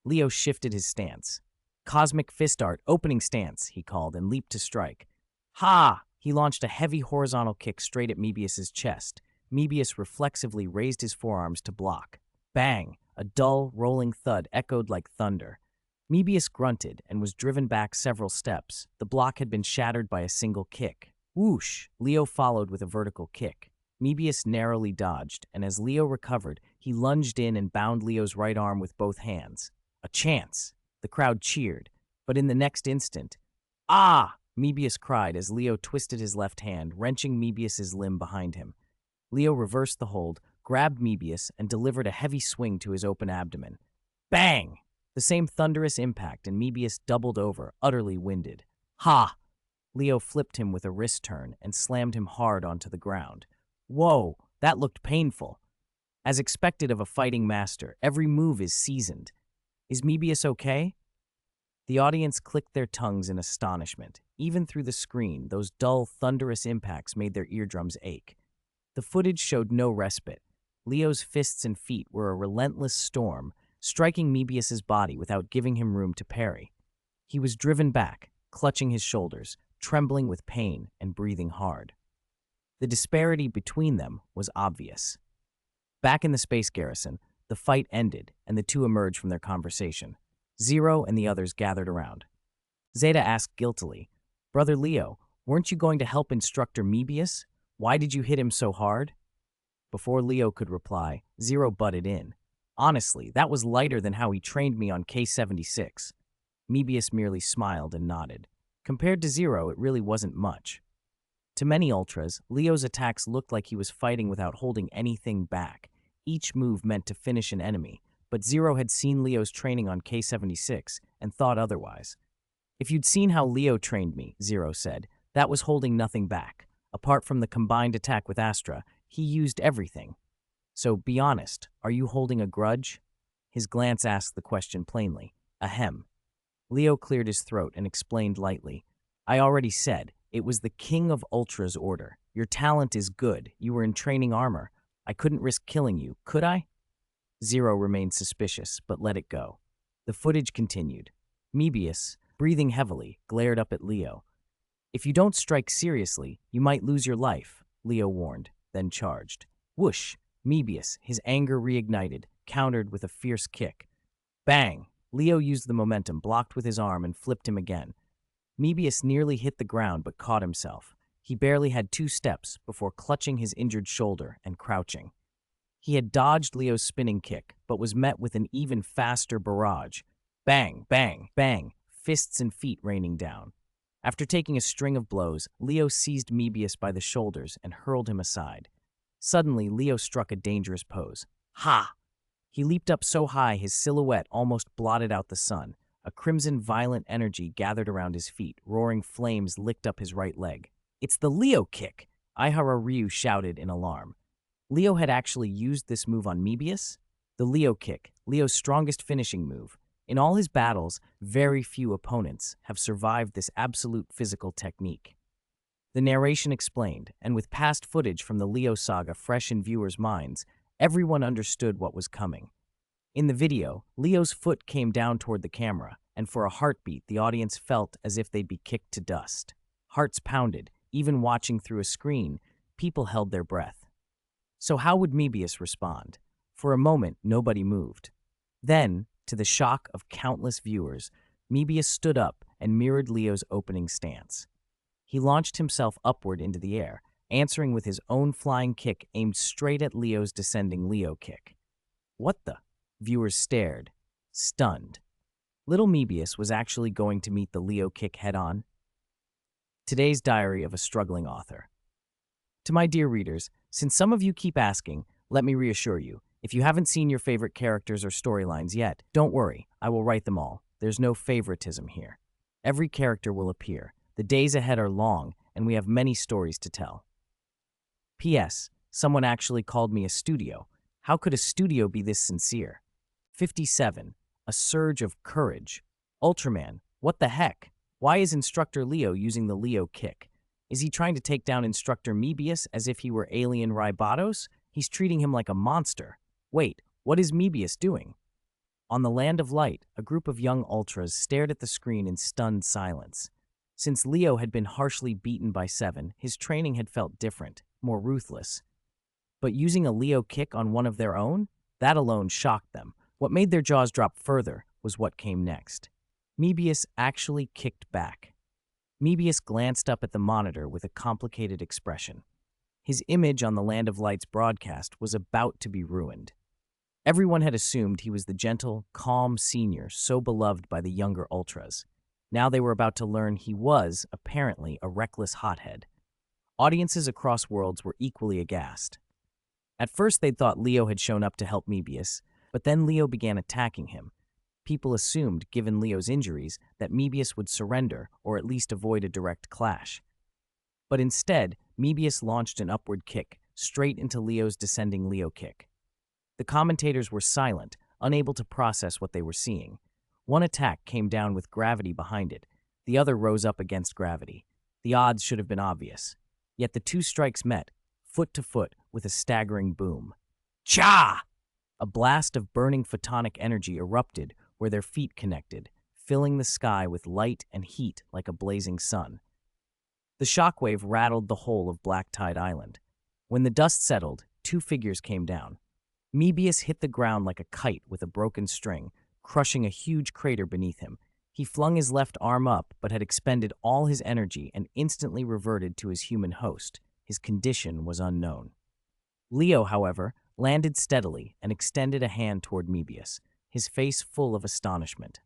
Leo shifted his stance. Cosmic Fist Art, opening stance, he called, and leaped to strike. Ha! He launched a heavy horizontal kick straight at Mebius's chest. Mebius reflexively raised his forearms to block. Bang! A dull, rolling thud echoed like thunder. Mebius grunted and was driven back several steps. The block had been shattered by a single kick. Whoosh! Leo followed with a vertical kick. Mebius narrowly dodged, and as Leo recovered, he lunged in and bound Leo's right arm with both hands. A chance! The crowd cheered, but in the next instant, ah! Mebius cried as Leo twisted his left hand, wrenching Mebius's limb behind him. Leo reversed the hold, grabbed Mebius, and delivered a heavy swing to his open abdomen. Bang! The same thunderous impact, and Mebius doubled over, utterly winded. Ha! Leo flipped him with a wrist turn and slammed him hard onto the ground. Whoa, that looked painful. As expected of a fighting master, every move is seasoned. Is Mebius okay? The audience clicked their tongues in astonishment. Even through the screen, those dull, thunderous impacts made their eardrums ache. The footage showed no respite. Leo's fists and feet were a relentless storm, striking Mebius's body without giving him room to parry. He was driven back, clutching his shoulders, trembling with pain and breathing hard. The disparity between them was obvious. Back in the space garrison, the fight ended and the two emerged from their conversation. Zero and the others gathered around. Zeta asked guiltily, Brother Leo, weren't you going to help Instructor Mebius? Why did you hit him so hard? Before Leo could reply, Zero butted in. Honestly, that was lighter than how he trained me on K-76. Mebius merely smiled and nodded. Compared to Zero, it really wasn't much. To many Ultras, Leo's attacks looked like he was fighting without holding anything back. Each move meant to finish an enemy, but Zero had seen Leo's training on K-76 and thought otherwise. If you'd seen how Leo trained me, Zero said, that was holding nothing back. Apart from the combined attack with Astra, he used everything. So, be honest, are you holding a grudge? His glance asked the question plainly. Ahem. Leo cleared his throat and explained lightly. I already said, it was the King of Ultra's order. Your talent is good. You were in training armor. I couldn't risk killing you, could I? Zero remained suspicious, but let it go. The footage continued. Mebius, breathing heavily, glared up at Leo. If you don't strike seriously, you might lose your life, Leo warned. then charged. Whoosh! Mebius, his anger reignited, countered with a fierce kick. Bang! Leo used the momentum, blocked with his arm, and flipped him again. Mebius nearly hit the ground but caught himself. He barely had 2 steps before clutching his injured shoulder and crouching. He had dodged Leo's spinning kick, but was met with an even faster barrage. Bang, bang, bang, fists and feet raining down. After taking a string of blows, Leo seized Mebius by the shoulders and hurled him aside. Suddenly, Leo struck a dangerous pose. Ha! He leaped up so high his silhouette almost blotted out the sun. A crimson violent energy gathered around his feet. Roaring flames licked up his right leg. It's the Leo kick! Ihara Ryu shouted in alarm. Leo had actually used this move on Mebius? The Leo kick, Leo's strongest finishing move. In all his battles, very few opponents have survived this absolute physical technique. The narration explained, and with past footage from the Leo saga fresh in viewers' minds, everyone understood what was coming. In the video, Leo's foot came down toward the camera, and for a heartbeat, the audience felt as if they'd be kicked to dust. Hearts pounded. Even watching through a screen, people held their breath. So how would Mebius respond? For a moment, nobody moved. Then, to the shock of countless viewers, Mebius stood up and mirrored Leo's opening stance. He launched himself upward into the air, answering with his own flying kick aimed straight at Leo's descending Leo kick. What the? Viewers stared, stunned. Little Mebius was actually going to meet the Leo kick head-on? Today's diary of a struggling author. To my dear readers, since some of you keep asking, let me reassure you, if you haven't seen your favorite characters or storylines yet, don't worry, I will write them all. There's no favoritism here. Every character will appear. The days ahead are long, and we have many stories to tell. P.S. Someone actually called me a studio. How could a studio be this sincere? 57. A surge of courage. Ultraman, what the heck? Why is Instructor Leo using the Leo kick? Is he trying to take down Instructor Mebius as if he were alien Ribatos? He's treating him like a monster. Wait, what is Mebius doing? On the Land of Light, a group of young ultras stared at the screen in stunned silence. Since Leo had been harshly beaten by Seven, his training had felt different, more ruthless. But using a Leo kick on one of their own? That alone shocked them. What made their jaws drop further was what came next. Mebius actually kicked back. Mebius glanced up at the monitor with a complicated expression. His image on the Land of Light's broadcast was about to be ruined. Everyone had assumed he was the gentle, calm senior so beloved by the younger ultras. Now they were about to learn he was, apparently, a reckless hothead. Audiences across worlds were equally aghast. At first they'd thought Leo had shown up to help Mebius, but then Leo began attacking him. People assumed, given Leo's injuries, that Mebius would surrender or at least avoid a direct clash. But instead, Mebius launched an upward kick, straight into Leo's descending Leo kick. The commentators were silent, unable to process what they were seeing. One attack came down with gravity behind it. The other rose up against gravity. The odds should have been obvious. Yet the 2 strikes met, foot to foot, with a staggering boom. Cha! A blast of burning photonic energy erupted where their feet connected, filling the sky with light and heat like a blazing sun. The shockwave rattled the whole of Black Tide Island. When the dust settled, 2 figures came down. Mebius hit the ground like a kite with a broken string, crushing a huge crater beneath him. He flung his left arm up, but had expended all his energy and instantly reverted to his human host. His condition was unknown. Leo, however, landed steadily and extended a hand toward Mebius, his face full of astonishment.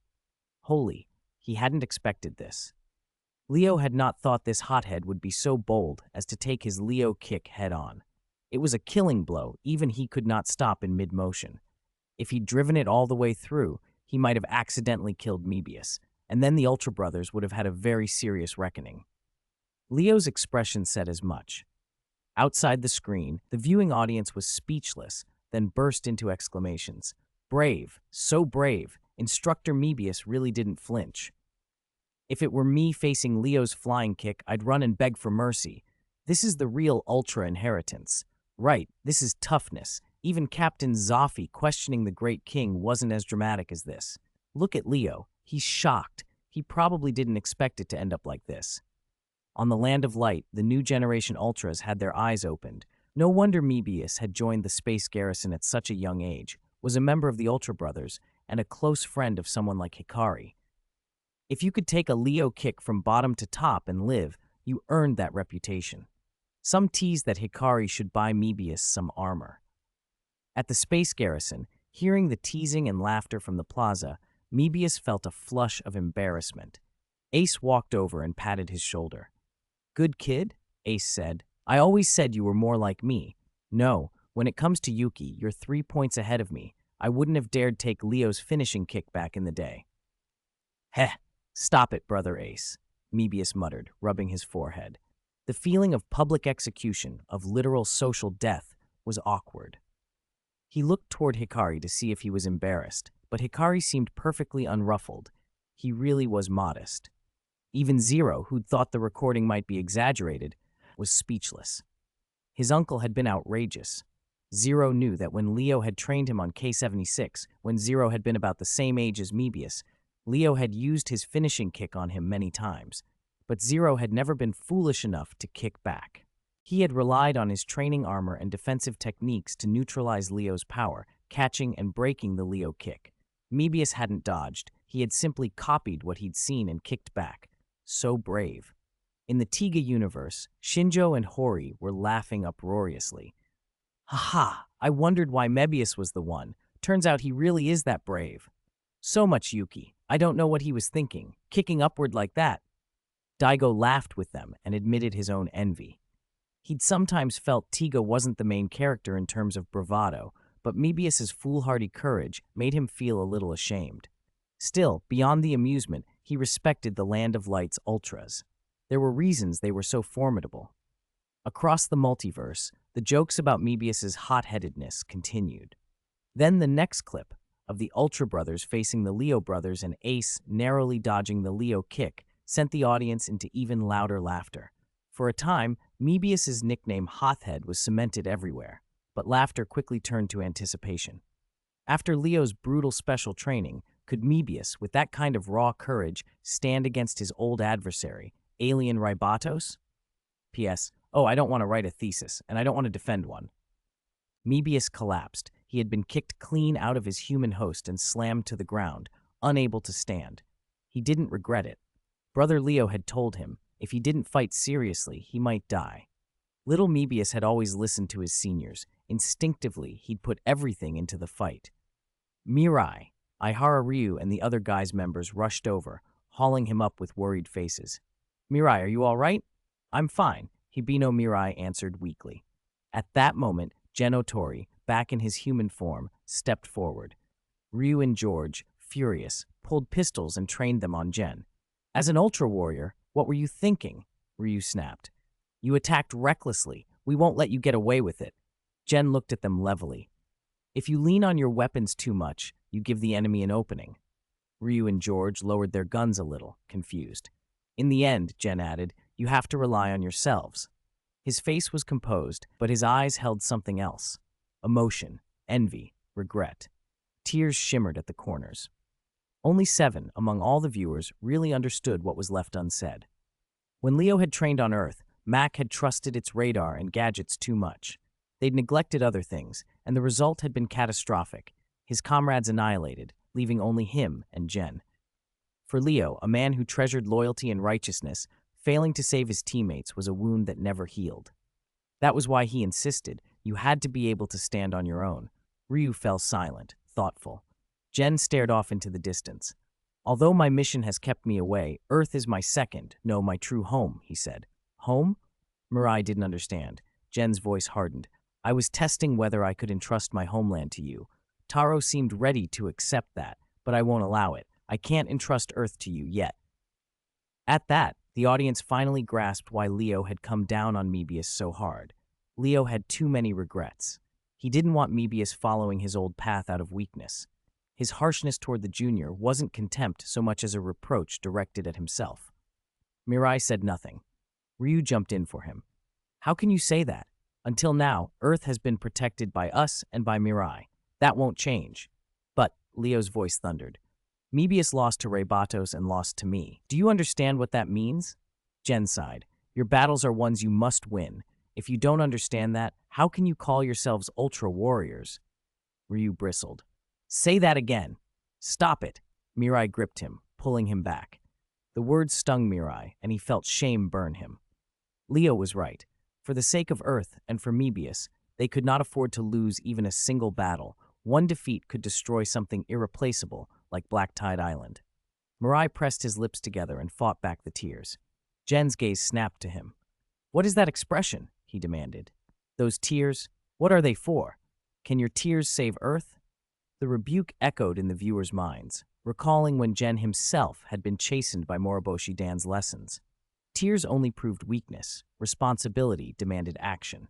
Holy, he hadn't expected this. Leo had not thought this hothead would be so bold as to take his Leo kick head-on. It was a killing blow, even he could not stop in mid-motion. If he'd driven it all the way through, he might have accidentally killed Mebius, and then the Ultra Brothers would have had a very serious reckoning. Leo's expression said as much. Outside the screen, the viewing audience was speechless, then burst into exclamations. Brave, so brave, Instructor Mebius really didn't flinch. If it were me facing Leo's flying kick, I'd run and beg for mercy. This is the real Ultra inheritance. Right, this is toughness. Even Captain Zoffi questioning the Great King wasn't as dramatic as this. Look at Leo. He's shocked. He probably didn't expect it to end up like this. On the Land of Light, the new generation Ultras had their eyes opened. No wonder Mebius had joined the space garrison at such a young age, was a member of the Ultra Brothers, and a close friend of someone like Hikari. If you could take a Leo kick from bottom to top and live, you earned that reputation. Some teased that Hikari should buy Mebius some armor. At the space garrison, hearing the teasing and laughter from the plaza, Mebius felt a flush of embarrassment. Ace walked over and patted his shoulder. "Good kid," Ace said. "I always said you were more like me. No, when it comes to Yuki, you're 3 points ahead of me. I wouldn't have dared take Leo's finishing kick back in the day." "Heh, stop it, brother Ace," Mebius muttered, rubbing his forehead. The feeling of public execution, of literal social death, was awkward. He looked toward Hikari to see if he was embarrassed, but Hikari seemed perfectly unruffled. He really was modest. Even Zero, who'd thought the recording might be exaggerated, was speechless. His uncle had been outrageous. Zero knew that when Leo had trained him on K-76, when Zero had been about the same age as Mebius, Leo had used his finishing kick on him many times, but Zero had never been foolish enough to kick back. He had relied on his training armor and defensive techniques to neutralize Leo's power, catching and breaking the Leo kick. Mebius hadn't dodged, he had simply copied what he'd seen and kicked back. So brave. In the Tiga universe, Shinjo and Hori were laughing uproariously. "Haha, I wondered why Mebius was the one. Turns out he really is that brave. So much Yuki. I don't know what he was thinking, kicking upward like that." Daigo laughed with them and admitted his own envy. He'd sometimes felt Tiga wasn't the main character in terms of bravado, but Mebius's foolhardy courage made him feel a little ashamed. Still, beyond the amusement, he respected the Land of Light's ultras. There were reasons they were so formidable. Across the multiverse, the jokes about Mebius's hot-headedness continued. Then the next clip of the Ultra Brothers facing the Leo Brothers and Ace narrowly dodging the Leo kick sent the audience into even louder laughter. For a time, Mebius's nickname Hothead was cemented everywhere, but laughter quickly turned to anticipation. After Leo's brutal special training, could Mebius, with that kind of raw courage, stand against his old adversary, Alien Ribatos? P.S. Oh, I don't want to write a thesis, and I don't want to defend one. Mebius collapsed. He had been kicked clean out of his human host and slammed to the ground, unable to stand. He didn't regret it. Brother Leo had told him, if he didn't fight seriously, he might die. Little Mebius had always listened to his seniors. Instinctively, he'd put everything into the fight. Mirai, Ihara Ryu, and the other Guy's members rushed over, hauling him up with worried faces. "Mirai, are you all right?" "I'm fine," Hibino Mirai answered weakly. At that moment, Geno Tori, back in his human form, stepped forward. Ryu and George, furious, pulled pistols and trained them on Gen. "As an Ultra Warrior, what were you thinking?" Ryu snapped. "You attacked recklessly. We won't let you get away with it." Gen looked at them levelly. "If you lean on your weapons too much, you give the enemy an opening." Ryu and George lowered their guns a little, confused. "In the end," Gen added, "you have to rely on yourselves." His face was composed, but his eyes held something else. Emotion, envy, regret. Tears shimmered at the corners. Only 7, among all the viewers, really understood what was left unsaid. When Leo had trained on Earth, Mac had trusted its radar and gadgets too much. They'd neglected other things, and the result had been catastrophic. His comrades annihilated, leaving only him and Gen. For Leo, a man who treasured loyalty and righteousness, failing to save his teammates was a wound that never healed. That was why he insisted, you had to be able to stand on your own. Ryu fell silent, thoughtful. Gen stared off into the distance. "Although my mission has kept me away, Earth is my second, no, my true home," he said. "Home?" Mirai didn't understand. Gen's voice hardened. "I was testing whether I could entrust my homeland to you. Taro seemed ready to accept that, but I won't allow it. I can't entrust Earth to you yet." At that, the audience finally grasped why Leo had come down on Mebius so hard. Leo had too many regrets. He didn't want Mebius following his old path out of weakness. His harshness toward the junior wasn't contempt so much as a reproach directed at himself. Mirai said nothing. Ryu jumped in for him. "How can you say that? Until now, Earth has been protected by us and by Mirai. That won't change." "But," Leo's voice thundered, "Mebius lost to Reibatos and lost to me. Do you understand what that means?" Gen sighed. "Your battles are ones you must win. If you don't understand that, how can you call yourselves Ultra Warriors? Ryu bristled. Say that again. Stop it. Mirai gripped him, pulling him back. The words stung Mirai, and he felt shame burn him. Leo was right. For the sake of Earth and for Mebius, they could not afford to lose even a single battle. One defeat could destroy something irreplaceable, like Black Tide Island. Mirai pressed his lips together and fought back the tears. Jen's gaze snapped to him. What is that expression? He demanded. Those tears, what are they for? Can your tears save Earth? The rebuke echoed in the viewers' minds, recalling when Jen himself had been chastened by Moroboshi Dan's lessons. Tears only proved weakness. Responsibility demanded action.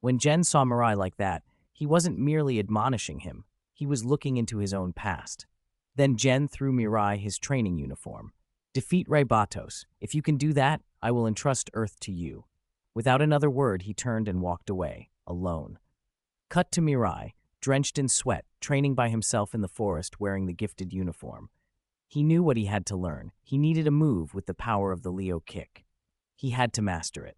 When Jen saw Mirai like that, he wasn't merely admonishing him. He was looking into his own past. Then Jen threw Mirai his training uniform. Defeat Reibatos. If you can do that, I will entrust Earth to you. Without another word, he turned and walked away, alone. Cut to Mirai, drenched in sweat, training by himself in the forest wearing the gifted uniform. He knew what he had to learn. He needed a move with the power of the Leo kick. He had to master it.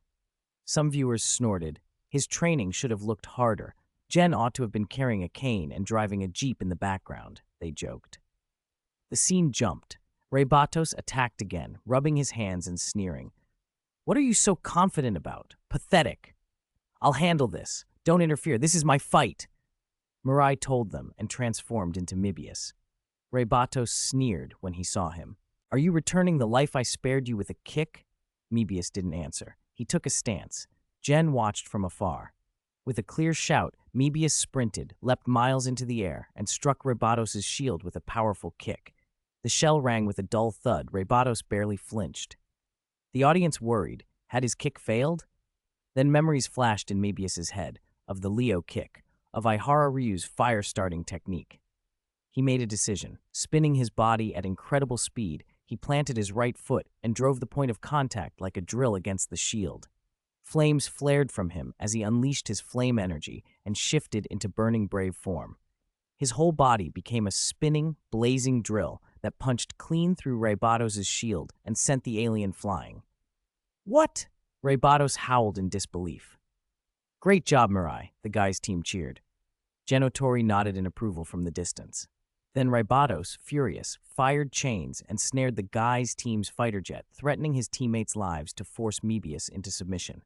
Some viewers snorted. His training should have looked harder. Jen ought to have been carrying a cane and driving a jeep in the background, they joked. The scene jumped. Reibatos attacked again, rubbing his hands and sneering. What are you so confident about? Pathetic. I'll handle this. Don't interfere. This is my fight. Mirai told them and transformed into Mebius. Reibatos sneered when he saw him. Are you returning the life I spared you with a kick? Mebius didn't answer. He took a stance. Jen watched from afar. With a clear shout, Mebius sprinted, leapt miles into the air, and struck Reibatos' shield with a powerful kick. The shell rang with a dull thud. Reibatos barely flinched. The audience worried. Had his kick failed? Then memories flashed in Mebius' head, of the Leo kick, of Ihara Ryu's fire-starting technique. He made a decision. Spinning his body at incredible speed, he planted his right foot and drove the point of contact like a drill against the shield. Flames flared from him as he unleashed his flame energy and shifted into Burning Brave form. His whole body became a spinning, blazing drill that punched clean through Reibatos' shield and sent the alien flying. What? Reibatos howled in disbelief. Great job, Mirai, the guy's team cheered. Genotori nodded in approval from the distance. Then Reibatos, furious, fired chains and snared the guy's team's fighter jet, threatening his teammates' lives to force Mebius into submission.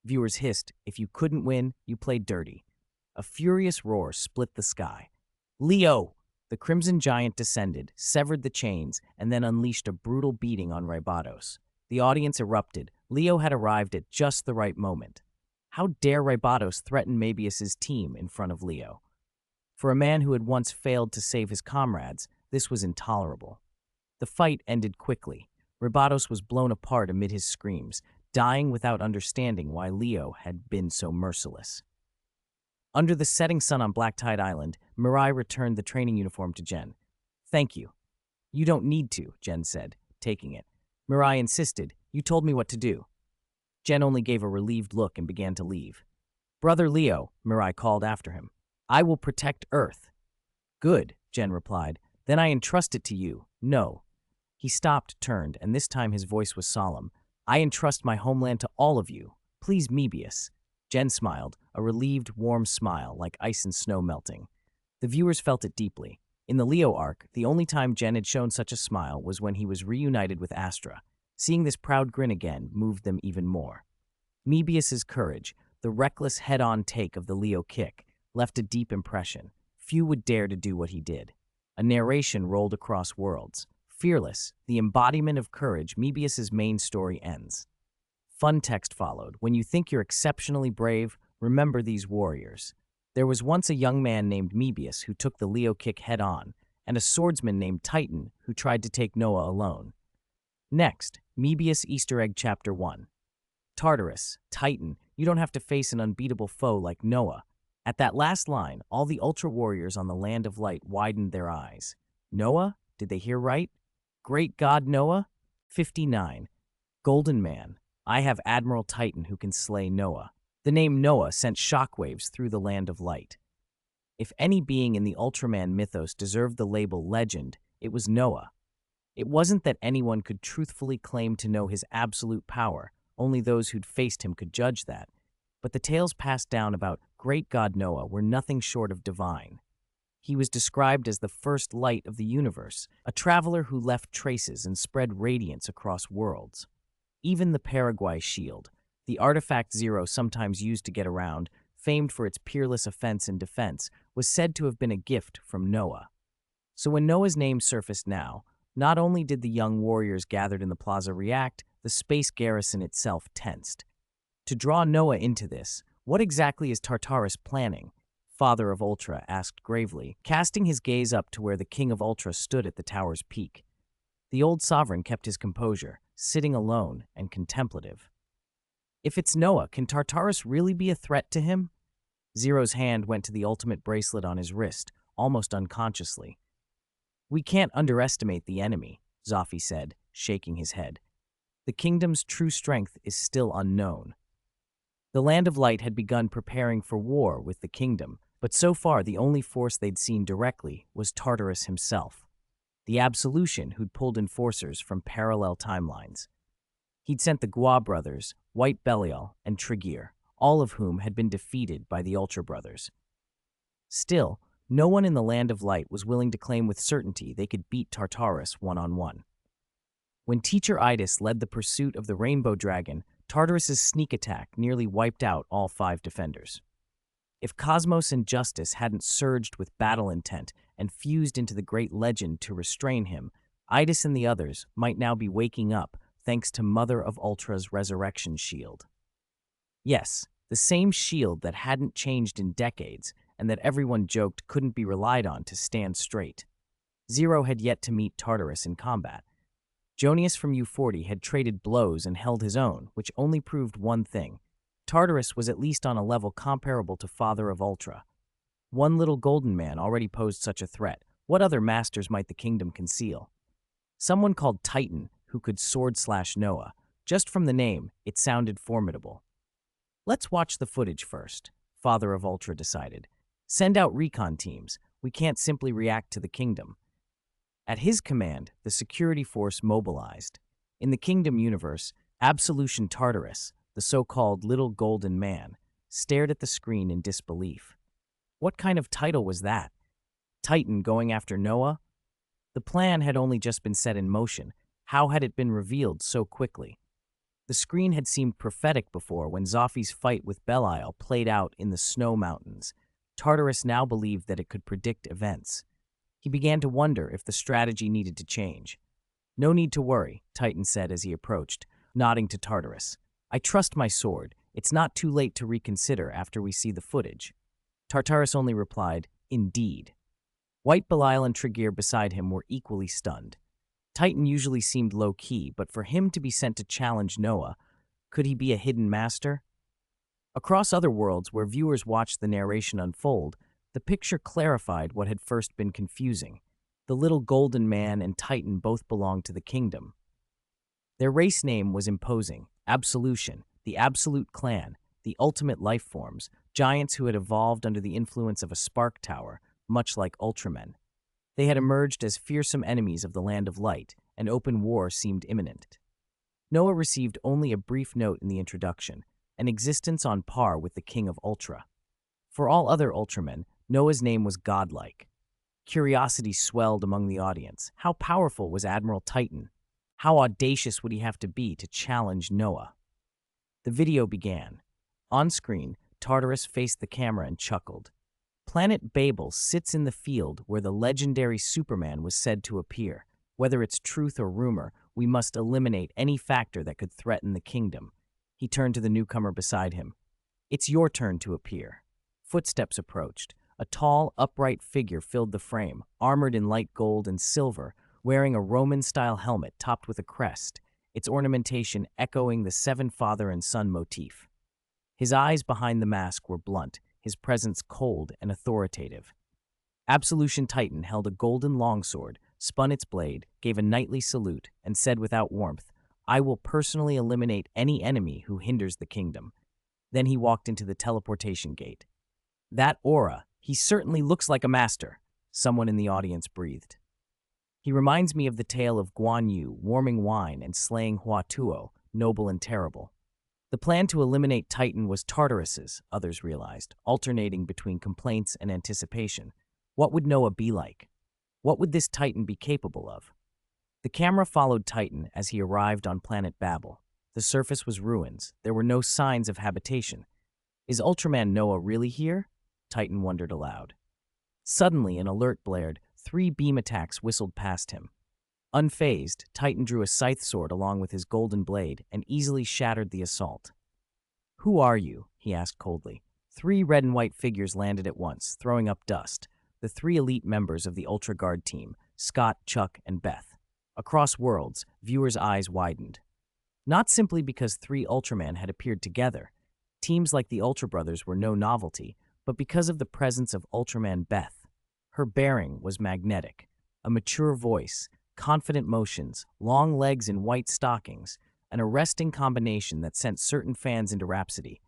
Viewers hissed, if you couldn't win, you played dirty. A furious roar split the sky. Leo! The Crimson Giant descended, severed the chains, and then unleashed a brutal beating on Reibatos. The audience erupted. Leo had arrived at just the right moment. How dare Reibatos threaten Mebius' team in front of Leo? For a man who had once failed to save his comrades, this was intolerable. The fight ended quickly. Reibatos was blown apart amid his screams, dying without understanding why Leo had been so merciless. Under the setting sun on Black Tide Island, Mirai returned the training uniform to Jen. Thank you. You don't need to, Jen said, taking it. Mirai insisted, you told me what to do. Jen only gave a relieved look and began to leave. Brother Leo, Mirai called after him. I will protect Earth. Good, Jen replied. Then I entrust it to you. No. He stopped, turned, and this time his voice was solemn. I entrust my homeland to all of you. Please, Mebius. Jen smiled, a relieved, warm smile, like ice and snow melting. The viewers felt it deeply. In the Leo arc, the only time Jen had shown such a smile was when he was reunited with Astra. Seeing this proud grin again moved them even more. Mebius's courage, the reckless head-on take of the Leo kick, left a deep impression. Few would dare to do what he did. A narration rolled across worlds. Fearless, the embodiment of courage, Mebius's main story ends. Fun text followed. When you think you're exceptionally brave, remember these warriors. There was once a young man named Mebius who took the Leo kick head-on, and a swordsman named Titan who tried to take Noah alone. Next, Mebius Easter Egg Chapter 1. Tartarus, Titan, you don't have to face an unbeatable foe like Noah. At that last line, all the Ultra Warriors on the Land of Light widened their eyes. Noah? Did they hear right? Great God Noah? 59. Golden Man. I have Admiral Titan who can slay Noah. The name Noah sent shockwaves through the Land of Light. If any being in the Ultraman mythos deserved the label legend, it was Noah. It wasn't that anyone could truthfully claim to know his absolute power, only those who'd faced him could judge that. but the tales passed down about great god Noah were nothing short of divine. He was described as the first light of the universe, a traveler who left traces and spread radiance across worlds. Even the Paraguay shield, the artifact Zero sometimes used to get around, famed for its peerless offense and defense, was said to have been a gift from Noah. So when Noah's name surfaced now, not only did the young warriors gathered in the plaza react, the space garrison itself tensed. To draw Noah into this, what exactly is Tartarus planning? Father of Ultra asked gravely, casting his gaze up to where the King of Ultra stood at the tower's peak. The old sovereign kept his composure, sitting alone and contemplative. If it's Noah, can Tartarus really be a threat to him? Zero's hand went to the ultimate bracelet on his wrist, almost unconsciously. We can't underestimate the enemy, Zoffy said, shaking his head. The kingdom's true strength is still unknown. The Land of Light had begun preparing for war with the kingdom, but so far the only force they'd seen directly was Tartarus himself, the Absolution who'd pulled enforcers from parallel timelines. He'd sent the Gua brothers, White Belial, and Triggear, all of whom had been defeated by the Ultra brothers. Still, no one in the Land of Light was willing to claim with certainty they could beat Tartarus one-on-one. When Teacher Idis led the pursuit of the Rainbow Dragon, Tartarus's sneak attack nearly wiped out all 5 defenders. If Cosmos and Justice hadn't surged with battle intent and fused into the great legend to restrain him, Idis and the others might now be waking up thanks to Mother of Ultra's resurrection shield. Yes, the same shield that hadn't changed in decades and that everyone joked couldn't be relied on to stand straight. Zero had yet to meet Tartarus in combat. Jonius from U40 had traded blows and held his own, which only proved one thing. Tartarus was at least on a level comparable to Father of Ultra. One little golden man already posed such a threat. What other masters might the kingdom conceal? Someone called Titan, who could sword-slash Noah. Just from the name, it sounded formidable. Let's watch the footage first, Father of Ultra decided. Send out recon teams. We can't simply react to the kingdom. At his command, the security force mobilized. In the kingdom universe, Absolution Tartarus, the so-called Little Golden Man, stared at the screen in disbelief. What kind of title was that? Titan going after Noah? The plan had only just been set in motion. How had it been revealed so quickly? The screen had seemed prophetic before when Zoffy's fight with Belial played out in the snow mountains. Tartarus now believed that it could predict events. He began to wonder if the strategy needed to change. No need to worry, Titan said as he approached, nodding to Tartarus. I trust my sword. It's not too late to reconsider after we see the footage. Tartarus only replied, Indeed. White Belial and Triggear beside him were equally stunned. Titan usually seemed low-key, but for him to be sent to challenge Noah, could he be a hidden master? Across other worlds where viewers watched the narration unfold, the picture clarified what had first been confusing. The Little Golden Man and Titan both belonged to the kingdom. Their race name was imposing, Absolution, the Absolute Clan, the ultimate life forms, giants who had evolved under the influence of a spark tower, much like Ultramen. They had emerged as fearsome enemies of the Land of Light, and open war seemed imminent. Noah received only a brief note in the introduction, an existence on par with the King of Ultra. For all other Ultramen, Noah's name was godlike. Curiosity swelled among the audience. How powerful was Admiral Titan? How audacious would he have to be to challenge Noah? The video began. On screen, Tartarus faced the camera and chuckled. Planet Babel sits in the field where the legendary Superman was said to appear. Whether it's truth or rumor, we must eliminate any factor that could threaten the kingdom. He turned to the newcomer beside him. It's your turn to appear. Footsteps approached. A tall, upright figure filled the frame, armored in light gold and silver, wearing a Roman-style helmet topped with a crest, its ornamentation echoing the seven father and son motif. His eyes behind the mask were blunt, his presence cold and authoritative. Absolution Titan held a golden longsword, spun its blade, gave a knightly salute, and said without warmth, I will personally eliminate any enemy who hinders the kingdom. Then he walked into the teleportation gate. That aura, he certainly looks like a master, someone in the audience breathed. He reminds me of the tale of Guan Yu warming wine and slaying Hua Tuo, noble and terrible. The plan to eliminate Titan was Tartarus's, others realized, alternating between complaints and anticipation. What would Noah be like? What would this Titan be capable of? The camera followed Titan as he arrived on planet Babel. The surface was ruins. There were no signs of habitation. Is Ultraman Noah really here? Titan wondered aloud. Suddenly, an alert blared. 3 beam attacks whistled past him. Unfazed, Titan drew a scythe sword along with his golden blade and easily shattered the assault. "Who are you?" he asked coldly. 3 red and white figures landed at once, throwing up dust. The 3 elite members of the Ultra Guard team, Scott, Chuck, and Beth. Across worlds, viewers' eyes widened. Not simply because 3 Ultraman had appeared together. Teams like the Ultra Brothers were no novelty, but because of the presence of Ultraman Beth. Her bearing was magnetic. A mature voice, confident motions, long legs in white stockings, an arresting combination that sent certain fans into rhapsody.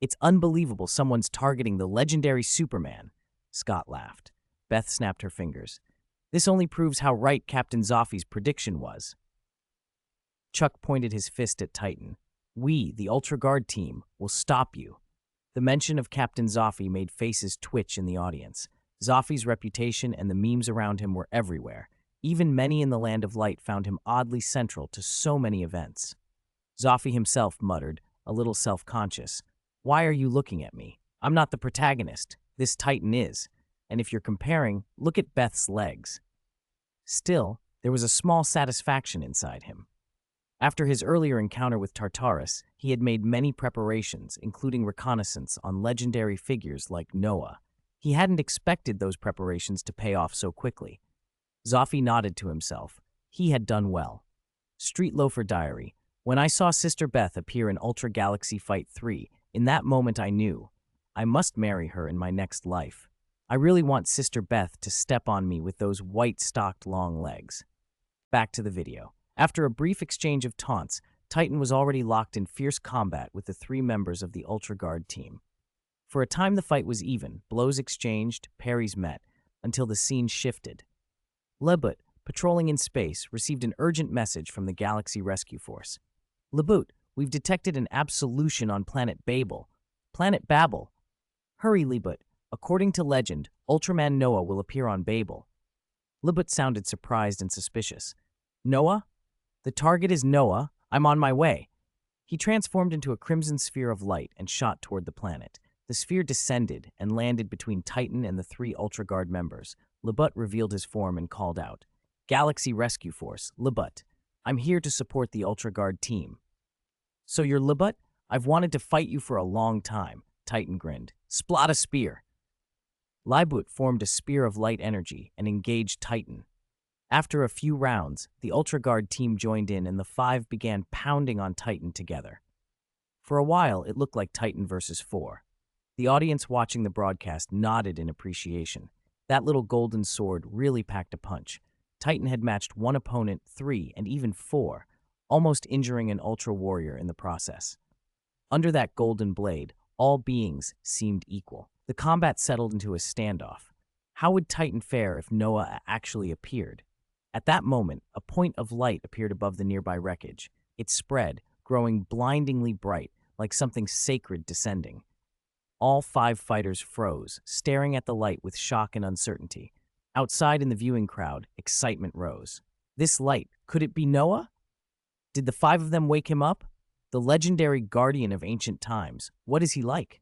"It's unbelievable someone's targeting the legendary Superman," Scott laughed. Beth snapped her fingers. "This only proves how right Captain Zoffy's prediction was." Chuck pointed his fist at Titan. "We, the Ultra Guard team, will stop you." The mention of Captain Zoffy made faces twitch in the audience. Zoffy's reputation and the memes around him were everywhere. Even many in the Land of Light found him oddly central to so many events. Zoffy himself muttered, a little self-conscious, "Why are you looking at me? I'm not the protagonist. This Titan is. And if you're comparing, look at Beth's legs." Still, there was a small satisfaction inside him. After his earlier encounter with Tartarus, he had made many preparations, including reconnaissance on legendary figures like Noah. He hadn't expected those preparations to pay off so quickly. Zoffy nodded to himself. He had done well. Street Loafer Diary. When I saw Sister Beth appear in Ultra Galaxy Fight 3, in that moment I knew. I must marry her in my next life. I really want Sister Beth to step on me with those white-stocked long legs. Back to the video. After a brief exchange of taunts, Titan was already locked in fierce combat with the 3 members of the Ultra Guard team. For a time the fight was even, blows exchanged, parries met, until the scene shifted. Lebut, patrolling in space, received an urgent message from the Galaxy Rescue Force. "Lebut, we've detected an absolution on planet Babel." "Planet Babel." "Hurry, Lebut. According to legend, Ultraman Noah will appear on Babel." Lebut sounded surprised and suspicious. "Noah? The target is Noah. I'm on my way." He transformed into a crimson sphere of light and shot toward the planet. The sphere descended and landed between Titan and the 3 Ultra Guard members. Lebut revealed his form and called out, "Galaxy Rescue Force, Lebut. I'm here to support the Ultra Guard team." "So you're Lebut? I've wanted to fight you for a long time," Titan grinned. "Splot a spear." Lebut formed a spear of light energy and engaged Titan. After a few rounds, the Ultra Guard team joined in and the 5 began pounding on Titan together. For a while, it looked like Titan versus 4. The audience watching the broadcast nodded in appreciation. That little golden sword really packed a punch. Titan had matched 1 opponent, 3, and even 4, almost injuring an Ultra Warrior in the process. Under that golden blade, all beings seemed equal. The combat settled into a standoff. How would Titan fare if Noah actually appeared? At that moment, a point of light appeared above the nearby wreckage. It spread, growing blindingly bright, like something sacred descending. All 5 fighters froze, staring at the light with shock and uncertainty. Outside in the viewing crowd, excitement rose. This light, could it be Noah? Did the 5 of them wake him up? The legendary guardian of ancient times. What is he like?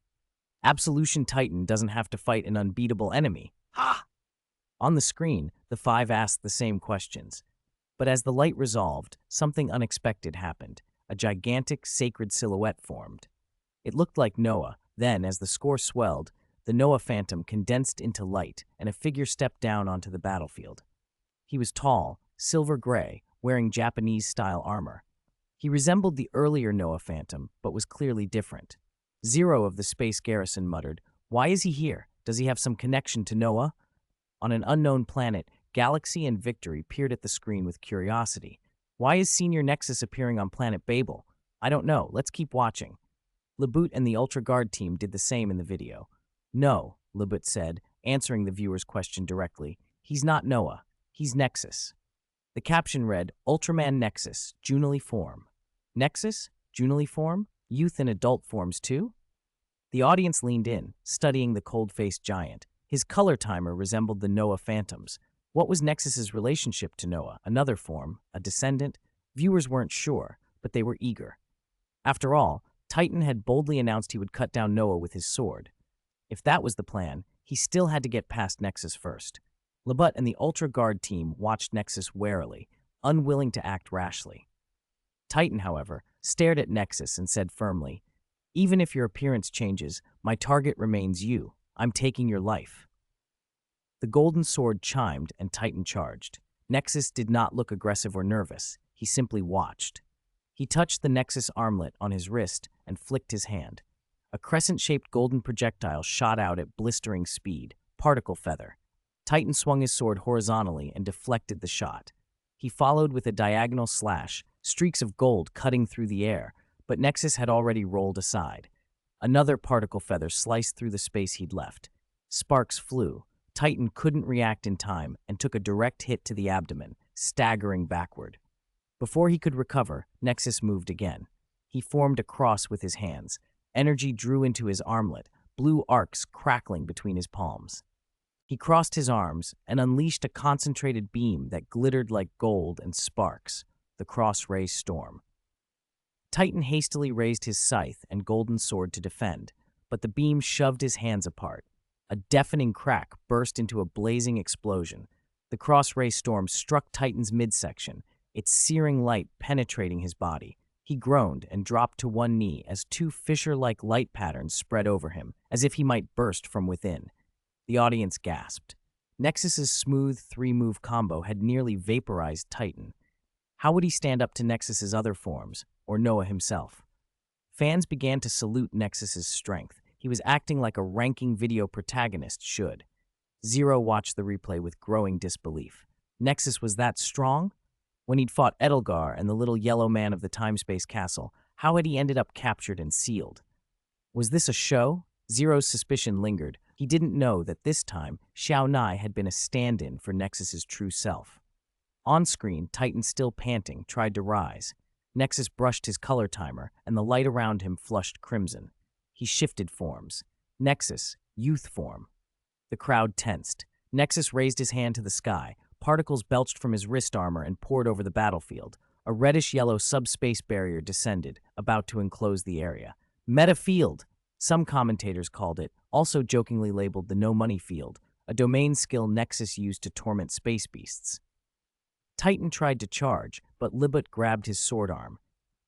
Absolution Titan doesn't have to fight an unbeatable enemy. Ha! On the screen, the 5 asked the same questions. But as the light resolved, something unexpected happened. A gigantic, sacred silhouette formed. It looked like Noah. Then, as the score swelled, the Noah phantom condensed into light, and a figure stepped down onto the battlefield. He was tall, silver gray, wearing Japanese-style armor. He resembled the earlier Noah phantom, but was clearly different. Zero of the space garrison muttered, "Why is he here? Does he have some connection to Noah?" On an unknown planet, Galaxy and Victory peered at the screen with curiosity. "Why is Senior Nexus appearing on planet Babel?" "I don't know. Let's keep watching." Lebut and the Ultra Guard team did the same in the video. "No," Lebut said, answering the viewer's question directly. "He's not Noah. He's Nexus." The caption read, "Ultraman Nexus, Junily Form." "Nexus? Junily Form?" youth and adult forms too? The audience leaned in, studying the cold-faced giant. His color timer resembled the Noah phantoms. What was Nexus's relationship to Noah? Another form? A descendant? Viewers weren't sure, but they were eager. After all, Titan had boldly announced he would cut down Noah with his sword. If that was the plan, he still had to get past Nexus first. Lebut and the Ultra Guard team watched Nexus warily, unwilling to act rashly. Titan, however, stared at Nexus and said firmly, "Even if your appearance changes, my target remains you. I'm taking your life." The golden sword chimed and Titan charged. Nexus did not look aggressive or nervous. He simply watched. He touched the Nexus armlet on his wrist and flicked his hand. A crescent-shaped golden projectile shot out at blistering speed, particle feather. Titan swung his sword horizontally and deflected the shot. He followed with a diagonal slash, streaks of gold cutting through the air, but Nexus had already rolled aside. Another particle feather sliced through the space he'd left. Sparks flew. Titan couldn't react in time and took a direct hit to the abdomen, staggering backward. Before he could recover, Nexus moved again. He formed a cross with his hands. Energy drew into his armlet, blue arcs crackling between his palms. He crossed his arms and unleashed a concentrated beam that glittered like gold and sparks, the cross-ray storm. Titan hastily raised his scythe and golden sword to defend, but the beam shoved his hands apart. A deafening crack burst into a blazing explosion. The cross-ray storm struck Titan's midsection, its searing light penetrating his body. He groaned and dropped to one knee as two fissure-like light patterns spread over him, as if he might burst from within. The audience gasped. Nexus's smooth three-move combo had nearly vaporized Titan. How would he stand up to Nexus's other forms, or Noah himself? Fans began to salute Nexus's strength. He was acting like a ranking video protagonist should. Zero watched the replay with growing disbelief. Nexus was that strong? When he'd fought Edelgar and the little yellow man of the time-space castle, how had he ended up captured and sealed? Was this a show? Zero's suspicion lingered. He didn't know that this time, Xiao Nai had been a stand-in for Nexus's true self. On-screen, Titan, still panting, tried to rise. Nexus brushed his color timer, and the light around him flushed crimson. He shifted forms. Nexus, youth form. The crowd tensed. Nexus raised his hand to the sky. Particles belched from his wrist armor and poured over the battlefield. A reddish-yellow subspace barrier descended, about to enclose the area. Meta field, some commentators called it, also jokingly labeled the no-money field, a domain skill Nexus used to torment space beasts. Titan tried to charge, but Libut grabbed his sword arm.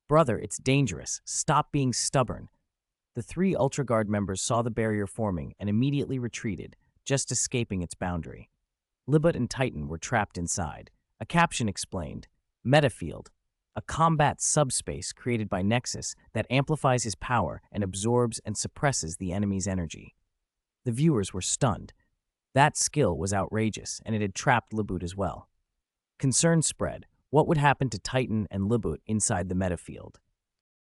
"Brother, it's dangerous. Stop being stubborn." The three Ultra Guard members saw the barrier forming and immediately retreated, just escaping its boundary. Libut and Titan were trapped inside. A caption explained, "Metafield, a combat subspace created by Nexus that amplifies his power and absorbs and suppresses the enemy's energy." The viewers were stunned. That skill was outrageous, and it had trapped Libut as well. Concern spread. What would happen to Titan and Libut inside the metafield?